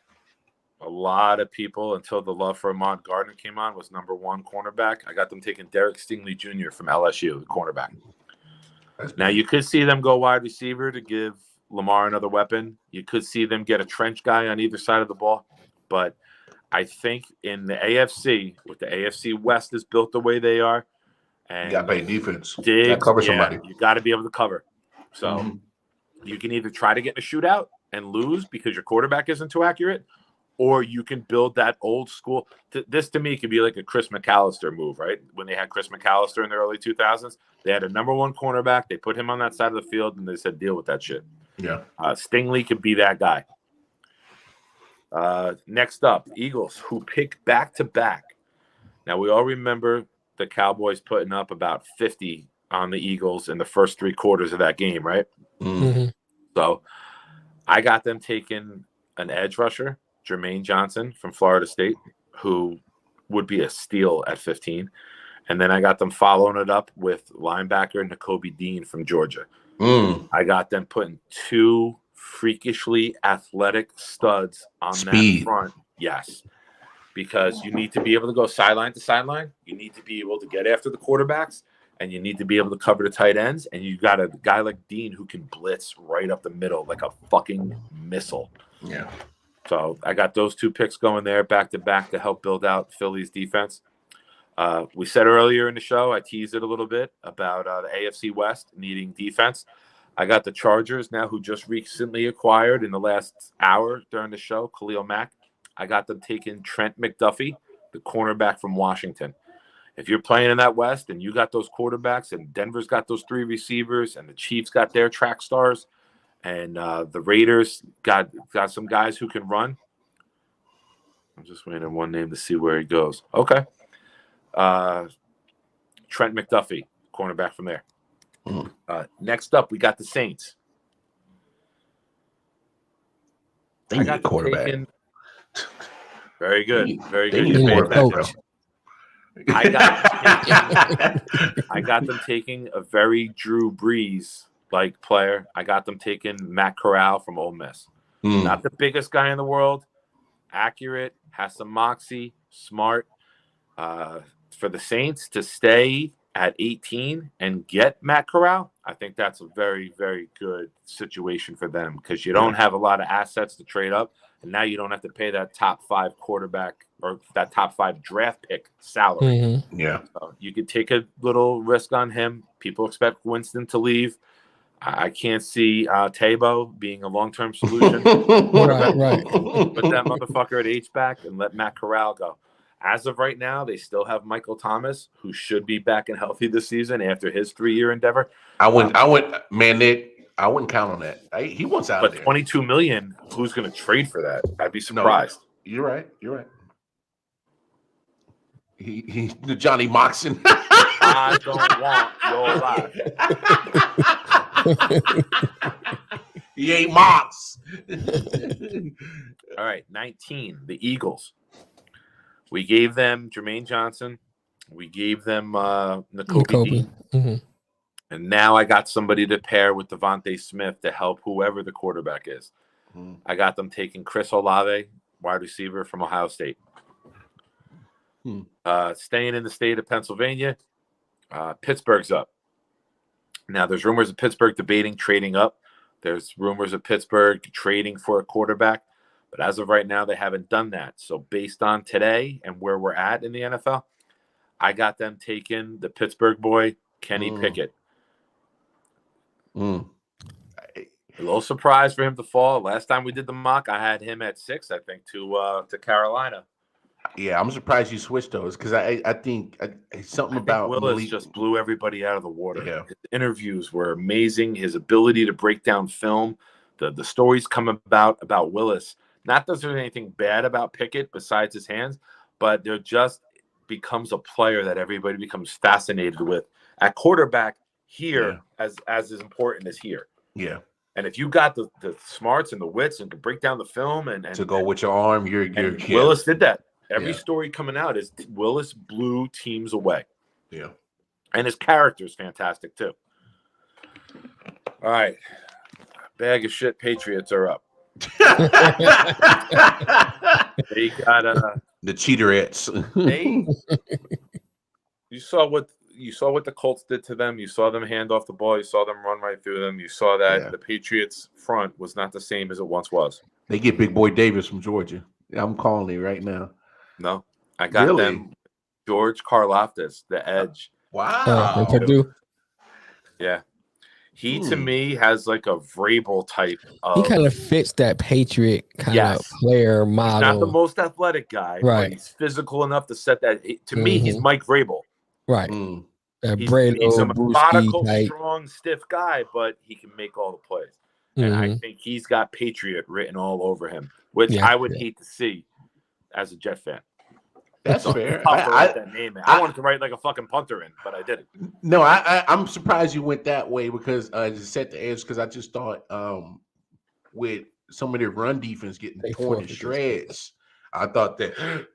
Speaker 3: a lot of people, until the love for Ahmad Gardner came on, was number 1 cornerback. I got them taking Derek Stingley Jr. from LSU, the cornerback. Now, you could see them go wide receiver to give Lamar another weapon. You could see them get a trench guy on either side of the ball. But I think in the AFC, with the AFC West is built the way they are, and
Speaker 1: You got to play defense.
Speaker 3: Diggs,
Speaker 1: You got to cover somebody.
Speaker 3: you got to be able to cover. So you can either try to get in a shootout and lose because your quarterback isn't too accurate, or you can build that old school. This, to me, could be like a Chris McAllister move, right? When they had Chris McAllister in the early 2000s, they had a number one cornerback. They put him on that side of the field, and they said, deal with that shit.
Speaker 1: Yeah.
Speaker 3: Stingley could be that guy. Next up, Eagles, who pick back-to-back. Now, we all remember the Cowboys putting up about 50 on the Eagles in the first 3 quarters of that game, right? So I got them taking an edge rusher, Jermaine Johnson from Florida State, who would be a steal at 15. And then I got them following it up with linebacker Nakobe Dean from Georgia. I got them putting 2 freakishly athletic studs on that front. Yes. Because you need to be able to go sideline to sideline. You need to be able to get after the quarterbacks, and you need to be able to cover the tight ends. And you got a guy like Dean who can blitz right up the middle like a fucking missile.
Speaker 1: Yeah.
Speaker 3: So I got those 2 picks going there back to back to help build out Philly's defense. We said earlier in the show, I teased it a little bit about the AFC West needing defense. I got the Chargers now, who just recently acquired in the last hour during the show, Khalil Mack. I got them taking Trent McDuffie, the cornerback from Washington. If you're playing in that West and you got those quarterbacks, and Denver's got those 3 receivers, and the Chiefs got their track stars, and the Raiders got some guys who can run. I'm just waiting on one name to see where he goes. Okay. Trent McDuffie, cornerback from there. Next up, we got the Saints.
Speaker 1: They need a quarterback.
Speaker 3: Very good. Very good.
Speaker 1: They need a quarterback.
Speaker 3: I got them taking a very Drew Brees-like player. I got them taking Matt Corral from Ole Miss. Not the biggest guy in the world. Accurate, has some moxie, smart. For the Saints to stay at 18 and get Matt Corral, I think that's a very, very good situation for them, because you don't have a lot of assets to trade up, and now you don't have to pay that top 5 quarterback or that top 5 draft pick salary.
Speaker 1: Yeah.
Speaker 3: So you could take a little risk on him. People expect Winston to leave. I can't see Tebow being a long-term solution.
Speaker 2: Right.
Speaker 3: Put that motherfucker at H-back and let Matt Corral go. As of right now, they still have Michael Thomas, who should be back and healthy this season after his 3-year endeavor.
Speaker 1: I wouldn't count on that. He wants out of there.
Speaker 3: But $22 million, who's going to trade for that? I'd be surprised.
Speaker 1: No, you're right. He the Johnny Moxon.
Speaker 3: I don't want your life.
Speaker 1: He ain't Mox.
Speaker 3: All right, 19, the Eagles. We gave them Jermaine Johnson. We gave them Nakobe. And now I got somebody to pair with Devontae Smith to help whoever the quarterback is. I got them taking Chris Olave, wide receiver from Ohio State. Staying in the state of Pennsylvania, Pittsburgh's up. Now, there's rumors of Pittsburgh debating trading up. There's rumors of Pittsburgh trading for a quarterback. But as of right now, they haven't done that. So based on today and where we're at in the NFL, I got them taking the Pittsburgh boy, Kenny Pickett. A little surprise for him to fall. Last time we did the mock, I had him at 6, I think, to Carolina.
Speaker 1: Yeah, I'm surprised you switched those, because I think something about
Speaker 3: Willis just blew everybody out of the water.
Speaker 1: Yeah.
Speaker 3: His interviews were amazing. His ability to break down film, the stories come about Willis. Not that there's anything bad about Pickett besides his hands, but there just becomes a player that everybody becomes fascinated with. At quarterback here, as important as here.
Speaker 1: Yeah.
Speaker 3: And if you got the smarts and the wits and can break down the film and
Speaker 1: to go with your arm, you're
Speaker 3: Willis did that. Every story coming out is Willis blew teams away.
Speaker 1: Yeah. And
Speaker 3: his character is fantastic too. All right. Bag of shit Patriots are up. They got
Speaker 1: the Cheaterettes.
Speaker 3: You saw what you saw what the Colts did to them. You saw them hand off the ball. You saw them run right through them. You saw that the Patriots front was not the same as it once was.
Speaker 1: They get Big Boy Davis from Georgia. I'm calling it right now.
Speaker 3: No, I got them. George Karlaftis, the edge.
Speaker 1: Wow.
Speaker 2: From Purdue.
Speaker 3: Yeah. He, to me, has like a Vrabel type of...
Speaker 2: He kind of fits that Patriot kind of player model.
Speaker 3: He's not the most athletic guy, but he's physical enough to set that. To me, he's Mike Vrabel.
Speaker 2: Right.
Speaker 3: He's a methodical, strong, stiff guy, but he can make all the plays. And I think he's got Patriot written all over him, which I would hate to see as a Jet fan.
Speaker 1: That's fair.
Speaker 3: I wanted to write like a fucking punter in, but I didn't.
Speaker 1: No, I'm surprised you went that way because to set the edge, because I just thought with some of their run defense getting torn to shreds, I thought that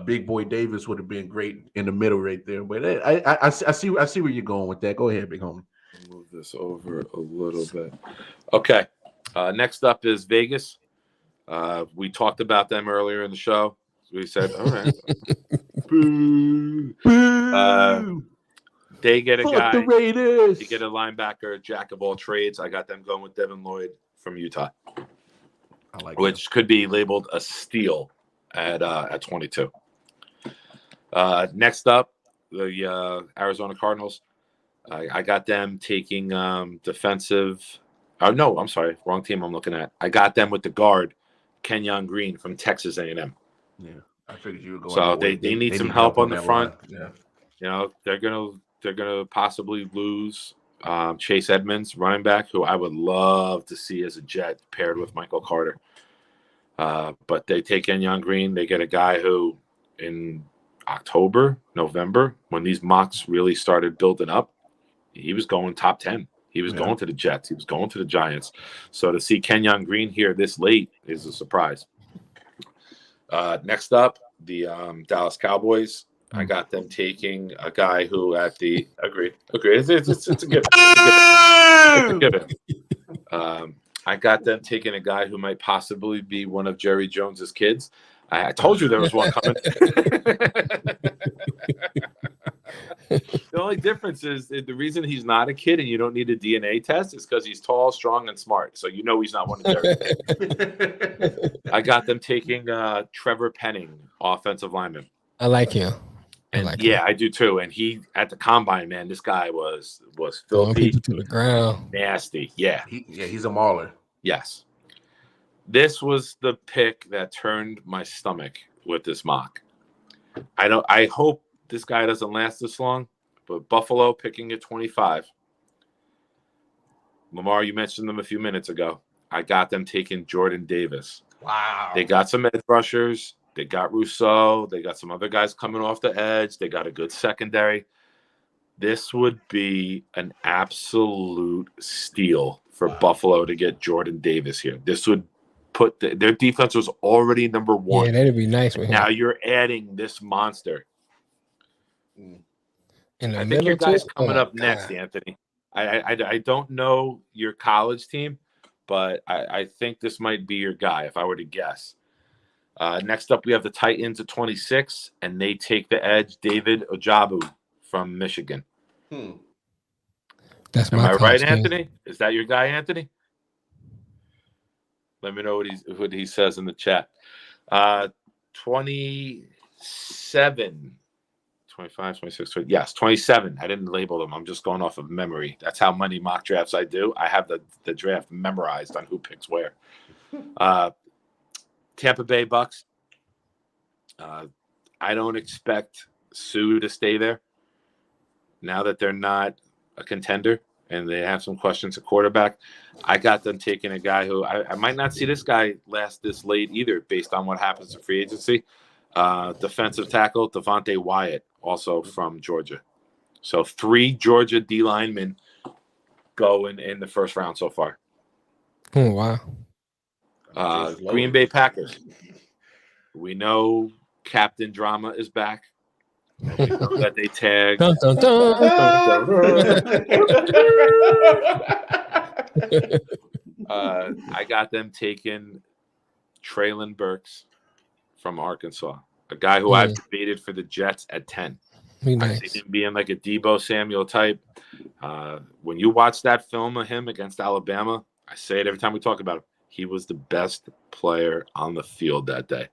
Speaker 1: Big Boy Davis would have been great in the middle right there. But I see where you're going with that. Go ahead, big homie.
Speaker 3: I'll move this over a little bit. Okay. Next up is Vegas. We talked about them earlier in the show. We said, all right.
Speaker 1: Boo.
Speaker 3: They get a guy.
Speaker 1: The Raiders.
Speaker 3: They get a linebacker, jack of all trades. I got them going with Devin Lloyd from Utah.
Speaker 1: I like
Speaker 3: which could be labeled a steal at 22. Next up, the Arizona Cardinals. I got them taking defensive. Oh, no, I'm sorry. Wrong team I'm looking at. I got them with the guard, Kenyon Green from Texas A&M.
Speaker 1: Yeah, I figured you were going.
Speaker 3: So they need some help on the front.
Speaker 1: Yeah.
Speaker 3: You know, they're gonna possibly lose Chase Edmonds, running back, who I would love to see as a Jet paired with Michael Carter. But they take Kenyon Green. They get a guy who in October, November, when these mocks really started building up, he was going top 10. He was going to the Jets. He was going to the Giants. So to see Kenyon Green here this late is a surprise. Next up, the Dallas Cowboys. I got them taking a guy who at the agree. It's a given. It's a given. I got them taking a guy who might possibly be one of Jerry Jones's kids. I told you there was one coming. The only difference is the reason he's not a kid and you don't need a DNA test is because he's tall, strong, and smart. So you know he's not one of Jerry's kids. I got them taking Trevor Penning, offensive lineman.
Speaker 2: I like him.
Speaker 3: I do too. And he at the combine, man, this guy was filthy,
Speaker 2: people to the ground,
Speaker 3: nasty. Yeah,
Speaker 1: he's a mauler.
Speaker 3: Yes, this was the pick that turned my stomach with this mock. I hope this guy doesn't last this long, but Buffalo picking at 25. Lamar, you mentioned them a few minutes ago. I got them taking Jordan Davis.
Speaker 1: Wow.
Speaker 3: They got some edge rushers. They got Rousseau. They got some other guys coming off the edge. They got a good secondary. This would be an absolute steal for Buffalo to get Jordan Davis here. This would put their defense was already number one.
Speaker 2: Yeah, that'd be nice with him.
Speaker 3: Now you're adding this monster.
Speaker 2: I
Speaker 3: think your guy's coming up next, Anthony. I don't know your college team, but I think this might be your guy if I were to guess. Next up, we have the Titans at 26, and they take the edge, David I.O.W. from Michigan.
Speaker 2: That's
Speaker 3: Am
Speaker 2: my
Speaker 3: I right,
Speaker 2: team.
Speaker 3: Anthony? Is that your guy, Anthony? Let me know what he says in the chat. 27. 25, 26, 20. Yes, 27. I didn't label them. I'm just going off of memory. That's how many mock drafts I do. I have the draft memorized on who picks where. Tampa Bay Bucks. I don't expect Sue to stay there now that they're not a contender and they have some questions at quarterback. I got them taking a guy who I might not see this guy last this late either based on what happens in free agency. Defensive tackle, Devontae Wyatt, also from Georgia. So 3 Georgia D linemen go in the first round so far.
Speaker 2: Oh, wow.
Speaker 3: Green Bay Packers. We know Captain Drama is back. We know that they tagged.
Speaker 2: Dun, dun, dun.
Speaker 3: I got them taking Traylon Burks from Arkansas, a guy who I've debated for the Jets at 10.
Speaker 2: Nice.
Speaker 3: I see him being like a Debo Samuel type. When you watch that film of him against Alabama, I say it every time we talk about him. He was the best player on the field that day.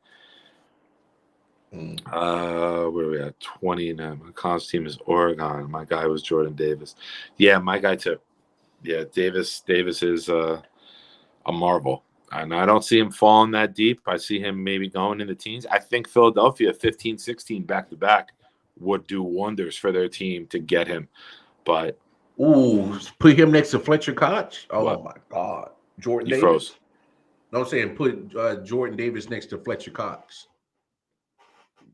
Speaker 3: Where are we at? 29. My college team is Oregon. My guy was Jordan Davis. Yeah, my guy too. Yeah, Davis is a marvel. And I don't see him falling that deep. I see him maybe going in the teens. I think Philadelphia 15-16 back-to-back would do wonders for their team to get him. But
Speaker 1: put him next to Fletcher Cox. Oh
Speaker 3: what?
Speaker 1: my God, Jordan
Speaker 3: You
Speaker 1: Davis.
Speaker 3: froze.
Speaker 1: No, I'm saying put Jordan Davis next to Fletcher Cox.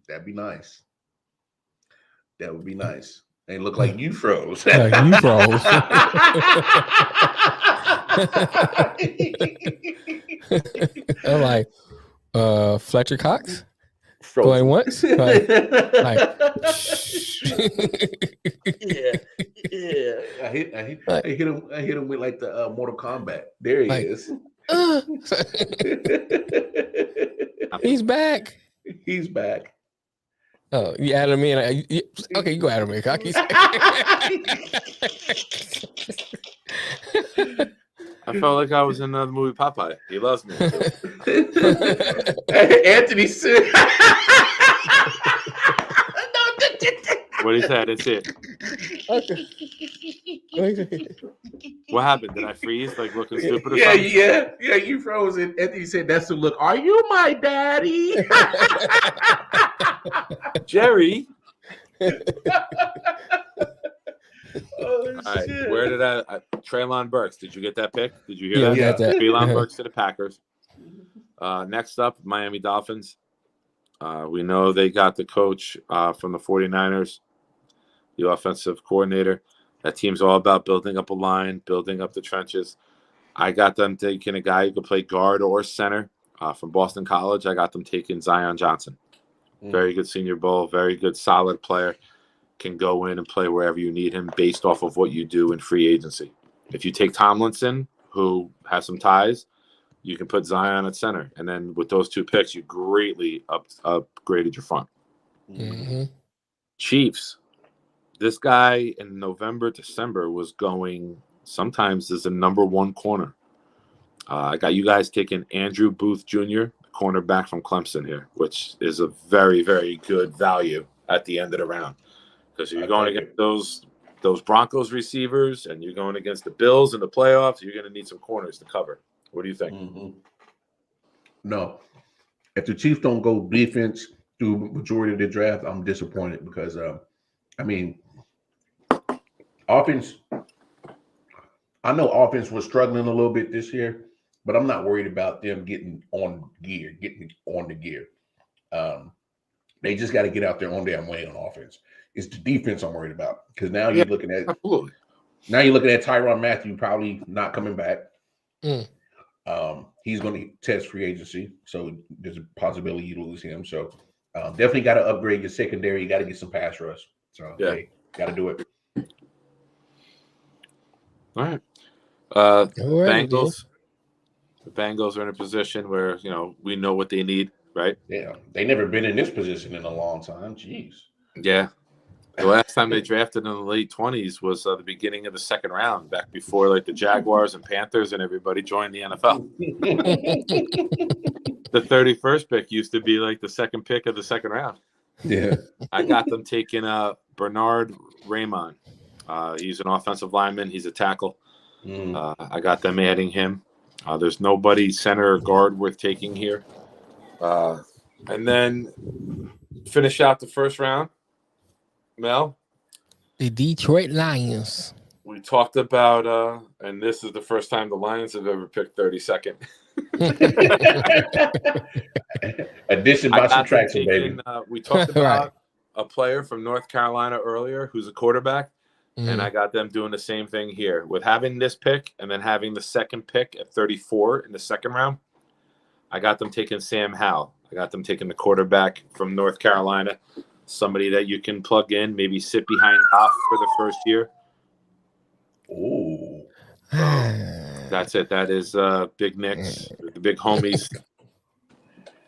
Speaker 1: That'd be nice. That would be nice. And look like you froze.
Speaker 2: Like you froze. I'm like, Fletcher Cox? Going once? Like,
Speaker 1: yeah. I hit him with like the Mortal Kombat. There he is.
Speaker 2: He's back.
Speaker 1: He's back.
Speaker 2: Oh, you add him in. Okay, you go add him in.
Speaker 3: I felt like I was in the movie Popeye. He loves me.
Speaker 1: Anthony said.
Speaker 3: What he said, that's it. What happened? Did I freeze? Like looking stupid or something?
Speaker 1: Yeah, you froze. And Anthony said, "That's the look. Are you my daddy?"
Speaker 3: Jerry.
Speaker 1: Oh,
Speaker 3: all right,
Speaker 1: shit.
Speaker 3: where did Treylon Burks? Did you get that pick? Did you hear
Speaker 2: Yeah,
Speaker 3: that?
Speaker 2: we got that.
Speaker 3: Treylon Burks to the Packers. Next up, Miami Dolphins. We know they got the coach from the 49ers, the offensive coordinator. That team's all about building up a line, building up the trenches. I got them taking a guy who could play guard or center from Boston College. I got them taking Zion Johnson. Very good Senior Bowl, very good, solid player. Can go in and play wherever you need him based off of what you do in free agency. If you take Tomlinson, who has some ties, you can put Zion at center. And then with those two picks, you greatly upgraded your front.
Speaker 2: Mm-hmm.
Speaker 3: Chiefs. This guy in November, December was going sometimes as a number one corner. I got you guys taking Andrew Booth Jr., cornerback from Clemson here, which is a very, very good value at the end of the round. Because you're going against those Broncos receivers and you're going against the Bills in the playoffs, you're going to need some corners to cover. What do you think?
Speaker 1: Mm-hmm. No. If the Chiefs don't go defense through majority of the draft, I'm disappointed because, offense, I know offense was struggling a little bit this year, but I'm not worried about them getting on the gear. They just got to get out there on their way on offense. It's the defense I'm worried about because now you're looking at Tyrann Mathieu probably not coming back. He's going to test free agency, so there's a possibility you lose him. So definitely got to upgrade your secondary. You got to get some pass rush. So got to do it.
Speaker 3: All right.
Speaker 2: Bengals.
Speaker 3: The Bengals are in a position where we know what they need, right?
Speaker 1: Yeah, they never been in this position in a long time. Jeez.
Speaker 3: Yeah. The last time they drafted in the late 20s was the beginning of the second round, back before like the Jaguars and Panthers and everybody joined the NFL. The 31st pick used to be like the second pick of the second round.
Speaker 1: Yeah.
Speaker 3: I got them taking Bernard Raymond. He's an offensive lineman. He's a tackle. I got them adding him. There's nobody center or guard worth taking here. And then finish out the first round. Mel?
Speaker 2: The Detroit Lions.
Speaker 3: We talked about, and this is the first time the Lions have ever picked 32nd.
Speaker 1: Addition by subtraction, baby.
Speaker 3: We talked about a player from North Carolina earlier who's a quarterback, and I got them doing the same thing here. With having this pick and then having the second pick at 34 in the second round, I got them taking Sam Howell. I got them taking the quarterback from North Carolina. Somebody that you can plug in, maybe sit behind Goff for the first year.
Speaker 1: Oh,
Speaker 3: that's it. That is Big Nick's, the big homies.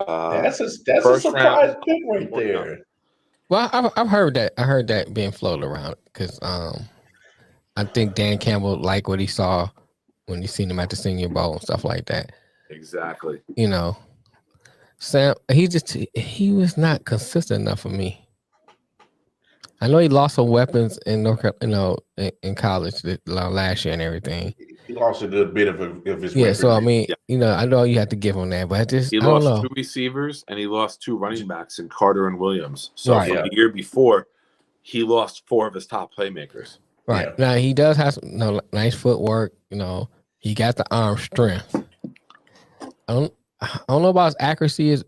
Speaker 1: that's a surprise pick right there.
Speaker 2: Well, I've heard that. I heard that being floated around because I think Dan Campbell liked what he saw when he seen him at the Senior Bowl and stuff like that.
Speaker 3: Exactly.
Speaker 2: You know, Sam, he was not consistent enough for me. I know he lost some weapons in in college last year and everything.
Speaker 1: He lost a little bit of his
Speaker 2: Yeah,
Speaker 1: weapons.
Speaker 2: so I mean, I know you have to give him that, but
Speaker 3: He
Speaker 2: I don't know.
Speaker 3: lost 2 receivers and he lost 2 running backs in Carter and Williams. So
Speaker 2: Right.
Speaker 3: from the year before, he lost 4 of his top playmakers.
Speaker 2: Right.
Speaker 1: Yeah.
Speaker 2: Now he does have some nice footwork, he got the arm strength. I don't know about his accuracy is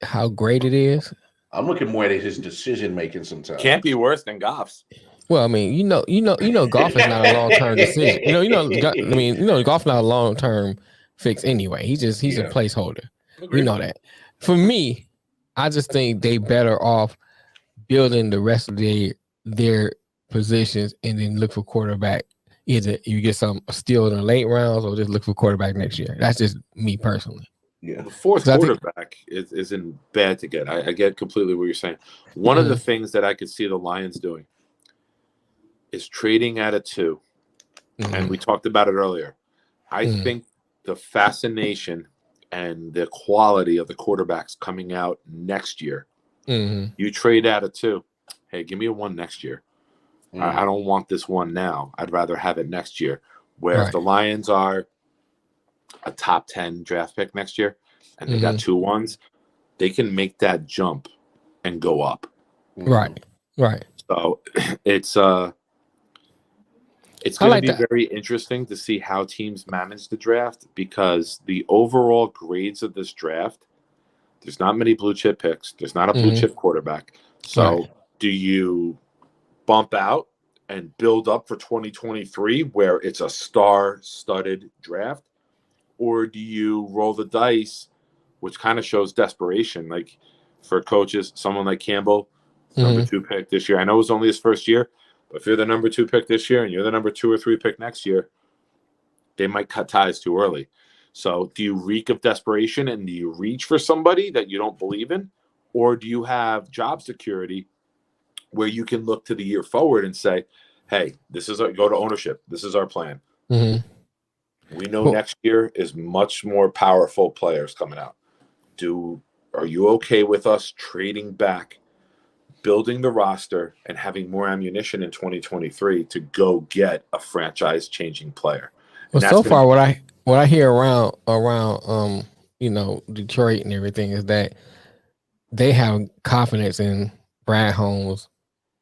Speaker 2: how great it is.
Speaker 1: I'm looking more at his decision making sometimes.
Speaker 3: Can't be worse than Goff's.
Speaker 2: Well, I mean, Goff is not a long term decision. Goff not a long term fix anyway. He's a placeholder.
Speaker 3: Agreed.
Speaker 2: We know that. For me, I just think they better off building the rest of their positions and then look for quarterback. Either you get some steal in the late rounds or just look for quarterback next year. That's just me personally.
Speaker 1: Yeah.
Speaker 3: The fourth quarterback isn't bad to get. I get completely what you're saying. One of the things that I could see the Lions doing is trading at a 2. And we talked about it earlier. I think the fascination and the quality of the quarterbacks coming out next year, you trade at a 2. Hey, give me a 1 next year. I don't want this 1 now. I'd rather have it next year. Where if the Lions are a top 10 draft pick next year and they got 2 1s, they can make that jump and go up.
Speaker 2: Right.
Speaker 3: So it's going to be very interesting to see how teams manage the draft, because the overall grades of this draft, there's not many blue chip picks. There's not a blue chip quarterback. So do you bump out and build up for 2023 where it's a star-studded draft? Or do you roll the dice, which kind of shows desperation? Like for coaches, someone like Campbell, number 2 pick this year. I know it was only his first year, but if you're the number 2 pick this year and you're the number 2 or 3 pick next year, they might cut ties too early. So do you reek of desperation and do you reach for somebody that you don't believe in? Or do you have job security where you can look to the year forward and say, hey, go to ownership. This is our plan. We know next year is much more powerful players coming out. Are you okay with us trading back, building the roster, and having more ammunition in 2023 to go get a franchise-changing player?
Speaker 2: Well, so far, what I hear around Detroit and everything is that they have confidence in Brad Holmes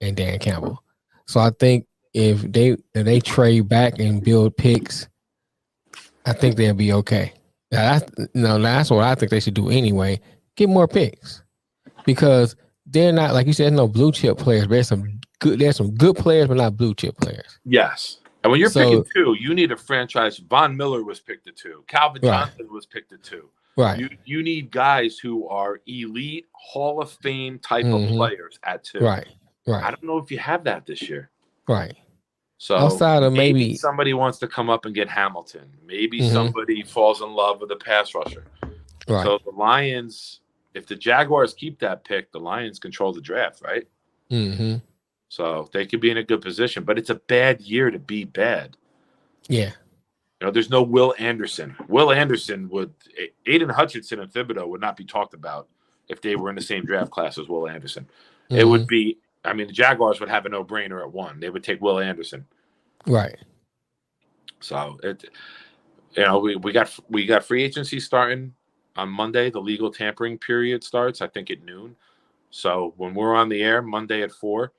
Speaker 2: and Dan Campbell. So I think if they trade back and build picks, I think they'll be okay. That's what I think they should do anyway. Get more picks, because they're not, like you said, no blue chip players. There's some good players, but not blue chip players.
Speaker 3: Yes. And when you're picking 2, you need a franchise. Von Miller was picked at 2. Calvin Johnson was picked at 2.
Speaker 2: Right.
Speaker 3: You need guys who are elite Hall of Fame type of players at 2.
Speaker 2: Right.
Speaker 3: I don't know if you have that this year.
Speaker 2: Right.
Speaker 3: So
Speaker 2: outside of maybe
Speaker 3: somebody wants to come up and get Hamilton. Maybe somebody falls in love with a pass rusher.
Speaker 2: Right.
Speaker 3: So the Lions, if the Jaguars keep that pick, the Lions control the draft, right? So they could be in a good position, but it's a bad year to be bad.
Speaker 2: Yeah.
Speaker 3: There's no Will Anderson. Will Anderson Aiden Hutchinson and Thibodeau would not be talked about if they were in the same draft class as Will Anderson. It would be, the Jaguars would have a no-brainer at 1. They would take Will Anderson.
Speaker 2: Right.
Speaker 3: So we got free agency starting on Monday. The legal tampering period starts, I think, at noon. So when we're on the air Monday at 4,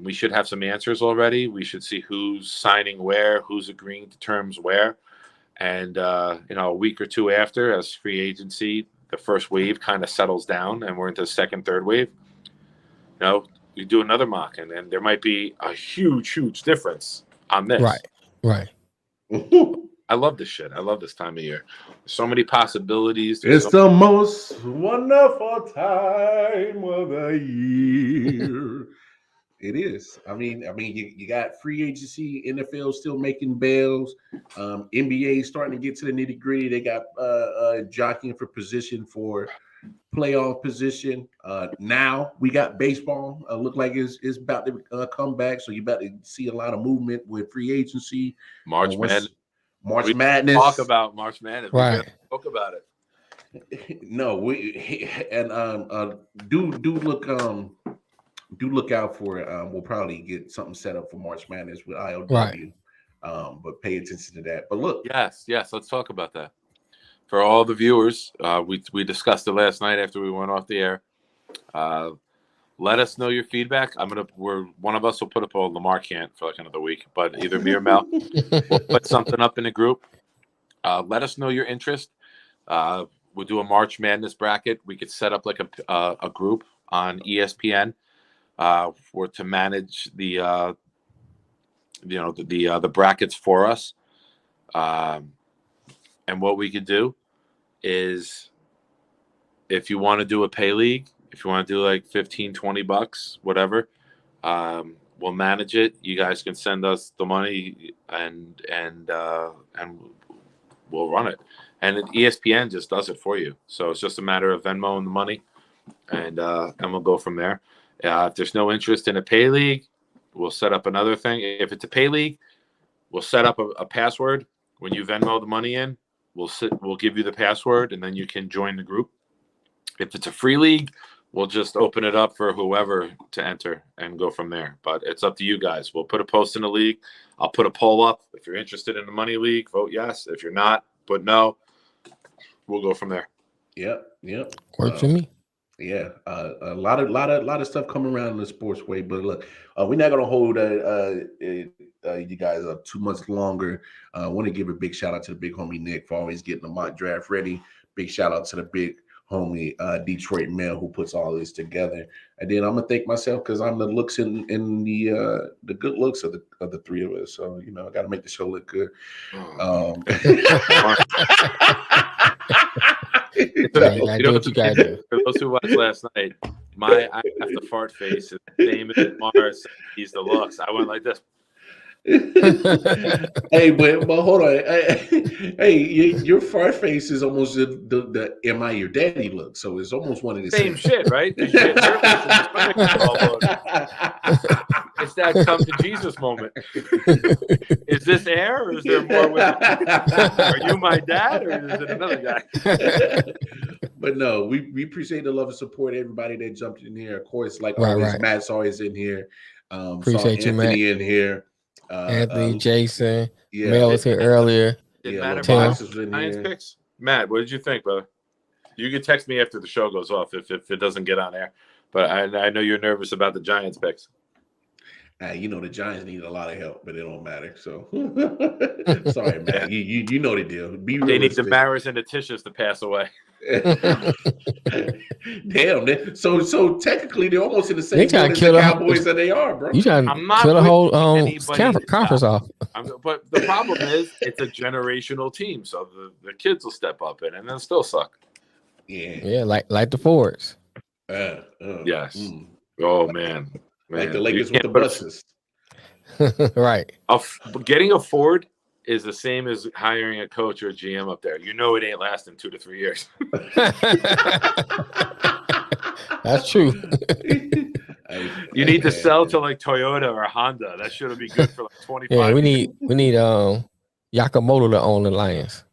Speaker 3: we should have some answers already. We should see who's signing where, who's agreeing to terms where. And, a week or 2 after, as free agency, the first wave kind of settles down and we're into the second, third wave, we do another mock, and then there might be a huge difference on this.
Speaker 2: Right.
Speaker 3: I love this shit. I love this time of year. There's so many possibilities.
Speaker 1: It's the most wonderful time of the year. It is. You got free agency, NFL still making bails. NBA starting to get to the nitty gritty. They got jockeying for position for playoff position. Now we got baseball. Look like it's about to come back. So you about to see a lot of movement with free agency.
Speaker 3: March Madness.
Speaker 1: March Madness.
Speaker 3: Talk about March Madness.
Speaker 2: Right.
Speaker 3: Talk about it.
Speaker 1: No, do look out for it. We'll probably get something set up for March Madness with I.O.W.
Speaker 2: Right.
Speaker 1: But pay attention to that. But look,
Speaker 3: yes, let's talk about that. For all the viewers, we discussed it last night after we went off the air. Let us know your feedback. One of us will put up. Lamar can't for like another week, but either me or Mel will put something up in the group. Let us know your interest. We'll do a March Madness bracket. We could set up like a group on ESPN to manage the brackets for us. And what we could do is, if you want to do a pay league, if you want to do like $15-20, whatever, we'll manage it. You guys can send us the money and we'll run it. And ESPN just does it for you. So it's just a matter of Venmo and the money, and we'll go from there. If there's no interest in a pay league, we'll set up another thing. If it's a pay league, we'll set up a password. When you Venmo the money in, we'll give you the password, and then you can join the group. If it's a free league, we'll just open it up for whoever to enter and go from there. But it's up to you guys. We'll put a post in the league. I'll put a poll up. If you're interested in the money league, vote yes. If you're not, put no. We'll go from there. Yep.
Speaker 2: Works for me.
Speaker 1: Yeah, a lot of stuff coming around in the sports way. But look, we're not gonna hold you guys up too much longer. I want to give a big shout out to the big homie Nick for always getting the mock draft ready. Big shout out to the big homie Detroit Mel who puts all this together. And then I'm gonna thank myself because I'm the looks in the good looks of the three of us. So I got to make the show look good.
Speaker 2: I do what you gotta do.
Speaker 3: For those who watched last night, I have the fart face is the same as Mars. He's the looks. I went like this.
Speaker 1: Hey, but hold on. Hey, your fart face is almost the "Am I your daddy?" look. So it's almost one of the
Speaker 3: same shit, right? It's that come to Jesus moment. Is this air, or is there more with it? Are you my dad, or is it another guy?
Speaker 1: But no, we appreciate the love and support. Everybody that jumped in here, of course, like always. Right. Matt's always in here.
Speaker 2: Appreciate you,
Speaker 1: Anthony
Speaker 2: Matt.
Speaker 1: in here.
Speaker 2: Anthony, Jason, Mel was here earlier.
Speaker 3: Did Matt Giants picks? Matt, what did you think, brother? You can text me after the show goes off if it doesn't get on air. But I know you're nervous about the Giants picks.
Speaker 1: The Giants need a lot of help, but it don't matter. So sorry, man. You know the deal.
Speaker 3: They need the Maras and the Tishas to pass away.
Speaker 1: Damn. So technically, they're almost in the same boat as the Cowboys that they are, bro.
Speaker 2: You trying to kill the whole conference off?
Speaker 3: But the problem is, it's a generational team, so the kids will step up and then still suck.
Speaker 2: Yeah, like the Fords.
Speaker 3: Yes. Oh man.
Speaker 1: Like the Lakers with the buses.
Speaker 2: Right.
Speaker 3: Getting a Ford is the same as hiring a coach or a GM up there. It ain't lasting 2 to 3 years.
Speaker 2: That's true.
Speaker 3: You need to sell to like Toyota or Honda. That should be good for like 25.
Speaker 2: Yeah, we need Yakamoto to own the Lions.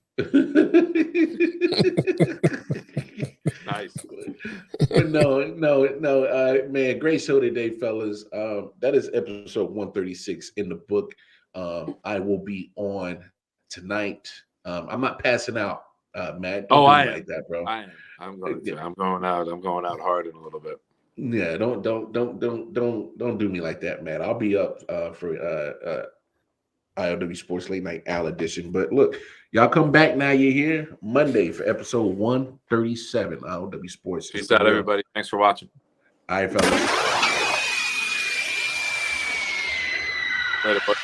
Speaker 3: Nice.
Speaker 1: But no, man, great show today, fellas. That is episode 136 in the book. I will be on tonight. I'm not passing out, Matt.
Speaker 3: I am
Speaker 1: like that, bro.
Speaker 3: I am. I'm going out hard in a little bit.
Speaker 1: Yeah, don't do me like that, man. I'll be up for I.O.W. Sports Late Night Al edition. But look, y'all come back now. You're here Monday for episode 137. I.O.W. Sports.
Speaker 3: Peace out, everybody. Thanks for watching.
Speaker 1: All right, fellas.
Speaker 3: Later, buddy.